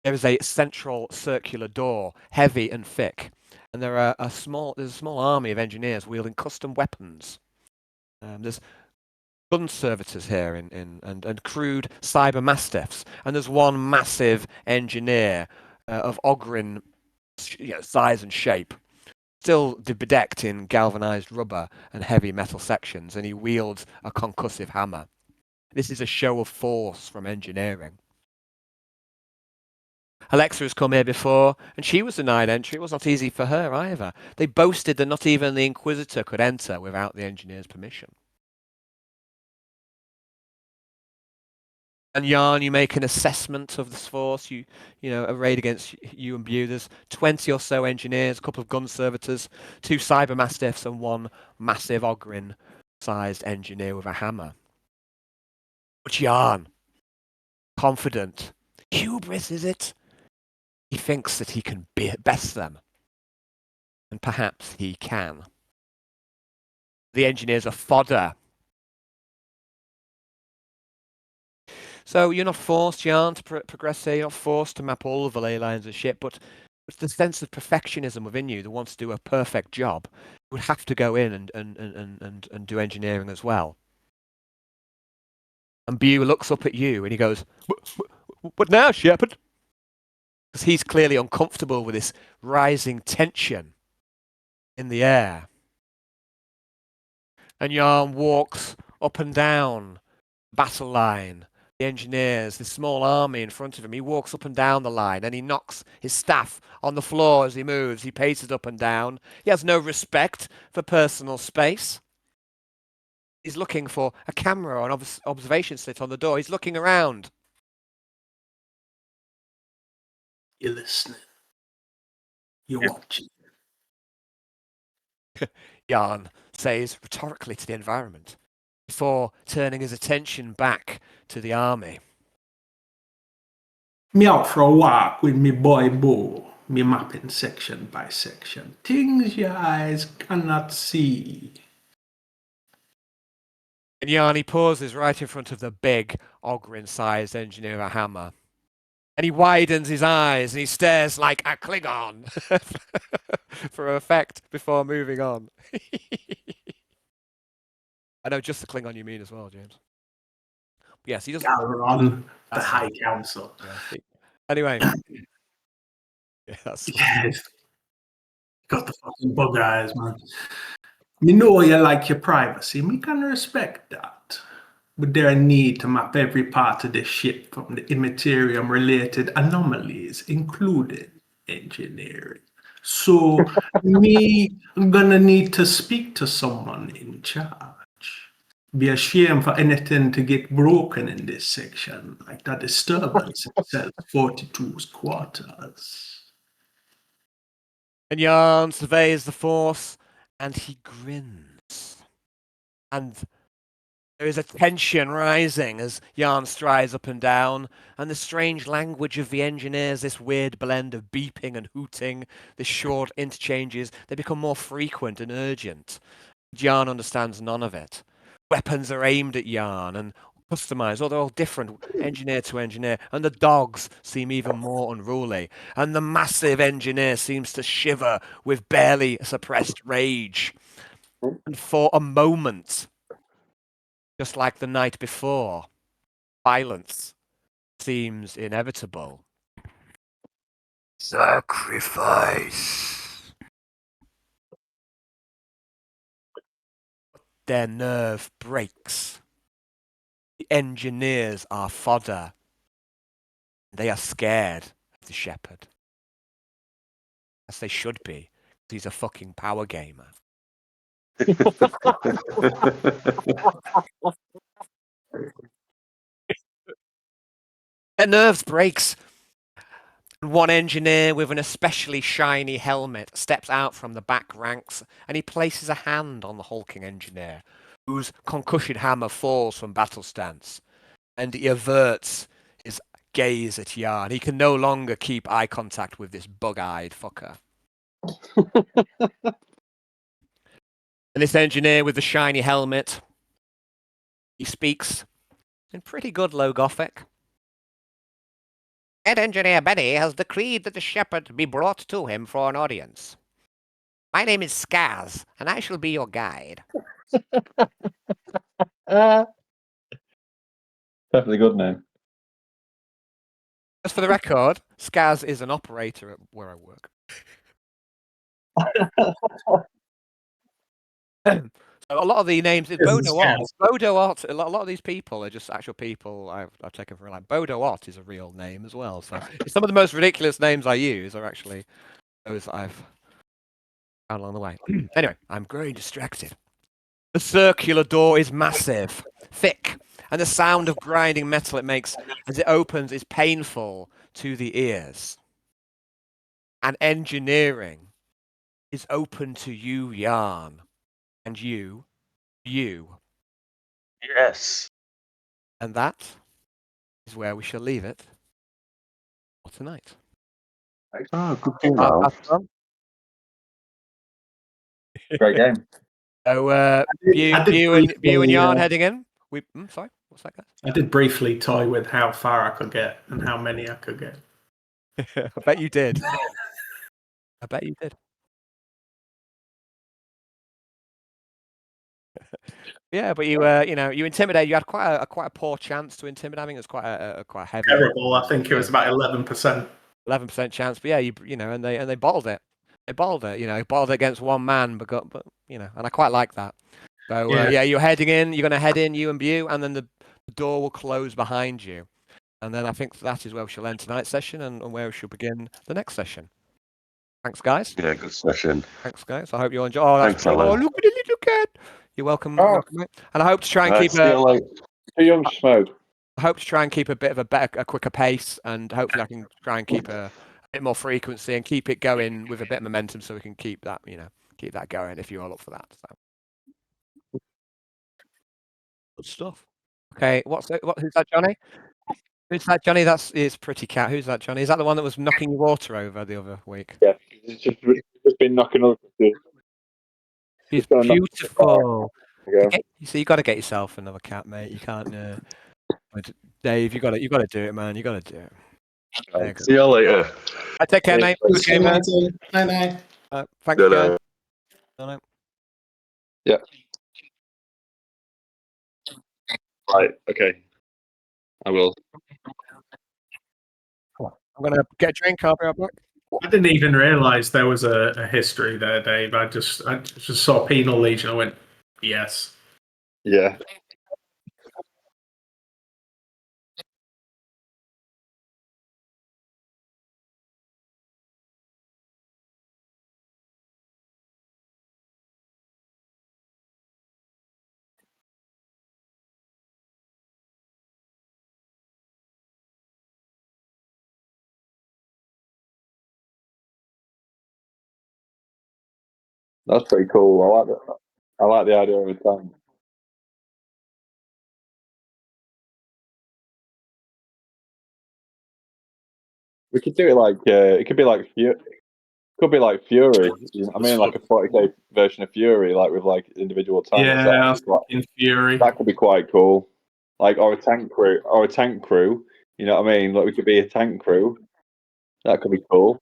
There is a central circular door, heavy and thick, and there's a small army of engineers wielding custom weapons. There's gun servitors here and crude cyber mastiffs, and there's one massive engineer of Ogrin size and shape, still bedecked in galvanized rubber and heavy metal sections, and he wields a concussive hammer. This is a show of force from engineering. Alexa has come here before, and she was denied entry. It was not easy for her either. They boasted that not even the Inquisitor could enter without the engineer's permission. And Yarn, you make an assessment of this force. You arrayed against you and Bew. There's 20 or so engineers, a couple of gun servitors, 2 cyber mastiffs, and 1 massive Ogrin-sized engineer with a hammer. But Yarn, confident, hubris is it? He thinks that he can best them. And perhaps he can. The engineers are fodder. So you're not forced, Yarn, to progress here. You're not forced to map all of the ley lines of the ship, but it's the sense of perfectionism within you that wants to do a perfect job. You would have to go in and do engineering as well. And Bew looks up at you and he goes, "What now, Shepard?" Because he's clearly uncomfortable with this rising tension in the air. And Yarn walks up and down the battle line. The engineers, this small army in front of him, he walks up and down the line and he knocks his staff on the floor as he moves. He paces up and down. He has no respect for personal space. He's looking for a camera or an observation slit on the door. He's looking around. You're listening. You're watching. Yarn says rhetorically to the environment before turning his attention back to the army. Me out for a walk with me boy Bo, me mapping section by section. Things your eyes cannot see. And Yarn, he pauses right in front of the big Ogrin-sized engineer with a hammer. And he widens his eyes and he stares like a Klingon for effect before moving on. I know just the Klingon you mean as well, James. Yes, he doesn't. Galron, the High Council. Yeah. Anyway. Yeah, that's Yes. Got the fucking bug eyes, man. Me know you like your privacy. Me can respect that. But there a need to map every part of the ship from the immaterium related anomalies, including engineering. So me gonna need to speak to someone in charge. Be a shame for anything to get broken in this section, like that disturbance in Cell 42's quarters. And Yarn surveys the force and he grins. And there is a tension rising as Yarn strides up and down, and the strange language of the engineers, this weird blend of beeping and hooting, the short interchanges, they become more frequent and urgent. Yarn understands none of it. Weapons are aimed at Yarn and customized, they're all different, engineer to engineer, and the dogs seem even more unruly, and the massive engineer seems to shiver with barely suppressed rage. And for a moment, just like the night before, violence seems inevitable. Sacrifice. Their nerve breaks. The engineers are fodder. They are scared of the shepherd. as they should be. He's a fucking power gamer. Their nerves breaks. One engineer with an especially shiny helmet steps out from the back ranks and he places a hand on the hulking engineer, whose concussion hammer falls from battle stance, and he averts his gaze at Yarn. He can no longer keep eye contact with this bug-eyed fucker. And this engineer with the shiny helmet, he speaks in pretty good low Gothic. Head Engineer Benny has decreed that the shepherd be brought to him for an audience. My name is Skaz, and I shall be your guide. Definitely good name. Just for the record, Skaz is an operator at where I work. So a lot of the names is Bodo Ott. Bodo Ott. A lot of these people are just actual people I've taken for like Bodo Ott is a real name as well. So some of the most ridiculous names I use are actually those I've found along the way. Anyway, I'm growing distracted. The circular door is massive, thick, and the sound of grinding metal it makes as it opens is painful to the ears. And engineering is open to you, Yarn, and you. Yes. And that is where we shall leave it for tonight. Oh, good game. Great game. So, View and Yarn heading in. Sorry, what's that, guys? I did briefly toy with how far I could get and how many I could get. I bet you did. I bet you did. Yeah, but you intimidate. You had quite a poor chance to intimidate. I think it was quite a heavy. Terrible. I think it was about 11%. 11% chance, but yeah, and they bottled it. They bottled it. Bottled it against one man, but and I quite like that. So yeah, you're heading in. You're going to head in, you and Bew, and then the door will close behind you, and then I think that is where we shall end tonight's session and where we shall begin the next session. Thanks, guys. Yeah, good session. Thanks, guys. I hope you enjoy. Oh, that's Thanks, Alan. look at the little cat. You're welcome. Oh. Welcome, mate. And I hope to try and keep See you later. Too young to smoke. I hope to try and keep a bit of a quicker pace, and hopefully I can try and keep a bit more frequency and keep it going with a bit of momentum, so we can keep that, keep that going. If you all up for that, so good stuff. Okay, who's that, Johnny? Who's that, Johnny? It's Pretty Cat. Who's that, Johnny? Is that the one that was knocking your water over the other week? Yeah, it's just been knocking over. She's gonna knock beautiful. Yeah. You see, you got to get yourself another cat, mate. You can't. Dave, you got to do it, man. You got to do it. There you go. See you later. Take care, mate. Good game, man. Night. Thanks, Good guys. night. Night. Yeah. Right. Okay. I will. I'm gonna get a drink. I'll be right back. I didn't even realise there was a history there, Dave. I just saw Penal Legion. I went, yes. Yeah. That's pretty cool. I like that. I like the idea of a tank. We could do it like it could be like Fury. You know what I mean, like a 40k version of Fury, like with like individual tanks. Yeah, in Fury. That could be quite cool. Like or a tank crew. You know what I mean? Like we could be a tank crew. That could be cool.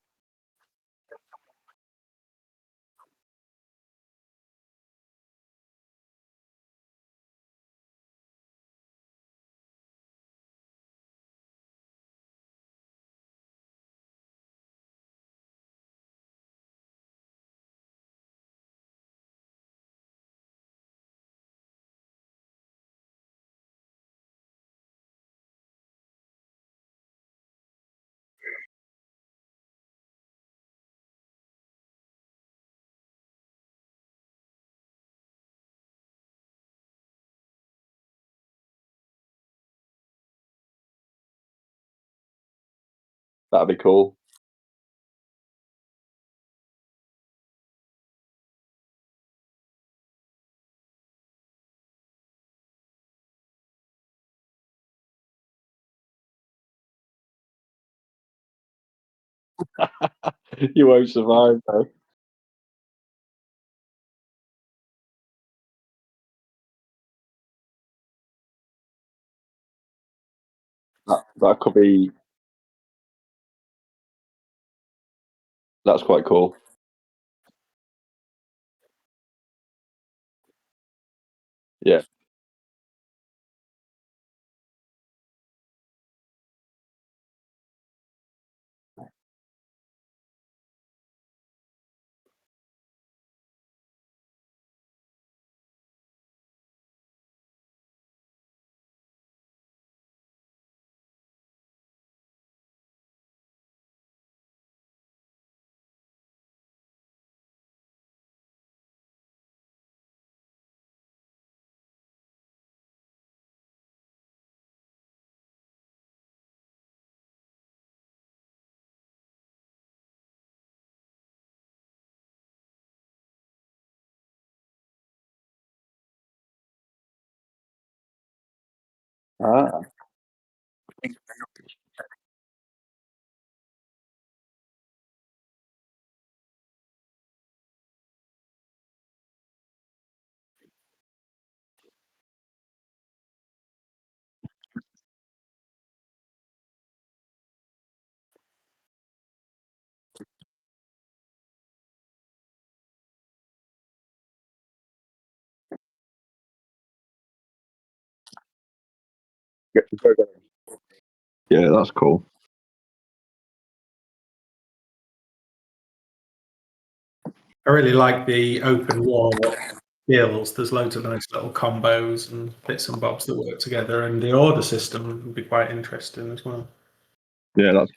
That'd be cool. You won't survive, though. That could be. That's quite cool. Yeah. Ah. Yeah, that's cool. I really like the open war skills. There's loads of nice little combos and bits and bobs that work together, and the order system would be quite interesting as well. Yeah, that's.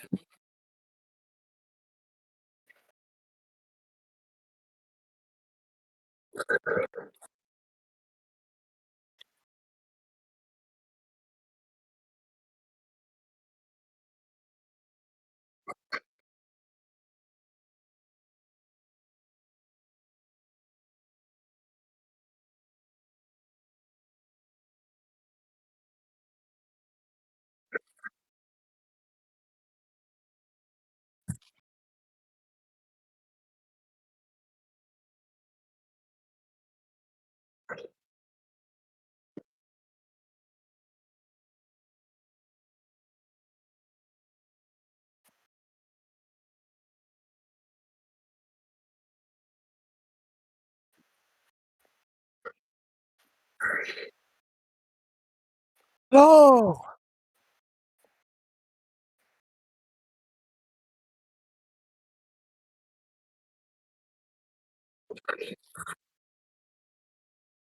Oh,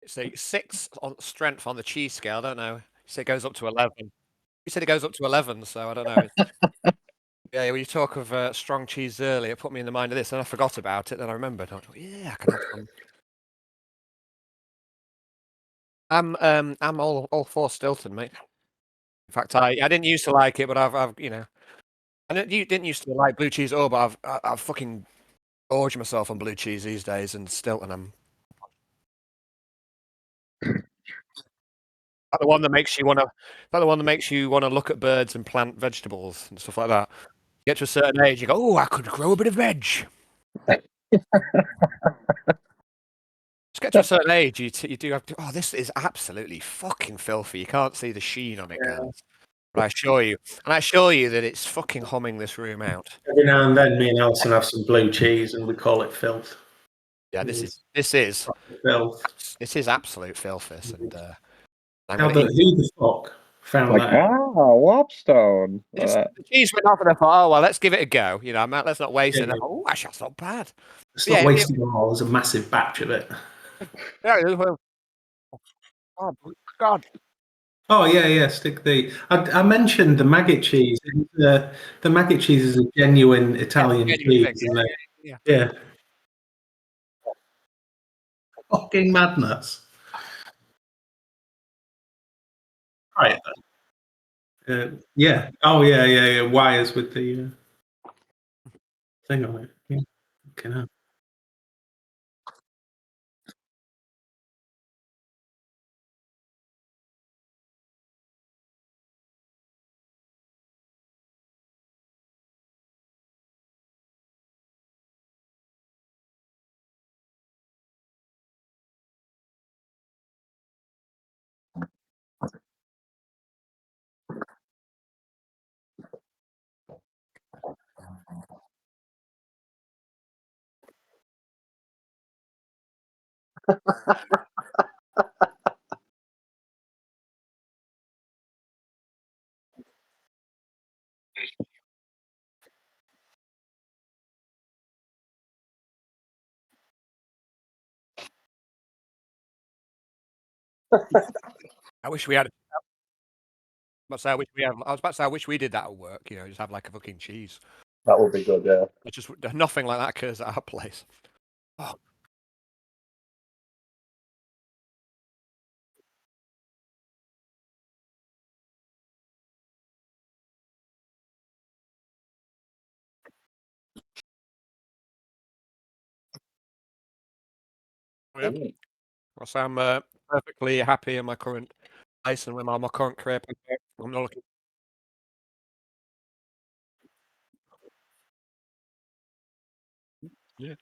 it's a 6 on strength on the cheese scale. I don't know. You said it goes up to 11. You said it goes up to 11, so I don't know. Yeah, when you talk of strong cheese earlier, it put me in the mind of this, and I forgot about it. Then I remembered. I thought, yeah, I can have some. I'm all for Stilton, mate. In fact, I didn't used to like it, but I've I didn't used to like blue cheese at all, but I've fucking gorged myself on blue cheese these days, and Stilton, I'm that the one that makes you wanna that the one that makes you wanna look at birds and plant vegetables and stuff like that. Get to a certain age, you go, oh, I could grow a bit of veg. Just get to a certain age, you do have to. Oh, this is absolutely fucking filthy. You can't see the sheen on it, guys. But I assure you that it's fucking humming this room out. Every now and then, me and Alison have some blue cheese, and we call it filth. Yeah, It this is filth. absolute filth, and I'm How gonna eat. who the fuck found Like, that? Lobstone. The cheese went off, and I thought, oh well, let's give it a go. Let's not waste it. Yeah. Oh, actually, that's not bad. It's Yeah, not wasting it all. There's a massive batch of it. yeah. Oh God, Oh yeah. Stick the. I mentioned the maggot cheese. The maggot cheese is a genuine Italian genuine cheese, thing. isn't it? Yeah. Yeah. Fucking madness. Right. Yeah. Oh yeah. Wires with the. thing on it. Yeah. Okay, now. I wish we had. I wish we had. I was about to say, I wish we did that at work. You know, just have like a fucking cheese. That would be good, yeah. It's just nothing like that occurs at our place. Oh, yeah. Well, so I'm perfectly happy in my current place and with my current career. I'm not looking. Yeah.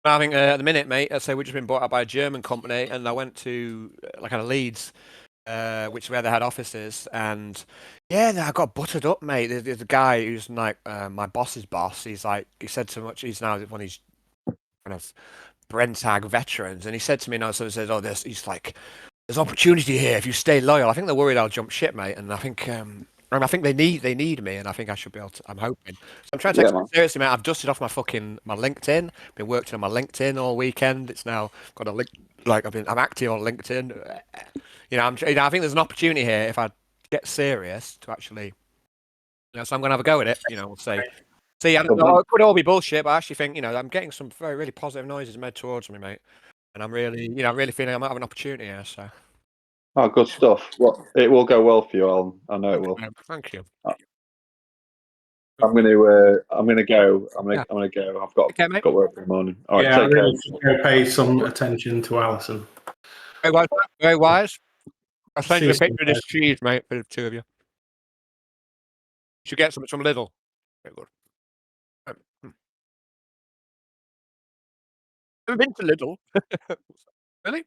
I think at the minute, mate, I'd say we've just been bought out by a German company, and I went to like kind of Leeds, which is where they had offices, and yeah, I got buttered up, mate. There's a guy who's like my boss's boss. He's like, he said so much. He's now one of these kind of Brentag veterans, and he said to me now, so he says, "Oh, he's like, there's opportunity here if you stay loyal." I think they're worried I'll jump ship, mate, and I think they need me, and I think I should be able to. I'm hoping. So I'm trying to take it seriously, mate. I've dusted off my LinkedIn. Been working on my LinkedIn all weekend. It's now got a link. Like I'm active on LinkedIn. You know, I think there's an opportunity here if I get serious to actually. You know, so I'm gonna have a go at it. You know, we'll see. See, it could all be bullshit, but I actually think I'm getting some very really positive noises made towards me, mate, and I'm really feeling I might have an opportunity here. So. Oh, good stuff. Well, it will go well for you, Alan. I know it will. Thank you. I'm going to. I'm going to go. I'm Yeah. going to go. I've got Okay, mate. got work in the morning. All right, Yeah, I take care. really should go pay some attention to Alison. Very wise. Very wise. I'll send See you a you picture of soon, this cheese, mate, for the two of you. You should get some from Lidl. Very good. Hmm. Have you been to Lidl? Really?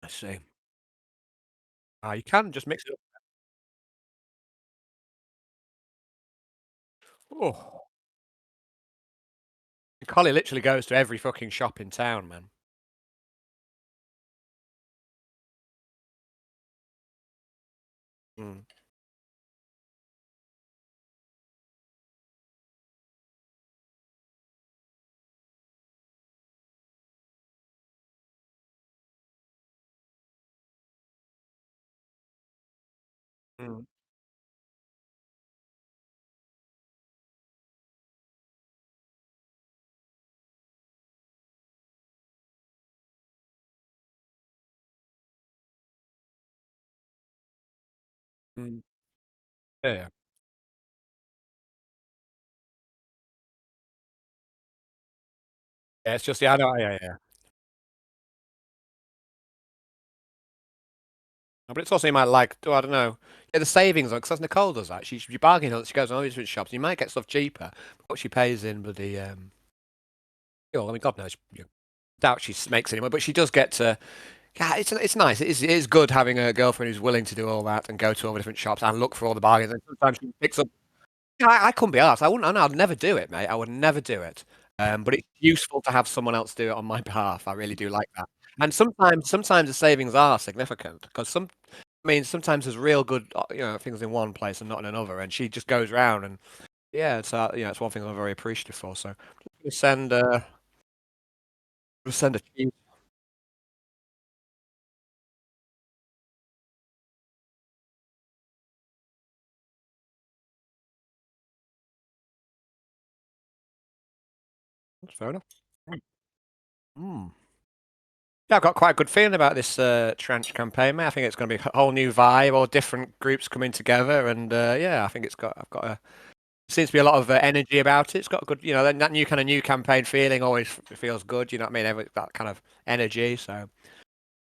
I see. You can just mix it up. Oh. Collie literally goes to every fucking shop in town, man. Mm. Mm. Mm. Yeah. Yeah, it's just I know. Yeah. But it's also you might like. Oh, I don't know. Yeah, the savings on because Nicole does that. She bargains on. She goes on all these different shops. You might get stuff cheaper, but what she pays in bloody I mean, God knows. Doubt she makes anymore, but she does get to. Yeah, it's nice. It is good having a girlfriend who's willing to do all that and go to all the different shops and look for all the bargains. And sometimes she picks up. Yeah, I couldn't be asked. I wouldn't. I'd never do it, mate. I would never do it. But it's useful to have someone else do it on my behalf. I really do like that. And sometimes the savings are significant because sometimes there's real good, things in one place and not in another. And she just goes round and yeah, it's one thing I'm very appreciative for. So we'll send a cheese. That's fair enough. Mm. Yeah, I've got quite a good feeling about this trench campaign, mate. I think it's going to be a whole new vibe, all different groups coming together, and yeah, I think I've got a seems to be a lot of energy about it. It's got a good, that new kind of new campaign feeling always feels good. You know what I mean? That kind of energy. So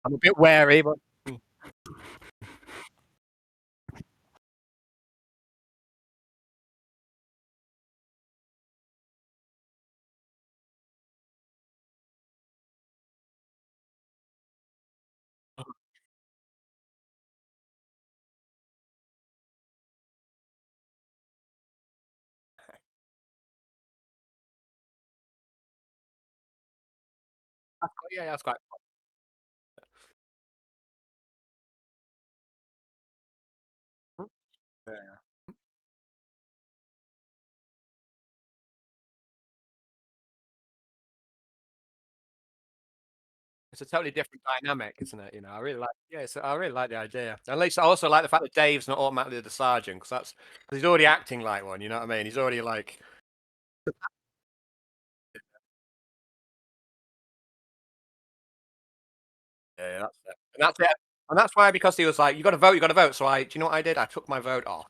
I'm a bit wary, but yeah, that's quite. Yeah. It's a totally different dynamic, isn't it? I really like. Yeah, I really like the idea. At least I also like the fact that Dave's not automatically the sergeant because he's already acting like one. You know what I mean? He's already like. Yeah, that's it. And that's it. And that's why because he was like, "You got to vote, you got to vote." So do you know what I did? I took my vote off.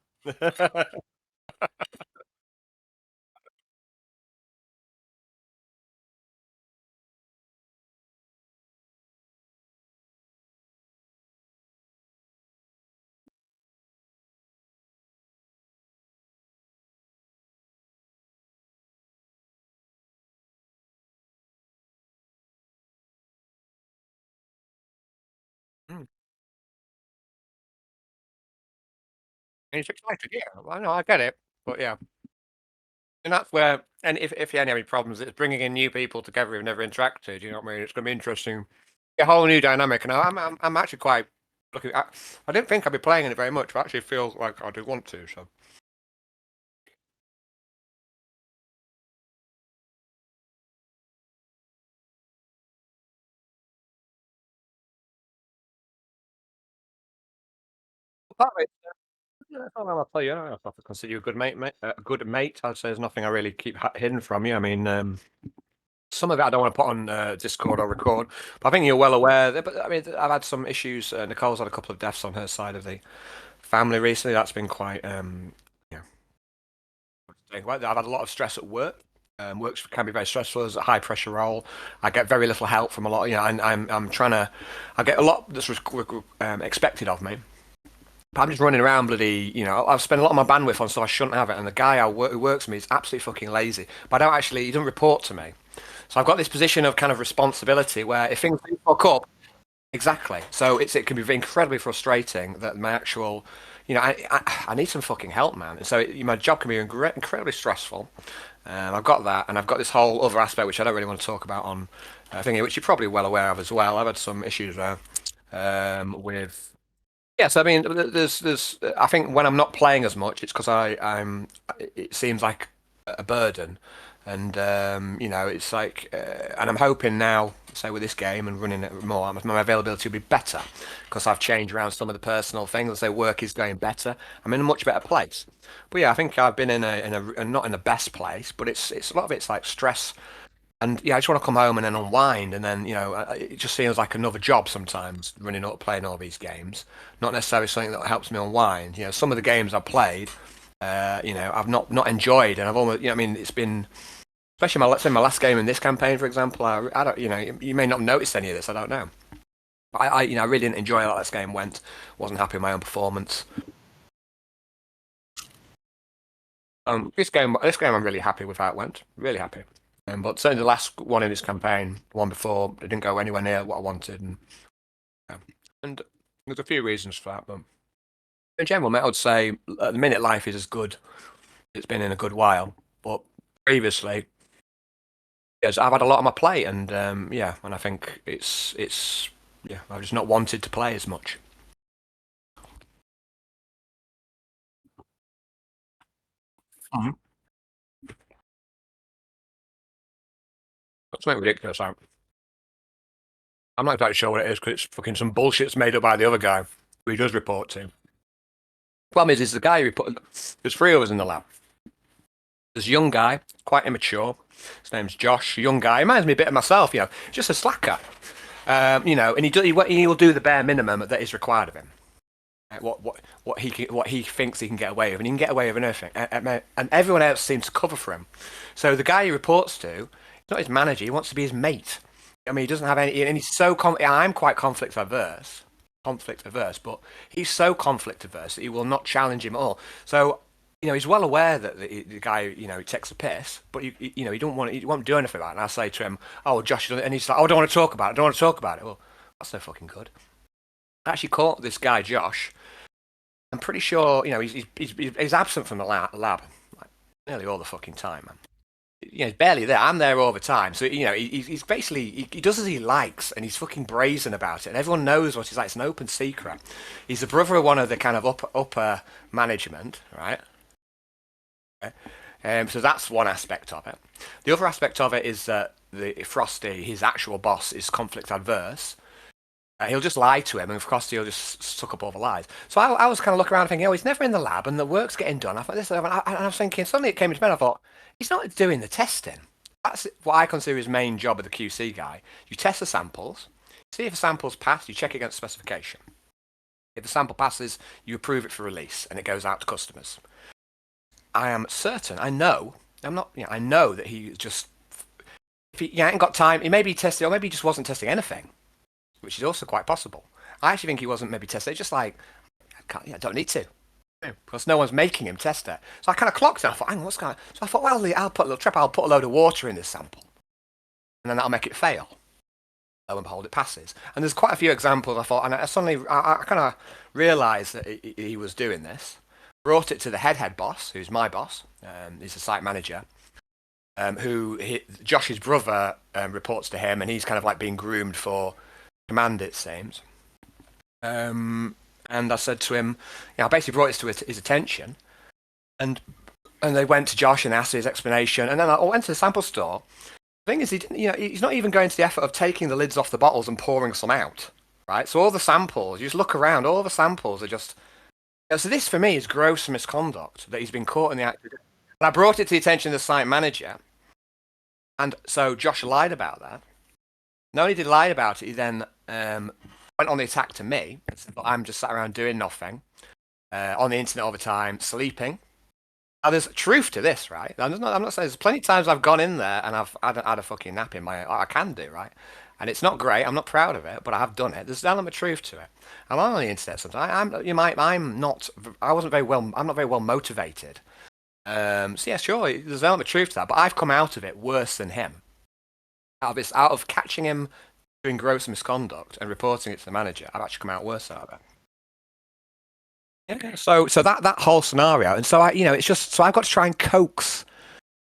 Mm. And he's excited, yeah. I know, I get it, but yeah, and that's where, and if you had any problems, it's bringing in new people together who've never interacted. You know what I mean? It's going to be interesting, a whole new dynamic, and I'm actually quite looking. I didn't think I'd be playing it very much, but I actually feel like I do want to. So part of it, yeah, I'll tell you, I have to consider you a good mate, a good mate. I'd say there's nothing I really keep hidden from you. I mean, some of it I don't want to put on Discord or record, but I think you're well aware. But I mean, I've had some issues. Nicole's had a couple of deaths on her side of the family recently. That's been quite, yeah. I've had a lot of stress at work. Work can be very stressful. It's a high pressure role. I get very little help from a lot. And I'm trying to. I get a lot that's expected of me. But I'm just running around bloody. I've spent a lot of my bandwidth on stuff I shouldn't have it. And the guy who works for me is absolutely fucking lazy. But I don't actually. He doesn't report to me. So I've got this position of kind of responsibility where if things do fuck up, exactly. So it can be incredibly frustrating that my actual, I need some fucking help, man. And so my job can be incredibly stressful. I've got that, and I've got this whole other aspect which I don't really want to talk about on thingy, which you're probably well aware of as well. I've had some issues there with. Yes, I mean, there's. I think when I'm not playing as much, it's because I'm. It seems like a burden, and it's like, and I'm hoping now, say with this game and running it more, my availability will be better because I've changed around some of the personal things. I say work is going better. I'm in a much better place. But yeah, I think I've been in a not in the best place, but it's a lot of it's like stress. And yeah, I just want to come home and then unwind, and then it just feels like another job sometimes running up playing all these games. Not necessarily something that helps me unwind. Some of the games I've played, I've not enjoyed, and I've almost, I mean, it's been especially let's say my last game in this campaign, for example. I don't, you may not have noticed any of this. I don't know. But I really didn't enjoy how this game went. Wasn't happy with my own performance. This game, I'm really happy with how it went. Really happy. But certainly the last one in this campaign, the one before, it didn't go anywhere near what I wanted, yeah. And there's a few reasons for that. But in general, mate, I would say at the minute life is as good. It's been in a good while, but previously, yes, I've had a lot on my plate, and yeah, and I think it's yeah, I've just not wanted to play as much. Mhm. That's something ridiculous. I'm not exactly sure what it is because it's fucking some bullshit's made up by the other guy who he does report to. Problem is the guy who put. There's three of us in the lab. There's a young guy, quite immature. His name's Josh, young guy. He reminds me a bit of myself, just a slacker. You know, and he will do the bare minimum that is required of him. What he thinks he can get away with, and he can get away with anything. And everyone else seems to cover for him. So the guy he reports to, he's not his manager. He wants to be his mate. I mean, he doesn't have any, and he's so. I'm quite conflict averse, but he's so conflict averse that he will not challenge him at all. So, you know, he's well aware that the guy, you know, he takes a piss, but you know, he won't do anything about it. And I say to him, "Oh, Josh," and he's like, "Oh, I don't want to talk about it. I don't want to talk about it." Well, that's no fucking good. I actually caught this guy Josh. I'm pretty sure, you know, he's absent from the lab like, nearly all the fucking time, man. You know, he's barely there. I'm there all the time. So, you know, he's basically, he does as he likes, and he's fucking brazen about it. And everyone knows what he's like. It's an open secret. He's the brother of one of the kind of upper management, right? So that's one aspect of it. The other aspect of it is that Frosty, his actual boss, is conflict adverse. He'll just lie to him, and Frosty will just suck up all the lies. So I was kind of looking around thinking, oh, he's never in the lab, and the work's getting done. I thought this, and I was thinking, suddenly it came into my head, I thought, he's not doing the testing. That's what I consider his main job of the QC guy. You test the samples, see if the samples pass, you check against specification. If the sample passes, you approve it for release, and it goes out to customers. I am certain, I know that he just, if he ain't got time, he may be testing, or maybe he just wasn't testing anything, which is also quite possible. I actually think he wasn't maybe testing it, just like, I don't need to, because no one's making him test it. So I kind of clocked it, I thought, hang on, what's going on? So I thought, well, I'll put a load of water in this sample, and then that'll make it fail. Lo and behold, it passes. And there's quite a few examples, I thought, and I kind of realised that he was doing this. Brought it to the head boss, who's my boss. He's the site manager, Josh's brother reports to him, and he's kind of like being groomed for command, it seems. And I said to him, I basically brought this to his attention, and they went to Josh and asked his explanation, and then I went to the sample store. The thing is, he's not even going to the effort of taking the lids off the bottles and pouring some out, right? So all the samples, you just look around, all the samples are just. So this, for me, is gross misconduct that he's been caught in the act. And I brought it to the attention of the site manager, and so Josh lied about that. Not only did he lie about it, he then went on the attack to me. I'm just sat around doing nothing, on the internet all the time, sleeping. Now, there's truth to this, right? I'm not saying there's plenty of times I've gone in there and I've had a fucking nap in I can do, right? And it's not great. I'm not proud of it, but I have done it. There's an element of truth to it. I'm on the internet sometimes. I'm not very well motivated. So yeah, sure, there's an element of truth to that. But I've come out of it worse than him. Out of catching him doing gross misconduct and reporting it to the manager, I've actually come out worse out of it. Yeah. So that whole scenario, and so it's just so I've got to try and coax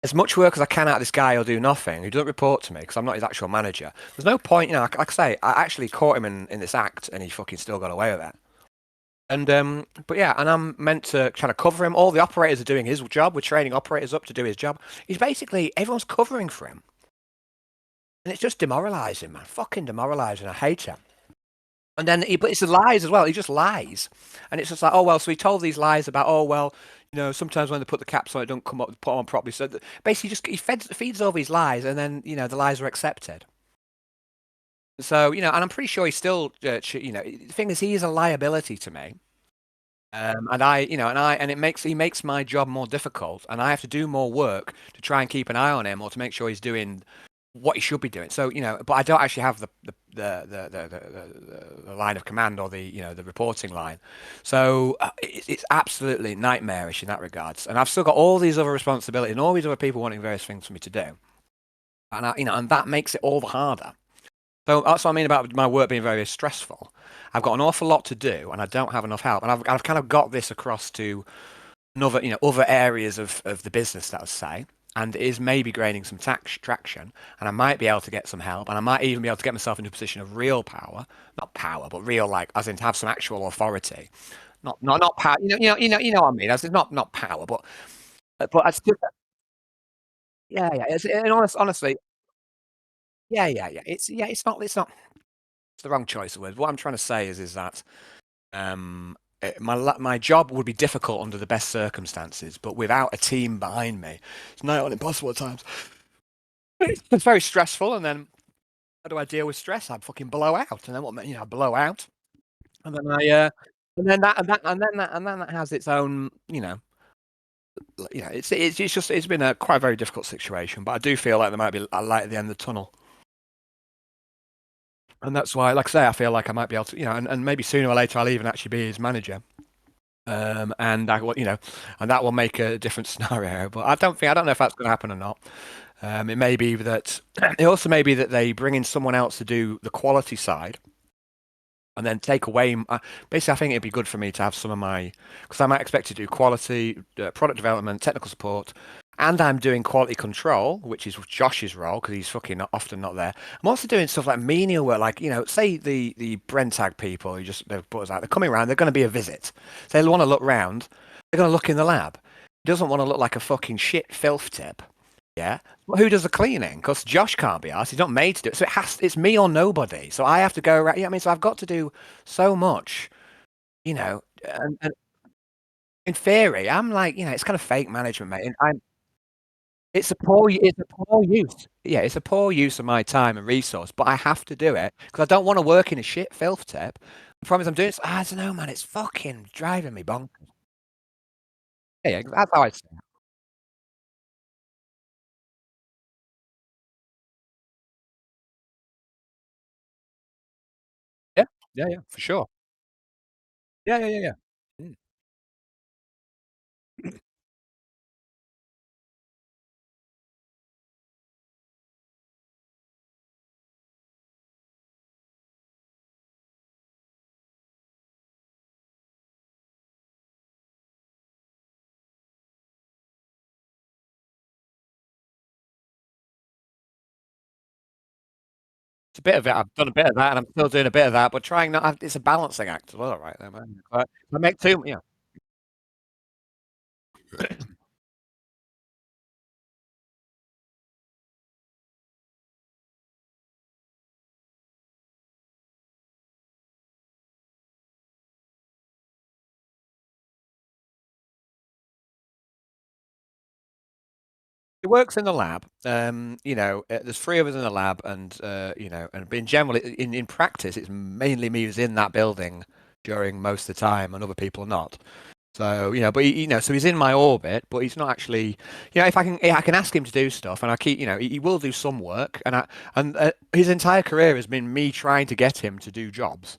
as much work as I can out of this guy who'll do nothing, who doesn't report to me because I'm not his actual manager. There's no point, like I say, I actually caught him in this act, and he fucking still got away with it. And but yeah, and I'm meant to kind of cover him. All the operators are doing his job. We're training operators up to do his job. He's basically everyone's covering for him, and it's just demoralising, man. Fucking demoralising. I hate him. And then, but it's the lies as well. He just lies, and it's just like, oh well. So he told these lies about, oh well, sometimes when they put the caps on, it don't come up, put on properly. So basically, he feeds all these lies, and then the lies are accepted. So and I'm pretty sure he's still, the thing is, he is a liability to me, and he makes my job more difficult, and I have to do more work to try and keep an eye on him or to make sure he's doing what he should be doing. So but I don't actually have the line of command or the reporting line. So it's absolutely nightmarish in that regards. And I've still got all these other responsibilities and all these other people wanting various things for me to do, and and that makes it all the harder. So that's what I mean about my work being very stressful. I've got an awful lot to do, and I don't have enough help. And I've kind of got this across to other areas of the business, that I'd say. And it is maybe gaining some traction, and I might be able to get some help, and I might even be able to get myself into a position of real power, not power, but real, like as in to have some actual authority, not power. You know what I mean? As in not power, but I still, yeah. Honestly, yeah. It's not. It's the wrong choice of words. What I'm trying to say is that my job would be difficult under the best circumstances, but without a team behind me, it's nigh on impossible at times. It's very stressful, and then How do I deal with stress? I fucking blow out, and then what? I blow out, and then that has its own, it's been a quite a very difficult situation, but I do feel like there might be a light at the end of the tunnel, and that's why, like I say, I feel like I might be able to, and maybe sooner or later I'll even actually be his manager, and I will, and that will make a different scenario. But I don't know if that's going to happen or not. It may be that it also may be that they bring in someone else to do the quality side, and then take away. Basically, I think it'd be good for me to have some of my, because I'm expected to do quality, product development, technical support, and I'm doing quality control, which is Josh's role because he's fucking often not there. I'm also doing stuff like menial work, like say the Brentag people who just they've brought us out. They're coming around. They're going to be a visit. So they want to look round. They're going to look in the lab. He doesn't want to look like a fucking shit filth tip. Yeah. Well, who does the cleaning? Because Josh can't be asked. He's not made to do it. So it's me or nobody. So I have to go around. So I've got to do so much, and in theory, I'm like, it's kind of fake management, mate. And it's a poor use. Yeah, it's a poor use of my time and resource, but I have to do it because I don't want to work in a shit filth tip. The problem is I'm doing it. I don't know, man. It's fucking driving me bonkers. Yeah, that's how I see it. Yeah, yeah, for sure. Yeah. Mm. It's a bit of it. I've done a bit of that, and I'm still doing a bit of that, but trying not. It's a balancing act as well, right there, man. But I make too, It works in the lab. There's three of us in the lab, and in general, in practice, it's mainly me who's in that building during most of the time, and other people not. So but so he's in my orbit, but he's not actually. If I can ask him to do stuff, and I keep, he will do some work, and his entire career has been me trying to get him to do jobs.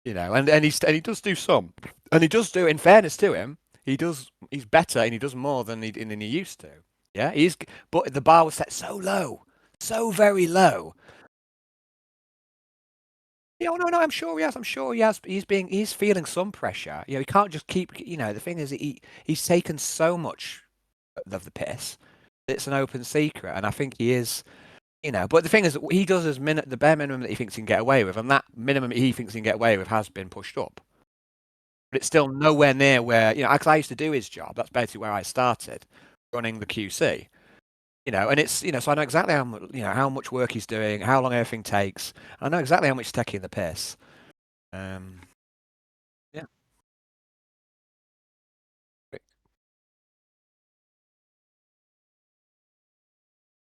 And he does do some, and he does do. In fairness to him, he's better, and he does more than he used to. Yeah, but the bar was set so low, so very low. Yeah, no, I'm sure he has. I'm sure he has. He's feeling some pressure. He can't just keep. The thing is, he's taken so much of the piss. It's an open secret, and I think he is. But the thing is, he does the bare minimum that he thinks he can get away with, and that minimum he thinks he can get away with has been pushed up. But it's still nowhere near where because I used to do his job. That's basically where I started, running the QC. And it's so I know exactly how much work he's doing, how long everything takes. I know exactly how much he's taking the piss. Yeah.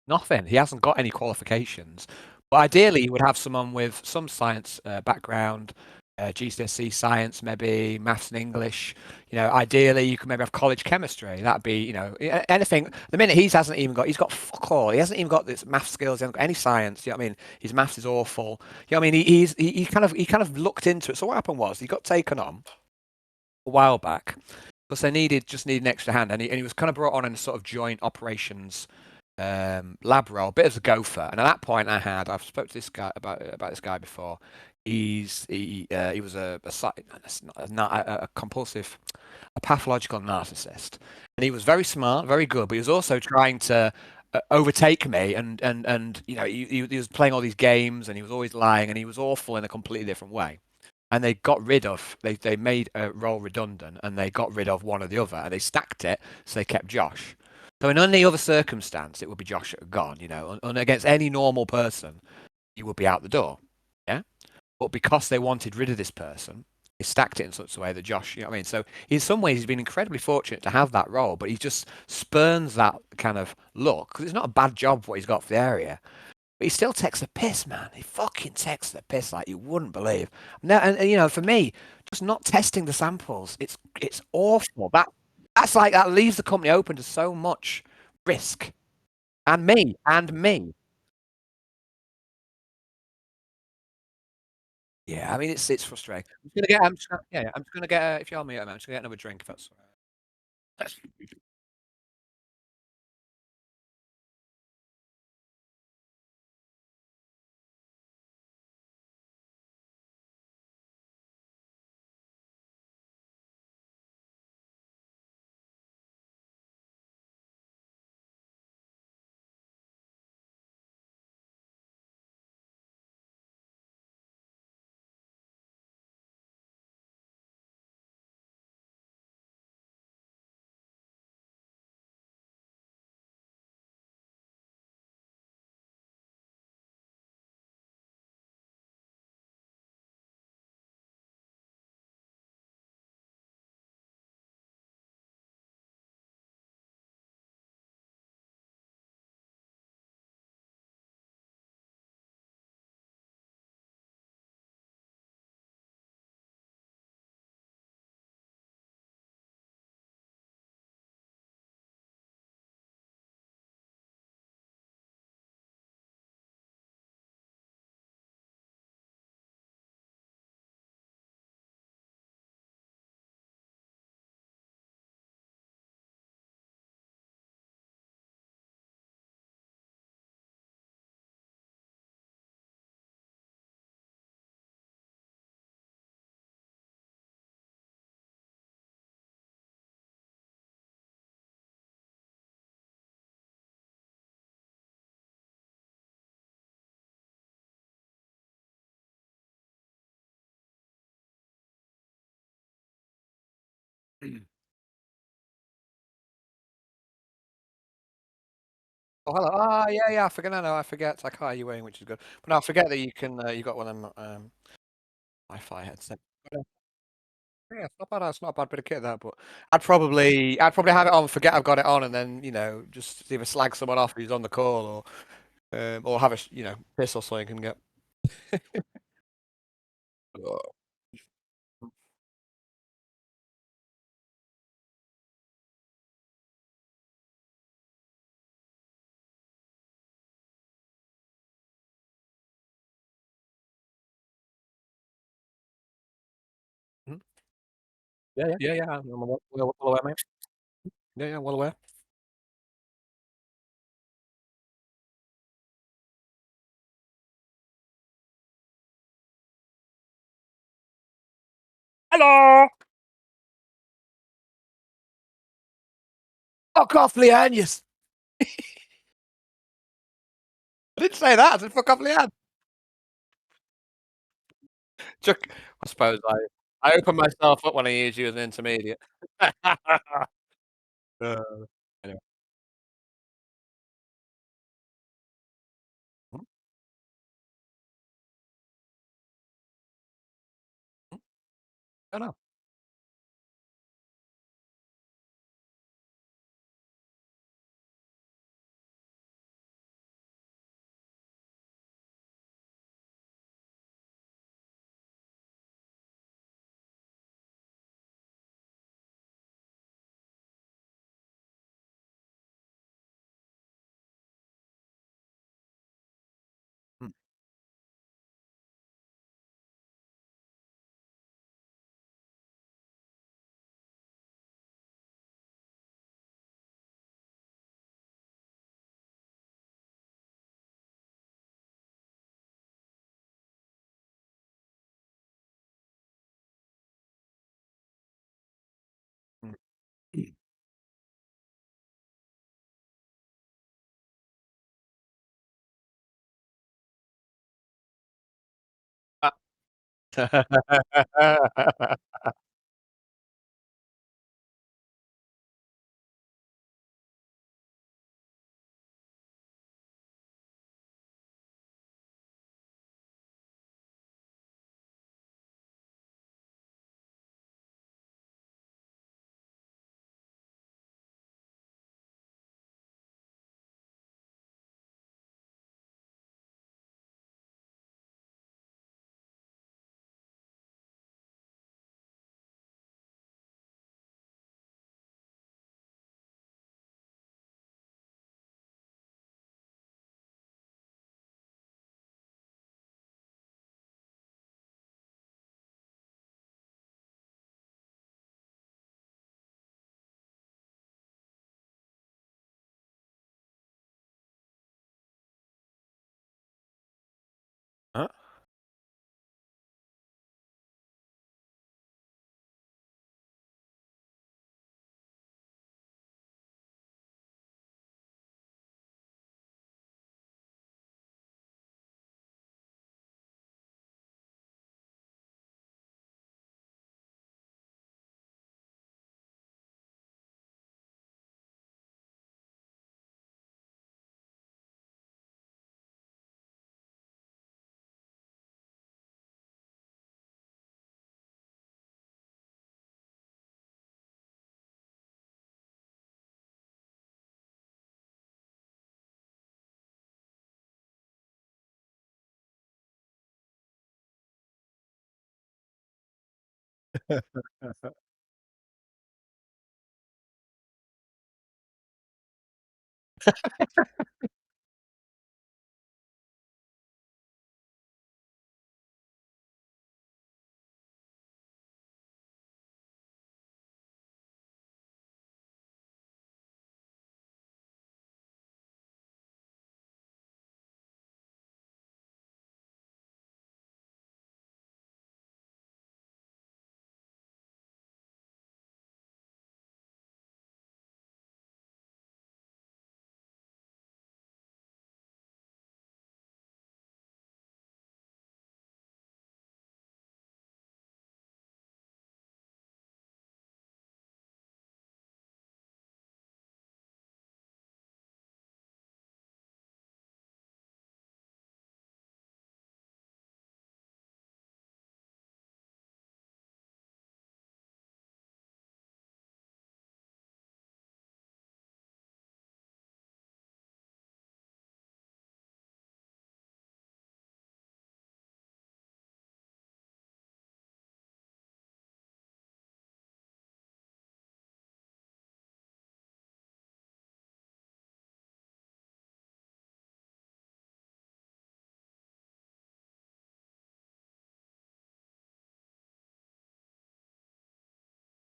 Nothing. He hasn't got any qualifications. But ideally, he would have someone with some science background, GCSE science, maybe maths and English. Ideally, you could maybe have college chemistry. That'd be, anything. The minute he's got fuck all. He hasn't even got this math skills. He hasn't got any science. You know what I mean? His maths is awful. You know what I mean? He kind of looked into it. So what happened was he got taken on a while back because they just needed an extra hand, and he was kind of brought on in a sort of joint operations lab role, a bit as a gopher. And at that point, I've spoke to this guy about this guy before. He was a compulsive, a pathological narcissist, and he was very smart, very good, but he was also trying to overtake me, and he was playing all these games, and he was always lying, and he was awful in a completely different way. And they made a role redundant, and they got rid of one or the other, and they stacked it, so they kept Josh. So in any other circumstance, it would be Josh that had gone, and against any normal person, he would be out the door. Yeah. But because they wanted rid of this person, they stacked it in such a way that Josh, you know what I mean? So in some ways, he's been incredibly fortunate to have that role, but he just spurns that kind of look, because it's not a bad job what he's got for the area. But he still takes the piss, man. He fucking takes the piss like you wouldn't believe. No, and you know, for me, just not testing the samples, it's awful. That's like that leaves the company open to so much risk. And me. Yeah, I mean it's frustrating. I'm just gonna get if you're me, I'm just gonna get another drink if that's all right. Oh, hello. Ah, yeah. I forget. No, I forget. I can't hear you wearing, which is good. But no, I forget that you can. You got one of them Wi-Fi headset. Yeah, it's not bad. It's not a bad bit of kit that. But I'd probably have it on, forget I've got it on, and then just either slag someone off who's on the call, or have a piss or something and get. Mhm. Yeah. I'm well aware, mate. Yeah, well aware. Hello. Fuck off, Leanne. I didn't say that. I said fuck off, Leanne. Chuck, I suppose I open myself up when I use you as an intermediate. Uh, anyway. Hmm? Hmm? Oh no. Hmm. Hmm. Ah. Huh?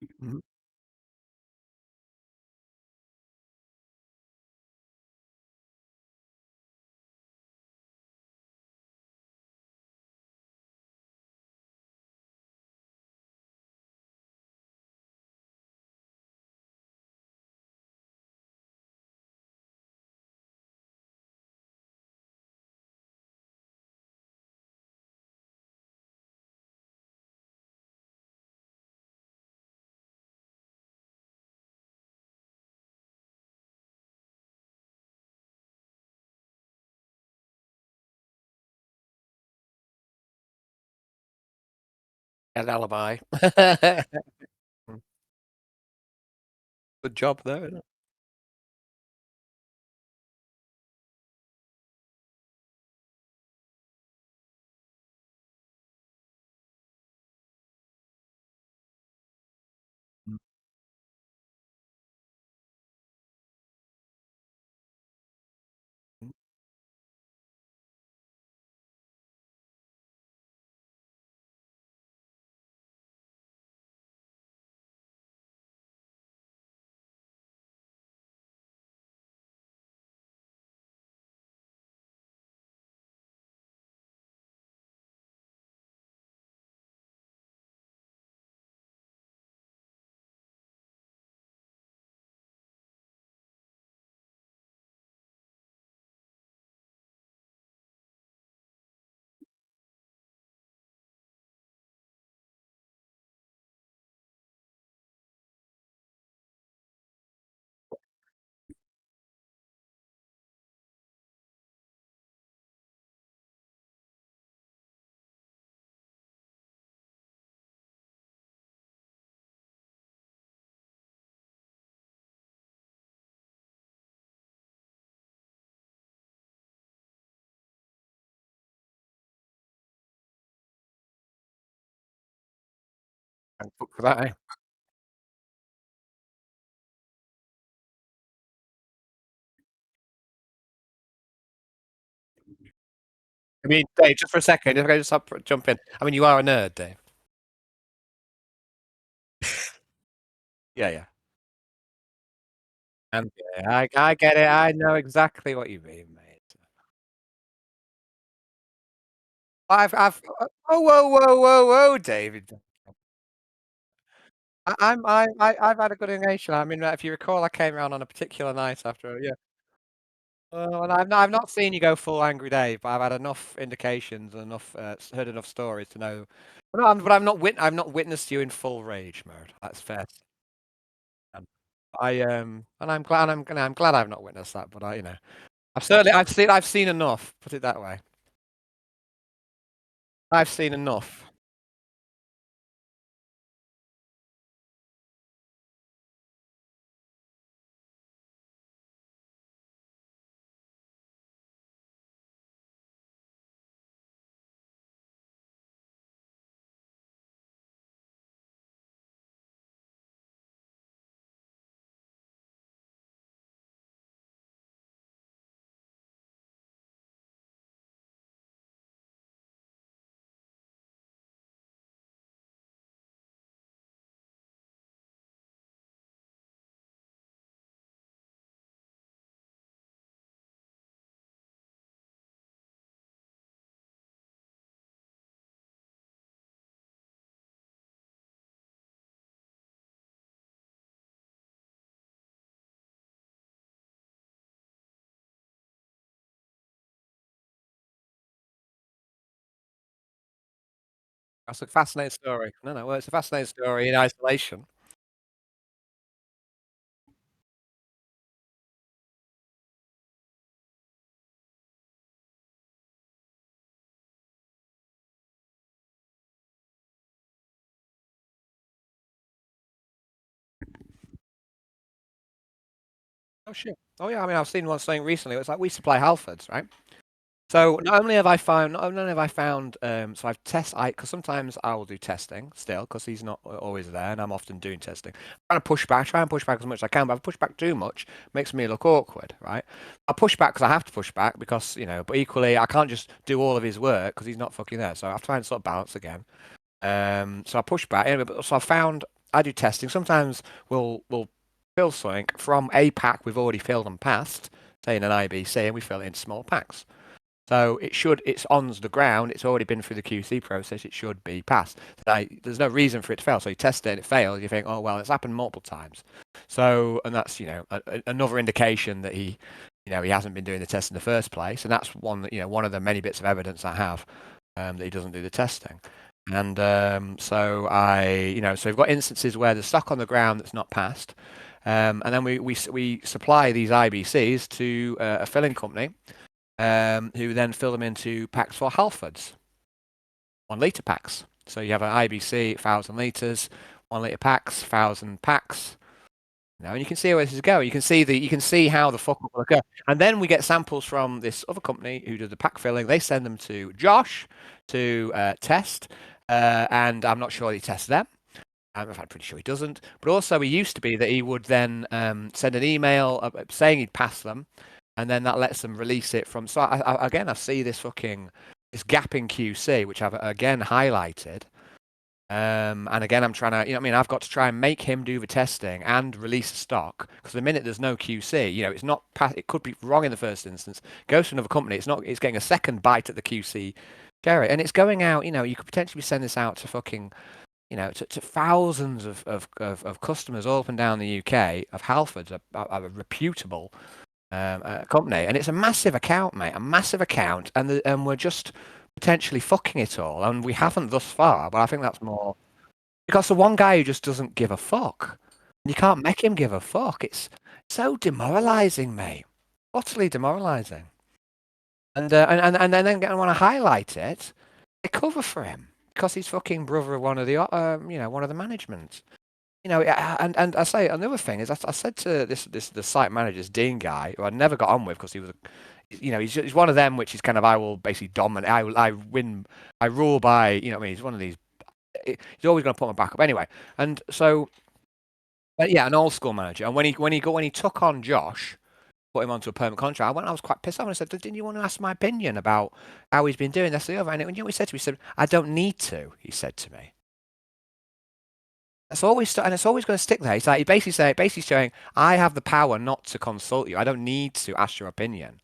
Mhm. An alibi. Good job, though. Isn't it? Thank fuck for that, eh? I mean, Dave, just for a second, if I just jump in. I mean, you are a nerd, Dave. Yeah, yeah. And yeah, I get it. I know exactly what you mean, mate. whoa, David. I've had a good engagement. I mean, if you recall, I came around on a particular night after, yeah. And I've not seen you go full angry Dave, but I've had enough indications and enough heard enough stories to know. But I've not witnessed you in full rage mode. That's fair. And I'm glad I've not witnessed that. But I've seen enough. Put it that way. I've seen enough. That's a fascinating story. No, well, it's a fascinating story in isolation. Oh shit. Oh yeah. I mean, I've seen one saying recently. It was like we supply Halfords, right? So not only have I found, so because sometimes I will do testing still, because he's not always there, and I'm often doing testing. Try and push back as much as I can, but if I push back too much, it makes me look awkward, right? I push back because I have to push back because, but equally I can't just do all of his work because he's not fucking there. So I have to try and sort of balance again. So I push back. Anyway, so I found I do testing. Sometimes we'll fill something from a pack we've already filled and passed, say in an IBC, and we fill it in small packs. So it's on the ground, it's already been through the QC process, it should be passed. There's no reason for it to fail. So you test it and it fails, you think, oh, well, it's happened multiple times. So, and that's, another indication that he hasn't been doing the test in the first place. And that's one of the many bits of evidence I have that he doesn't do the testing. And so so we've got instances where there's stock on the ground that's not passed. And then we supply these IBCs to a filling company who then fill them into packs for Halfords, 1 litre packs. So you have an IBC, 1,000 litres, 1 litre packs, 1,000 packs. And you can see where this is going. You can see how the fuck up will occur. And then we get samples from this other company who does the pack filling. They send them to Josh to test, and I'm not sure he tests them. I'm pretty sure he doesn't. But also, he used to be that he would then send an email saying he'd pass them, and then that lets them release it from. So I see this gap in QC, which I've again highlighted. And again, I'm trying to, I've got to try and make him do the testing and release stock because the minute there's no QC, it's not. It could be wrong in the first instance. Goes to another company. It's not. It's getting a second bite at the QC cherry, and it's going out. You could potentially send this out to fucking. To thousands of customers all up and down the UK of Halfords, a reputable company, and it's a massive account, mate, a massive account, and we're just potentially fucking it all, and we haven't thus far. But I think that's more because the one guy who just doesn't give a fuck, you can't make him give a fuck. It's so demoralising, mate, utterly demoralising. And then I want to highlight it. They cover for him because he's fucking brother of one of the one of the management. And I say another thing is I said to the site manager's Dean guy who I never got on with because he was, he's one of them which is kind of I will basically dominate. I win. I rule by he's one of these. He's always going to put my back up anyway. And so, yeah, an old school manager. And when he took on Josh, put him onto a permanent contract, I was quite pissed off and I said, didn't you want to ask my opinion about how he's been doing this, the other? And you know what he said to me? He said, I don't need to. He said to me. It's always going to stick there. It's like basically showing I have the power not to consult you. I don't need to ask your opinion.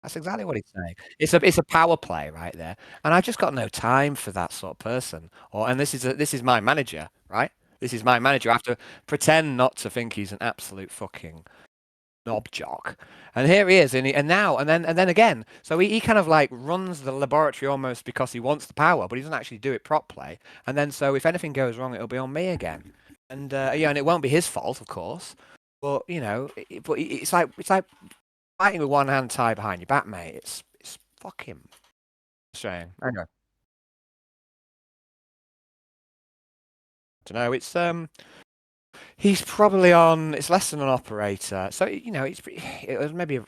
That's exactly what he's saying. It's a power play right there, and I've just got no time for that sort of person. And this is my manager, right? This is my manager. I have to pretend not to think he's an absolute fucking knob jock. And here he is, and then again. So he kind of like runs the laboratory almost because he wants the power, but he doesn't actually do it properly. And then so if anything goes wrong, it'll be on me again. And and it won't be his fault, of course. But it's like fighting with one hand tied behind your back, mate. It's fucking frustrating. Anyway, don't know. He's probably on. It's less than an operator, so it was maybe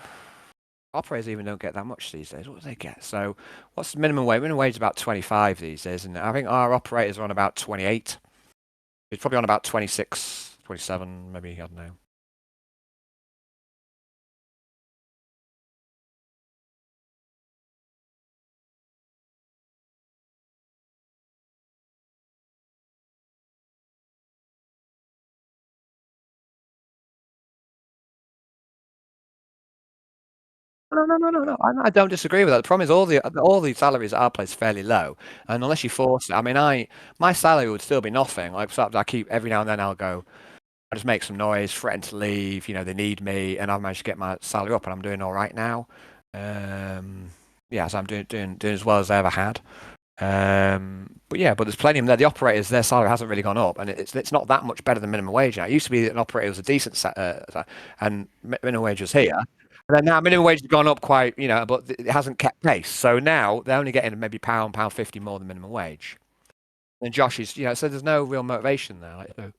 operators even don't get that much these days. What do they get? So what's the minimum wage? Minimum wage is about 25 these days, and I think our operators are on about 28. He's probably on about 26, 27, maybe. I don't know. No. I don't disagree with that. The problem is all the salaries at our place are fairly low, and unless you force it, I mean, my salary would still be nothing. Like, so I keep every now and then I'll go, I just make some noise, threaten to leave. They need me, and I've managed to get my salary up, and I'm doing all right now. Yeah, so I'm doing as well as I ever had. But there's plenty of them there. The operators, their salary hasn't really gone up, and it's not that much better than minimum wage now. It used to be that an operator was a decent, and minimum wage was here. And then now minimum wage has gone up quite, but it hasn't kept pace. So now they're only getting maybe pound 50 more than minimum wage. And Josh is, so there's no real motivation there. Like, so.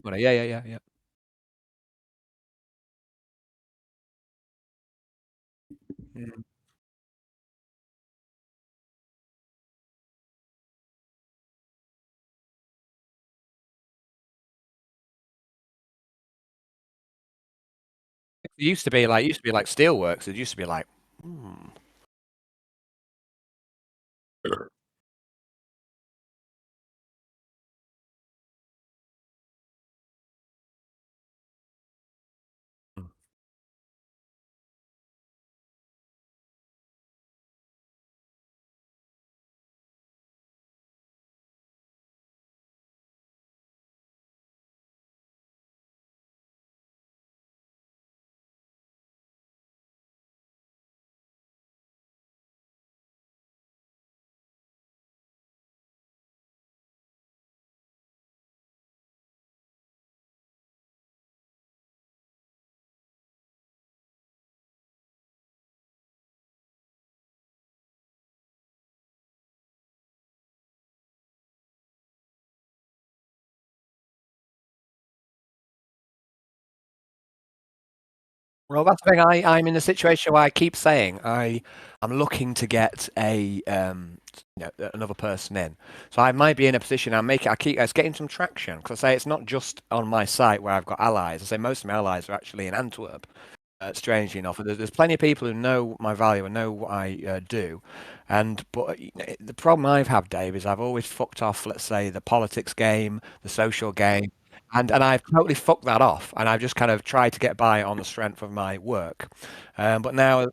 Money. Yeah. Mm. It used to be like steelworks. It used to be like, hmm. Well, that's the thing. I'm in a situation where I keep saying I'm looking to get another person in. So I might be in a position. It's getting some traction because I say it's not just on my site where I've got allies. I say most of my allies are actually in Antwerp. Strangely enough, there's plenty of people who know my value and know what I do, but the problem I've had, Dave, is I've always fucked off. Let's say the politics game, the social game, and I've totally fucked that off, and I've just kind of tried to get by on the strength of my work, but now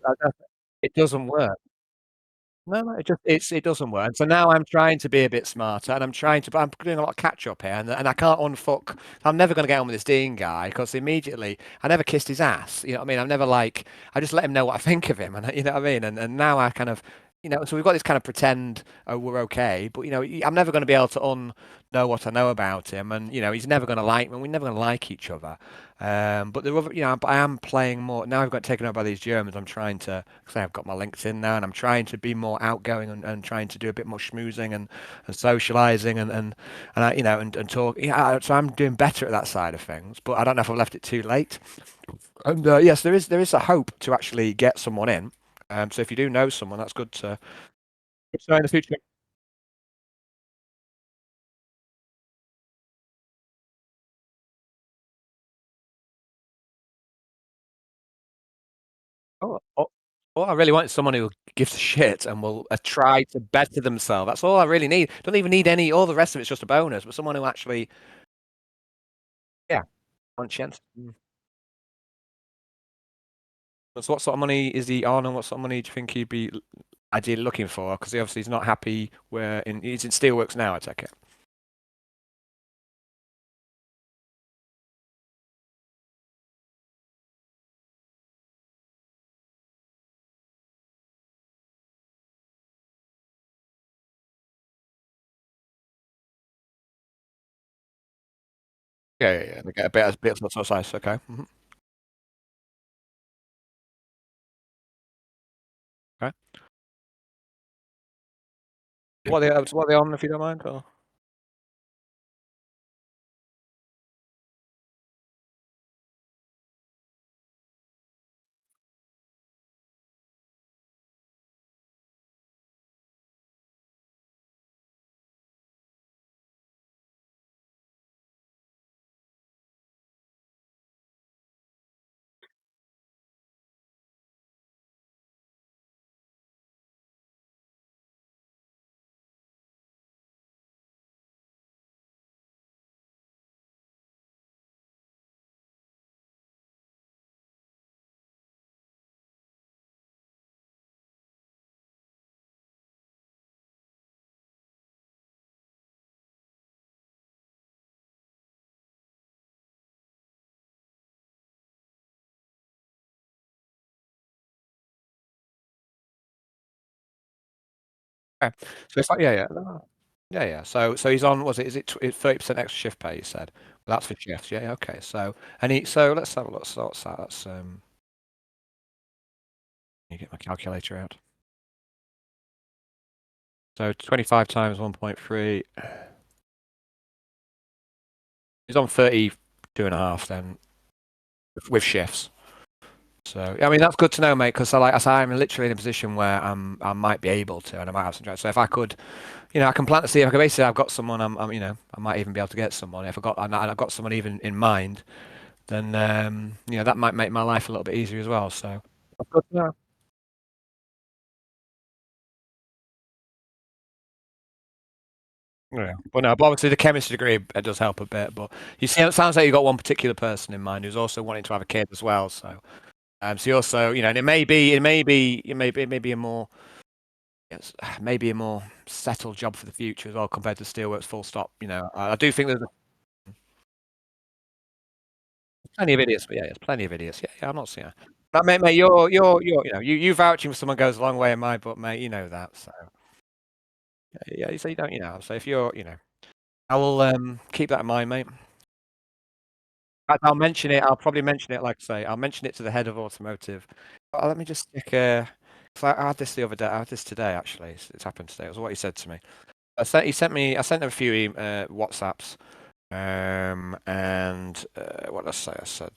it doesn't work. No, it doesn't work. So now I'm trying to be a bit smarter, and I'm doing a lot of catch up here, and I can't unfuck. I'm never going to get on with this Dean guy because immediately I never kissed his ass. You know what I mean? I just let him know what I think of him, and you know what I mean. And now I kind of, so we've got this kind of pretend, oh, we're okay, but I'm never going to be able to know what I know about him, and he's never going to like me. We're never going to like each other. But the other, I am playing more now. I've got taken over by these Germans. I'm trying to, say I've got my LinkedIn now, and I'm trying to be more outgoing and trying to do a bit more schmoozing and socializing and I, and talk. Yeah, so I'm doing better at that side of things. But I don't know if I've left it too late. And yes, there is a hope to actually get someone in. So if you do know someone, that's good to know in the future. All I really want is someone who gives a shit and will try to better themselves. That's all I really need. Don't even need any. All the rest of it's just a bonus. But someone who actually, yeah, conscience. So what sort of money is he on, and what sort of money do you think he'd be ideally looking for? Because obviously he's not happy where he's in Steelworks now, I take it. Yeah. They get a bit of sort of size. Okay. Okay. What are they on, if you don't mind? Or? Okay. So it's like yeah. So he's on. Was it? Is it 30% extra shift pay? You said. Well, that's for shifts. Yeah. Okay. So so let's have a look. So what's that? That's you get my calculator out. So 25 times 1.3. He's on 32.5 then with shifts. So I mean that's good to know, mate. Because I'm literally in a position where I might be able to, and I might have some drive. So if I could, I can plant the seed. Basically, I've got someone. I might even be able to get someone. If I've got someone even in mind, then that might make my life a little bit easier as well. So that's good to know. Yeah. Well, no, but obviously the chemistry degree does help a bit. But you see, it sounds like you've got one particular person in mind who's also wanting to have a kid as well. So you also, and it may be a more, yes, maybe a more settled job for the future as well compared to Steelworks. Full stop. I do think there's plenty of idiots, but yeah, there's plenty of idiots. Yeah, I'm not saying. But mate, you vouching for someone goes a long way in my book, mate. You know that. So yeah, so you don't, So if you're, I will keep that in mind, mate. I'll mention it. I'll probably mention it, like I say, I'll mention it to the head of automotive. Let me just check. 'Cause I had this the other day. I had this today, actually. It's happened today. It was what he said to me. I sent him a few WhatsApps. And what did I say? I said,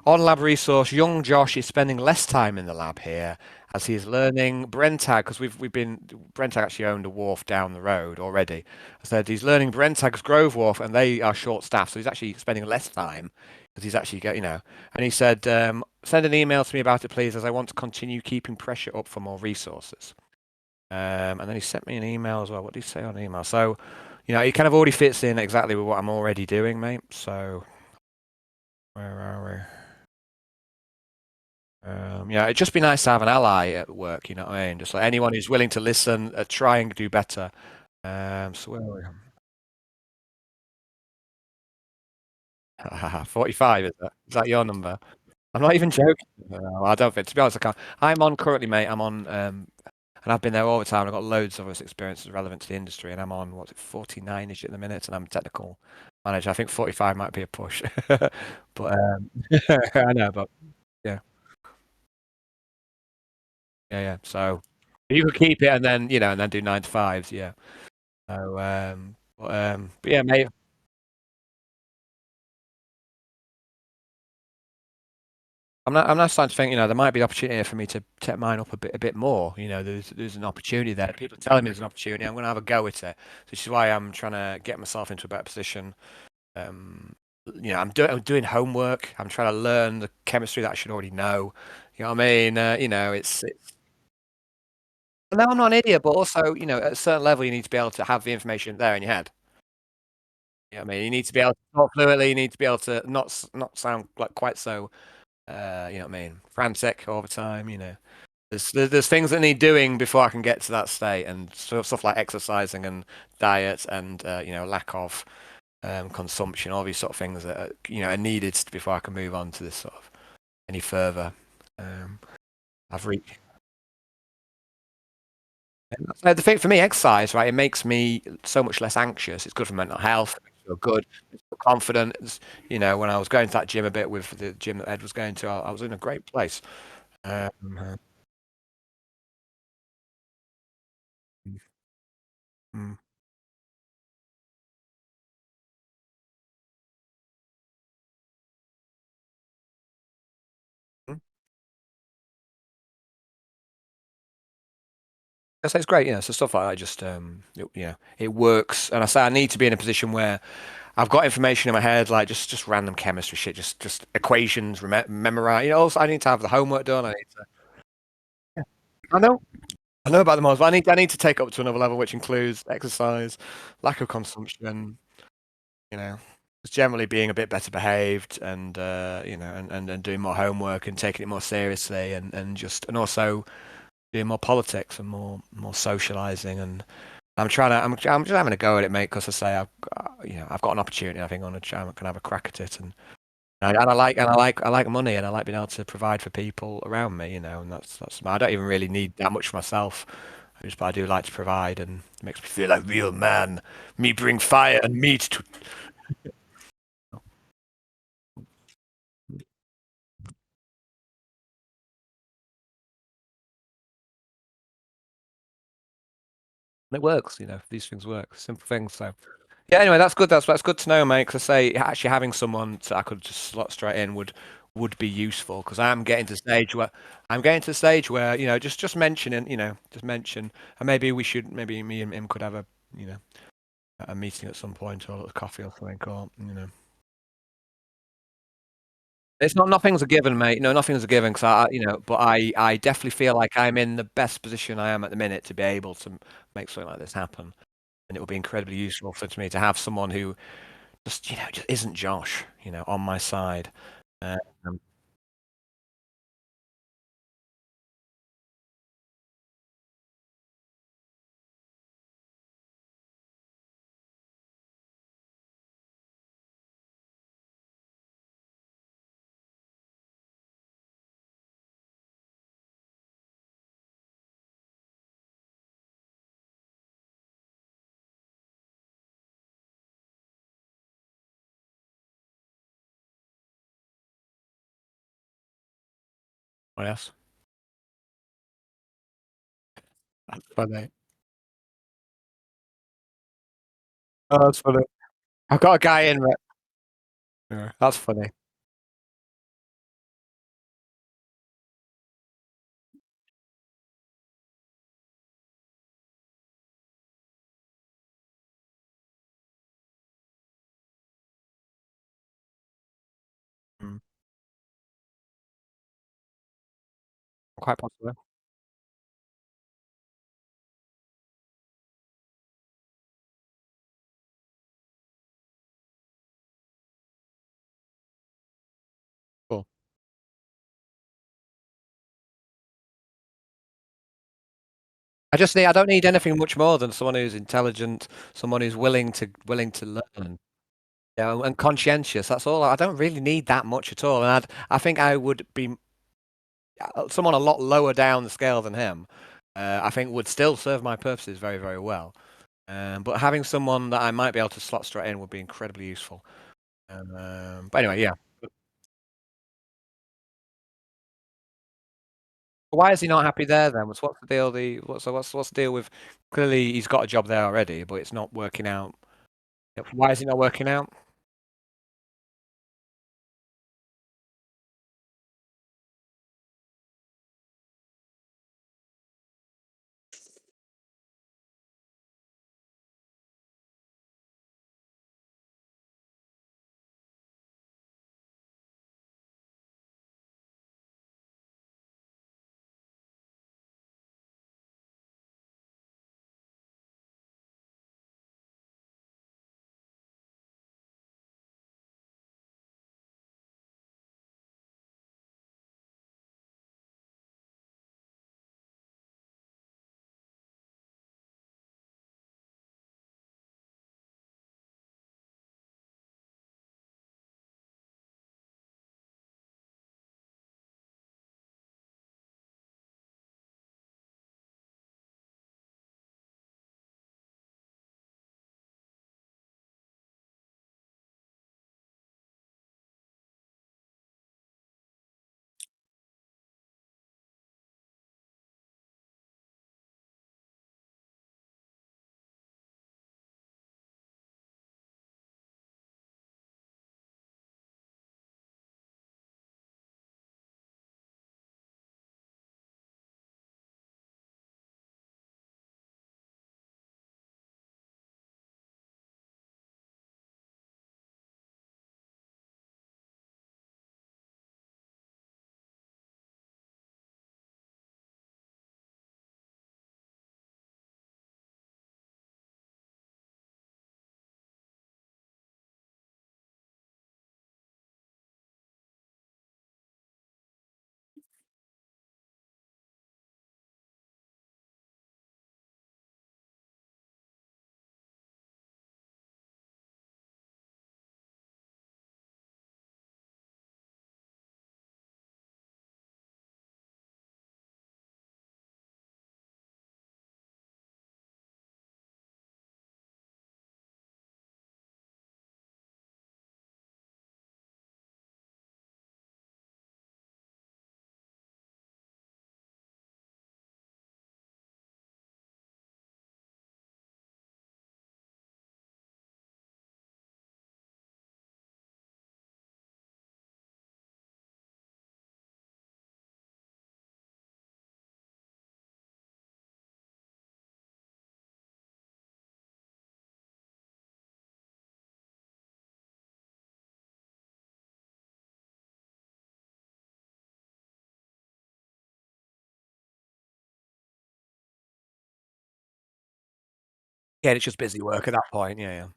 on lab resource, young Josh is spending less time in the lab here as he is learning Brentag, because Brentag actually owned a wharf down the road already. I said he's learning Brentag's Grove Wharf and they are short staffed, so he's actually spending less time because he's actually and he said, send an email to me about it, please, as I want to continue keeping pressure up for more resources. And then he sent me an email as well. What did he say on email? So, it kind of already fits in exactly with what I'm already doing, mate. So, where are we? It'd just be nice to have an ally at work, you know what I mean? Just like anyone who's willing to listen, try and do better. So where are we? 45, is that? Is that your number? I'm not even joking. No, I don't think, to be honest, I can't. I'm on currently, mate. I'm on, and I've been there all the time. I've got loads of experiences relevant to the industry, and I'm on, 49-ish at the minute, and I'm technical manager. I think 45 might be a push. But I know, but yeah. Yeah. So you could keep it and then and then do 9 to 5s. Yeah. So but yeah, mate. I'm not starting to think. There might be opportunity for me to take mine up a bit more. There's an opportunity there. People are telling me there's an opportunity. I'm going to have a go at it. So this is why I'm trying to get myself into a better position. I'm doing homework. I'm trying to learn the chemistry that I should already know. You know what I mean? It's no, I'm not an idiot, but also, at a certain level, you need to be able to have the information there in your head. You know what I mean? You need to be able to talk fluently. You need to be able to not sound like quite so, you know what I mean, frantic all the time. There's things that need doing before I can get to that state, and stuff like exercising and diet and lack of consumption, all these sort of things that are needed before I can move on to this sort of any further. Um, I've reached. The thing for me, exercise, right? It makes me so much less anxious. It's good for mental health. It makes me feel good. It's feel confident. When I was going to that gym a bit with the gym that Ed was going to, I was in a great place. Um, mm, mm. I say it's great, so stuff like that just it works. And I say I need to be in a position where I've got information in my head, like just random chemistry shit, just equations, memorize. Also I need to have the homework done. Yeah. I know, I know about the models, but I need to take up to another level, which includes exercise, lack of consumption, just generally being a bit better behaved, and and doing more homework and taking it more seriously, and also doing more politics and more socializing. And I'm just having a go at it, mate, because I say I've got an opportunity. I think I'm gonna try, I'm gonna have a crack at it, and I like money, and I like being able to provide for people around me, and that's I don't even really need that much for myself. But I do like to provide, and it makes me feel like a real man. Me bring fire and meat to. It works, these things work, simple things. So yeah, anyway, that's good. That's good to know, mate. Because I say actually having someone that I could just slot straight in would be useful. Because I'm getting to the stage where just mentioning, just mention, and maybe me and him could have a meeting at some point, or a coffee or something, It's not nothing's a given, mate. No, nothing's a given. Because but I definitely feel like I'm in the best position I am at the minute to be able to make something like this happen, and it will be incredibly useful for me to have someone who just isn't Josh, on my side. Um, what else? That's funny. Oh, that's funny. I've got a guy in. Yeah, that's funny. Mm, quite possibly. Cool. I don't need anything much more than someone who's intelligent, someone who's willing to learn, and conscientious. That's all. I don't really need that much at all. And I think I would be someone a lot lower down the scale than him. I think would still serve my purposes very, very well. But having someone that I might be able to slot straight in would be incredibly useful. But anyway, yeah. Why is he not happy there then? What's the deal? What's the deal with? Clearly, he's got a job there already, but it's not working out. Why is it not working out? Yeah, it's just busy work at that point. Yeah,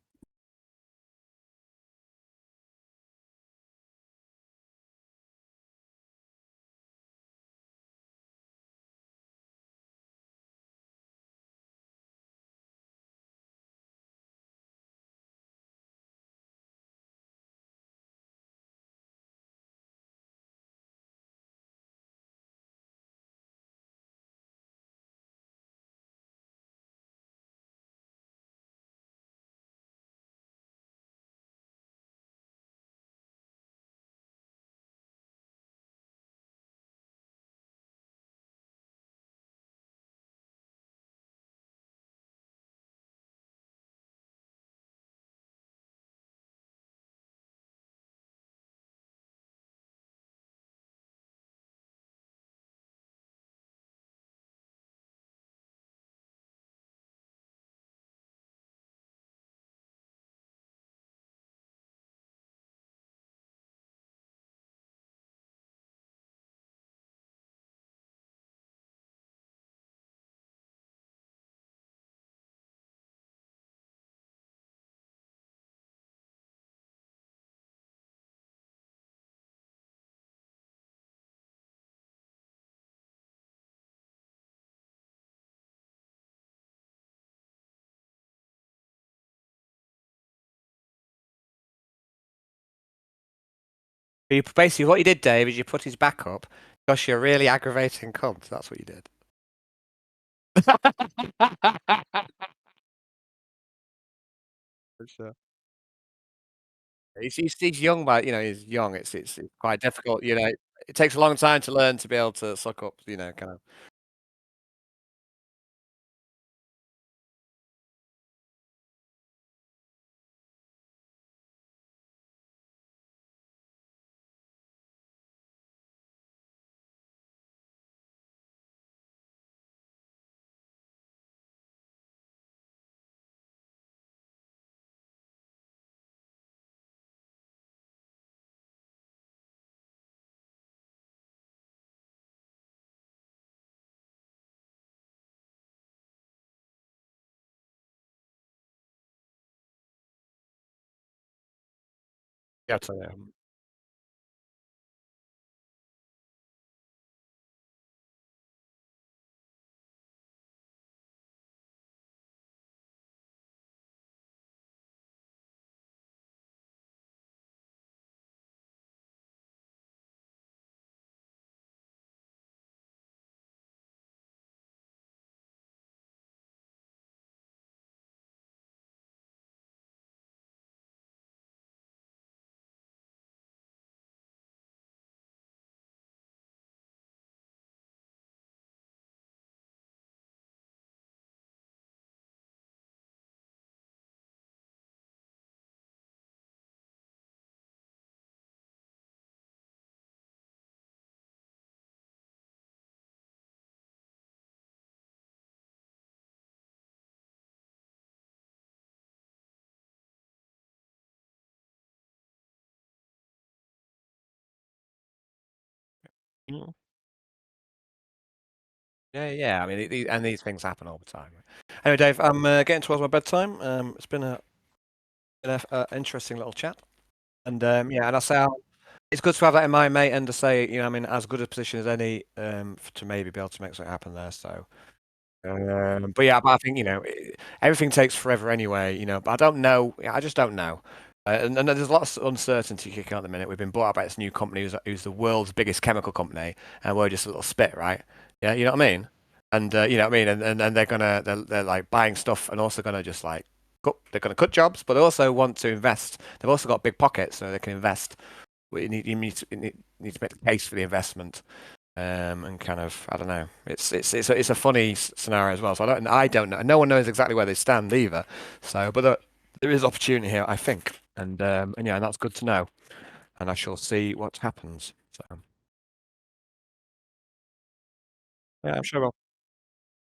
yeah. Basically, what you did, Dave, is you put his back up because you're a really aggravating cunt. That's what you did. For sure. He's young, but he's young. It's quite difficult. It takes a long time to learn to be able to suck up. Kind of. Yeah, so, yeah. Mm. Yeah. I mean, these things happen all the time. Anyway, Dave, I'm getting towards my bedtime. It's been a interesting little chat, and yeah, and it's good to have that in mind, mate, and to say, I'm in as good a position as any to maybe be able to make something happen there. So, but yeah, but I think everything takes forever anyway. But I don't know. I just don't know. And there's lots of uncertainty kicking out at the minute. We've been bought out by this new company who's the world's biggest chemical company, and we're just a little spit, right? Yeah, you know what I mean? And you know what I mean? And they're like buying stuff and also gonna just like they're gonna cut jobs, but they also want to invest. They've also got big pockets, so they can invest. You need to make the case for the investment. And kind of, I don't know. It's a funny scenario as well. So I don't know. No one knows exactly where they stand either. So, but there is opportunity here, I think, and yeah, and that's good to know. And I shall see what happens. So, yeah, I'm sure.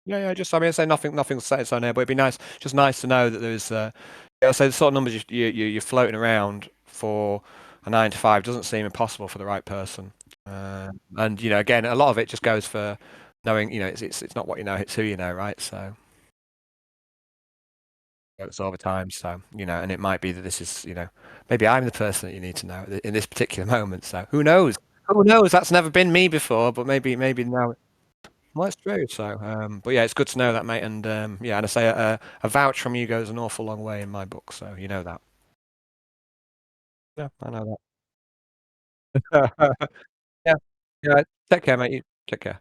Yeah. Just I mean, I say nothing's set in stone here, but it'd be just nice to know that there's, yeah, so the sort of numbers you're floating around for a 9 to 5 doesn't seem impossible for the right person. And again, a lot of it just goes for knowing, it's not what you know, it's who you know, right? So. It's over time, so and it might be that this is maybe I'm the person that you need to know in this particular moment. So who knows? Who knows? That's never been me before, but maybe now. Well, it's true. So, but yeah, it's good to know that, mate. And yeah, and I say a vouch from you goes an awful long way in my book. So you know that. Yeah, I know that. Yeah, yeah. Take care, mate. You take care.